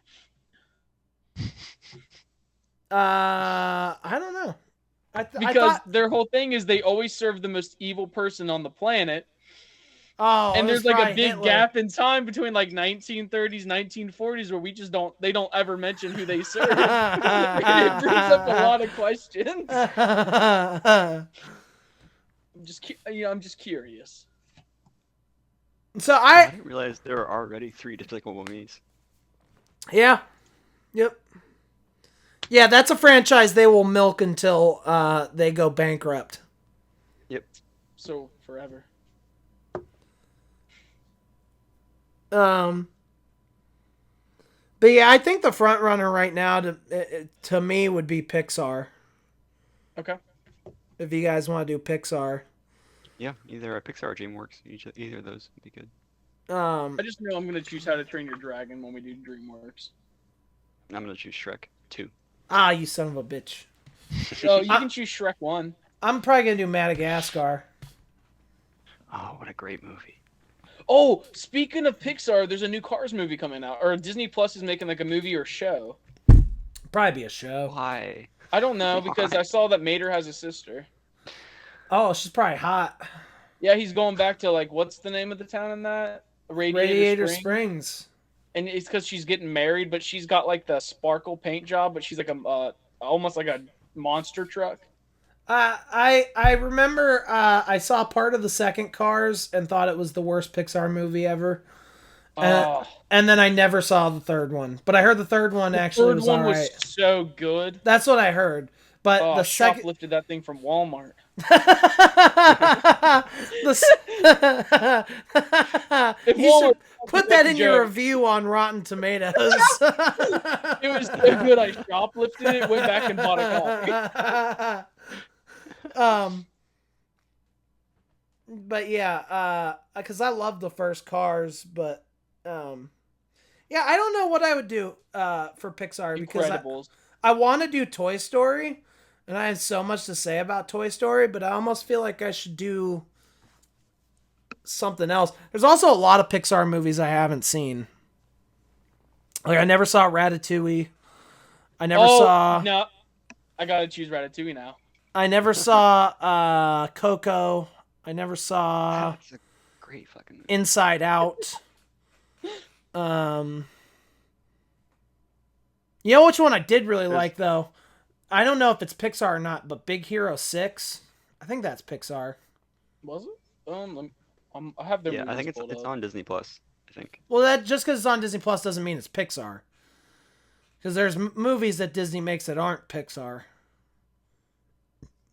I don't know. Because their whole thing is they always serve the most evil person on the planet. Oh, And it was there's like a probably big Hitler. gap in time between like 1930s, 1940s where they don't ever mention who they served. And it brings up a lot of questions. I'm just curious. So I didn't realize there were already 3 Despicable Me's. Yeah. Yep. Yeah, that's a franchise they will milk until they go bankrupt. Yep. So forever. But yeah, I think the front runner right now to me would be Pixar. Okay. If you guys want to do Pixar. Yeah, either a Pixar or Dreamworks. Either of those would be good. I just know I'm gonna choose How to Train Your Dragon when we do Dreamworks. I'm gonna choose Shrek 2. Ah, you son of a bitch. So you can choose Shrek 1. I'm probably gonna do Madagascar. Oh, what a great movie. Oh, speaking of Pixar, there's a new Cars movie coming out, or Disney Plus is making like a movie or show. Probably be a show. Why? I don't know because I saw that Mater has a sister. Oh, she's probably hot. Yeah, he's going back to like what's the name of the town in that? Radiator Springs. And it's because she's getting married, but she's got like the sparkle paint job, but she's like a almost like a monster truck. I remember I saw part of the second Cars and thought it was the worst Pixar movie ever. And then I never saw the third one, but I heard the third one actually was all right. Was so good. That's what I heard. But the second shoplifted that thing from Walmart. You should put that in your review on Rotten Tomatoes. It was so good I shoplifted it, went back and bought a copy. But yeah, because I love the first Cars, but yeah, I don't know what I would do for Pixar because I want to do Toy Story, and I have so much to say about Toy Story, but I almost feel like I should do something else. There's also a lot of Pixar movies I haven't seen. Like I never saw Ratatouille. I never saw. No, I gotta choose Ratatouille now. I never saw Coco. I never saw. That's a great fucking movie. Inside Out. You know which one I did really like though? I don't know if it's Pixar or not, but Big Hero 6. I think that's Pixar. Was it? I have the. Yeah, I think it's on Disney Plus. I think. Well, that just because it's on Disney Plus doesn't mean it's Pixar. Because there's movies that Disney makes that aren't Pixar.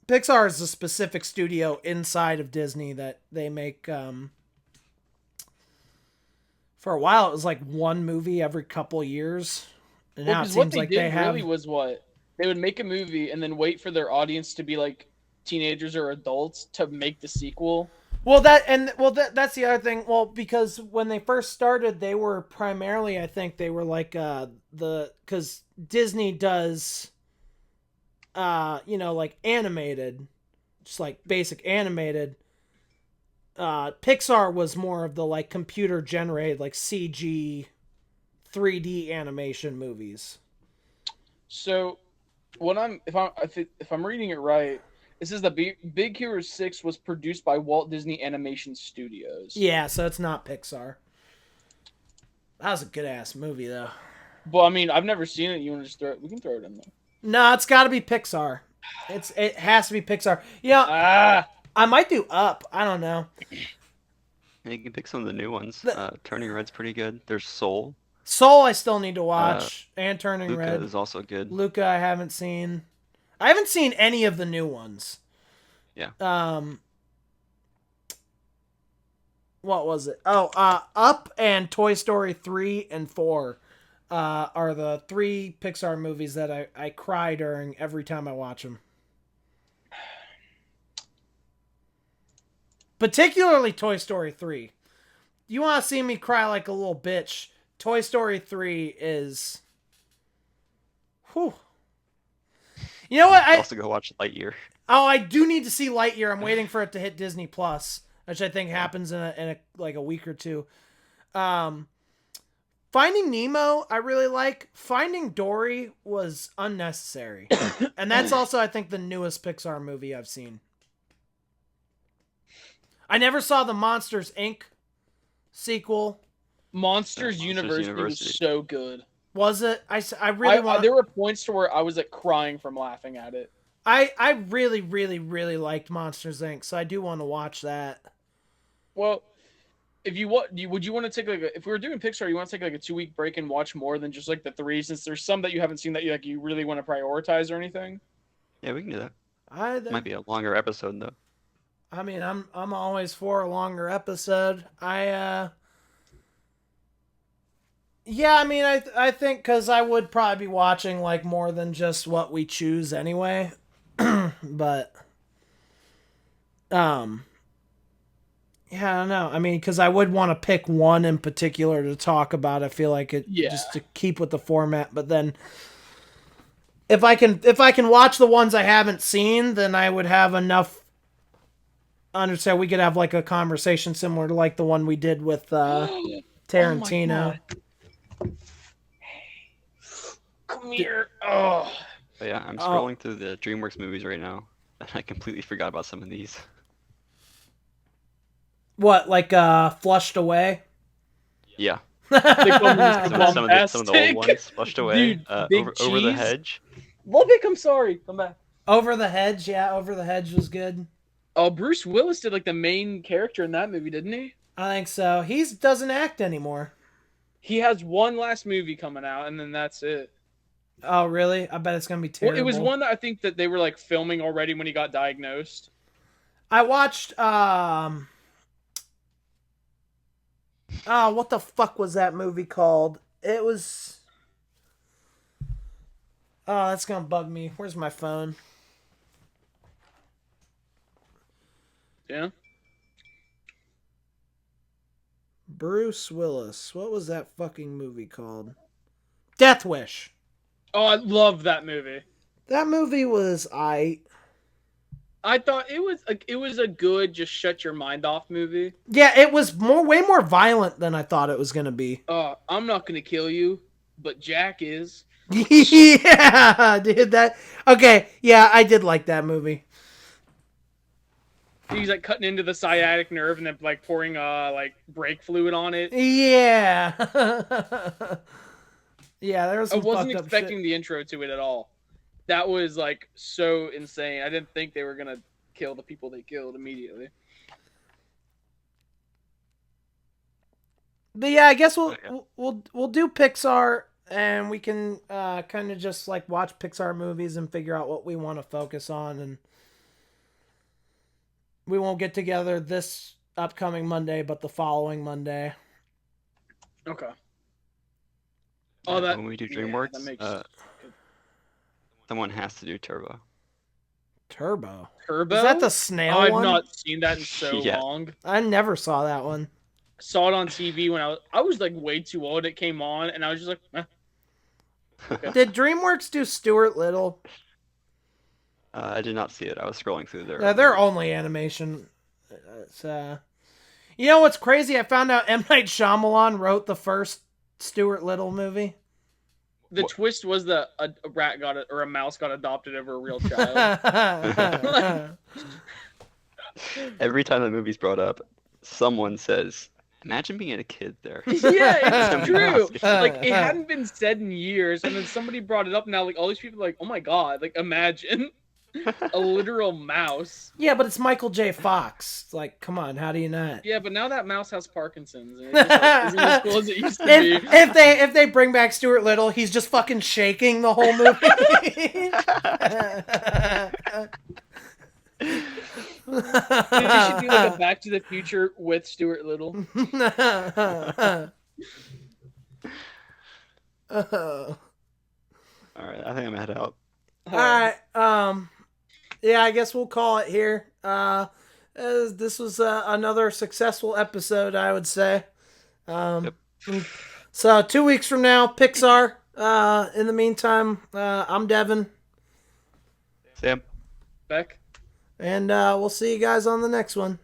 Pixar is a specific studio inside of Disney that they make. For a while, it was like one movie every couple years, and now it seems like they have. Really was what they would make a movie and then wait for their audience to be like teenagers or adults to make the sequel. Well, that's the other thing. Well, because when they first started, they were primarily, I think, they were like because Disney does, like animated, just like basic animated. Pixar was more of the like computer generated like CG 3D animation movies. So if I'm reading it right, it says that Big Hero 6 was produced by Walt Disney Animation Studios. Yeah, so it's not Pixar. That was a good ass movie though. But I mean, I've never seen it. You want to just we can throw it in there. No, it's got to be Pixar. It has to be Pixar. Yeah. I might do Up. I don't know. And you can pick some of the new ones. Turning Red's pretty good. There's Soul. Soul I still need to watch. And Turning Luca Red. is also good. Luca I haven't seen. I haven't seen any of the new ones. Yeah. What was it? Oh, Up and Toy Story 3 and 4 are the 3 Pixar movies that I cry during every time I watch them. Particularly Toy Story 3. You want to see me cry like a little bitch? Toy Story 3 is... Whew. You know what? I also go watch Lightyear. Oh, I do need to see Lightyear. I'm waiting for it to hit Disney Plus, which I think happens in a week or two. Finding Nemo, I really like. Finding Dory was unnecessary. And that's also, I think, the newest Pixar movie I've seen. I never saw the Monsters Inc. sequel. Monsters University was so good. Was it? I really want. There were points to where I was like crying from laughing at it. I really, really, really liked Monsters Inc. So I do want to watch that. Well, if you would you want to take if we were doing Pixar, you want to take like a 2-week break and watch more than just like the 3, since there's some that you haven't seen that you really want to prioritize or anything? Yeah, we can do that. Might be a longer episode though. I mean, I'm always for a longer episode. Yeah, I mean, I think because I would probably be watching like more than just what we choose anyway. But yeah, I don't know. I mean, because I would want to pick one in particular to talk about. I feel like it just to keep with the format. But then, if I can watch the ones I haven't seen, then I would have enough. Understand? We could have like a conversation similar to like the one we did with Tarantino. Oh, come here! Oh. But yeah, I'm scrolling through the DreamWorks movies right now, and I completely forgot about some of these. What, like Flushed Away? Yeah. Some of the old ones, Flushed Away. Dude, over the Hedge. Love it. I'm sorry. Come back. Over the Hedge, yeah, Over the Hedge was good. Oh, Bruce Willis did like the main character in that movie, didn't he? I think so. He doesn't act anymore. He has one last movie coming out, and then that's it. Oh, really? I bet it's gonna be terrible. Well, it was one that I think that they were like filming already when he got diagnosed. I watched. What the fuck was that movie called? It was. Oh, that's gonna bug me. Where's my phone? Yeah. Bruce Willis. What was that fucking movie called? Death Wish. Oh, I love that movie. That movie was I thought it was a good just shut your mind off movie. Yeah, it was way more violent than I thought it was gonna be. I'm not gonna kill you, but Jack is. Yeah, dude. Okay. Yeah, I did like that movie. He's like cutting into the sciatic nerve and then like pouring like brake fluid on it. Yeah. Yeah, there was some I wasn't fucked up expecting shit. the intro to it at all. That was like so insane. I didn't think they were gonna kill the people they killed immediately. But yeah, I guess we'll do Pixar, and we can kind of just like watch Pixar movies and figure out what we want to focus on, and we won't get together this upcoming Monday, but the following Monday. Okay. Oh, when we do DreamWorks, that makes someone has to do Turbo. Turbo? Turbo? Is that the snail I've one? I've not seen that in so long. I never saw that one. Saw it on TV when I was like way too old. It came on, and I was just like, eh. Okay. Did DreamWorks do Stuart Little? I did not see it. I was scrolling through there. Yeah, they're only animation. It's, you know what's crazy? I found out M. Night Shyamalan wrote the first Stuart Little movie. The twist was that a rat got it, or a mouse got adopted over a real child. Every time the movie's brought up, someone says, "Imagine being a kid there." Yeah, it's true. Like it hadn't been said in years, and then somebody brought it up. Now, like all these people, are like, oh my god, like imagine a literal mouse. Yeah, but it's Michael J. Fox. It's like, come on, how do you not? Yeah, but now that mouse has Parkinson's, and it just, like, isn't as cool as it used to be. If they bring back Stuart Little, he's just fucking shaking the whole movie. They should do like a Back to the Future with Stuart Little. All right, I think I'm gonna head out. All right. Yeah, I guess we'll call it here. This was another successful episode, I would say. Yep. So 2 weeks from now, Pixar. In the meantime, I'm Devin. Sam. Beck. And we'll see you guys on the next one.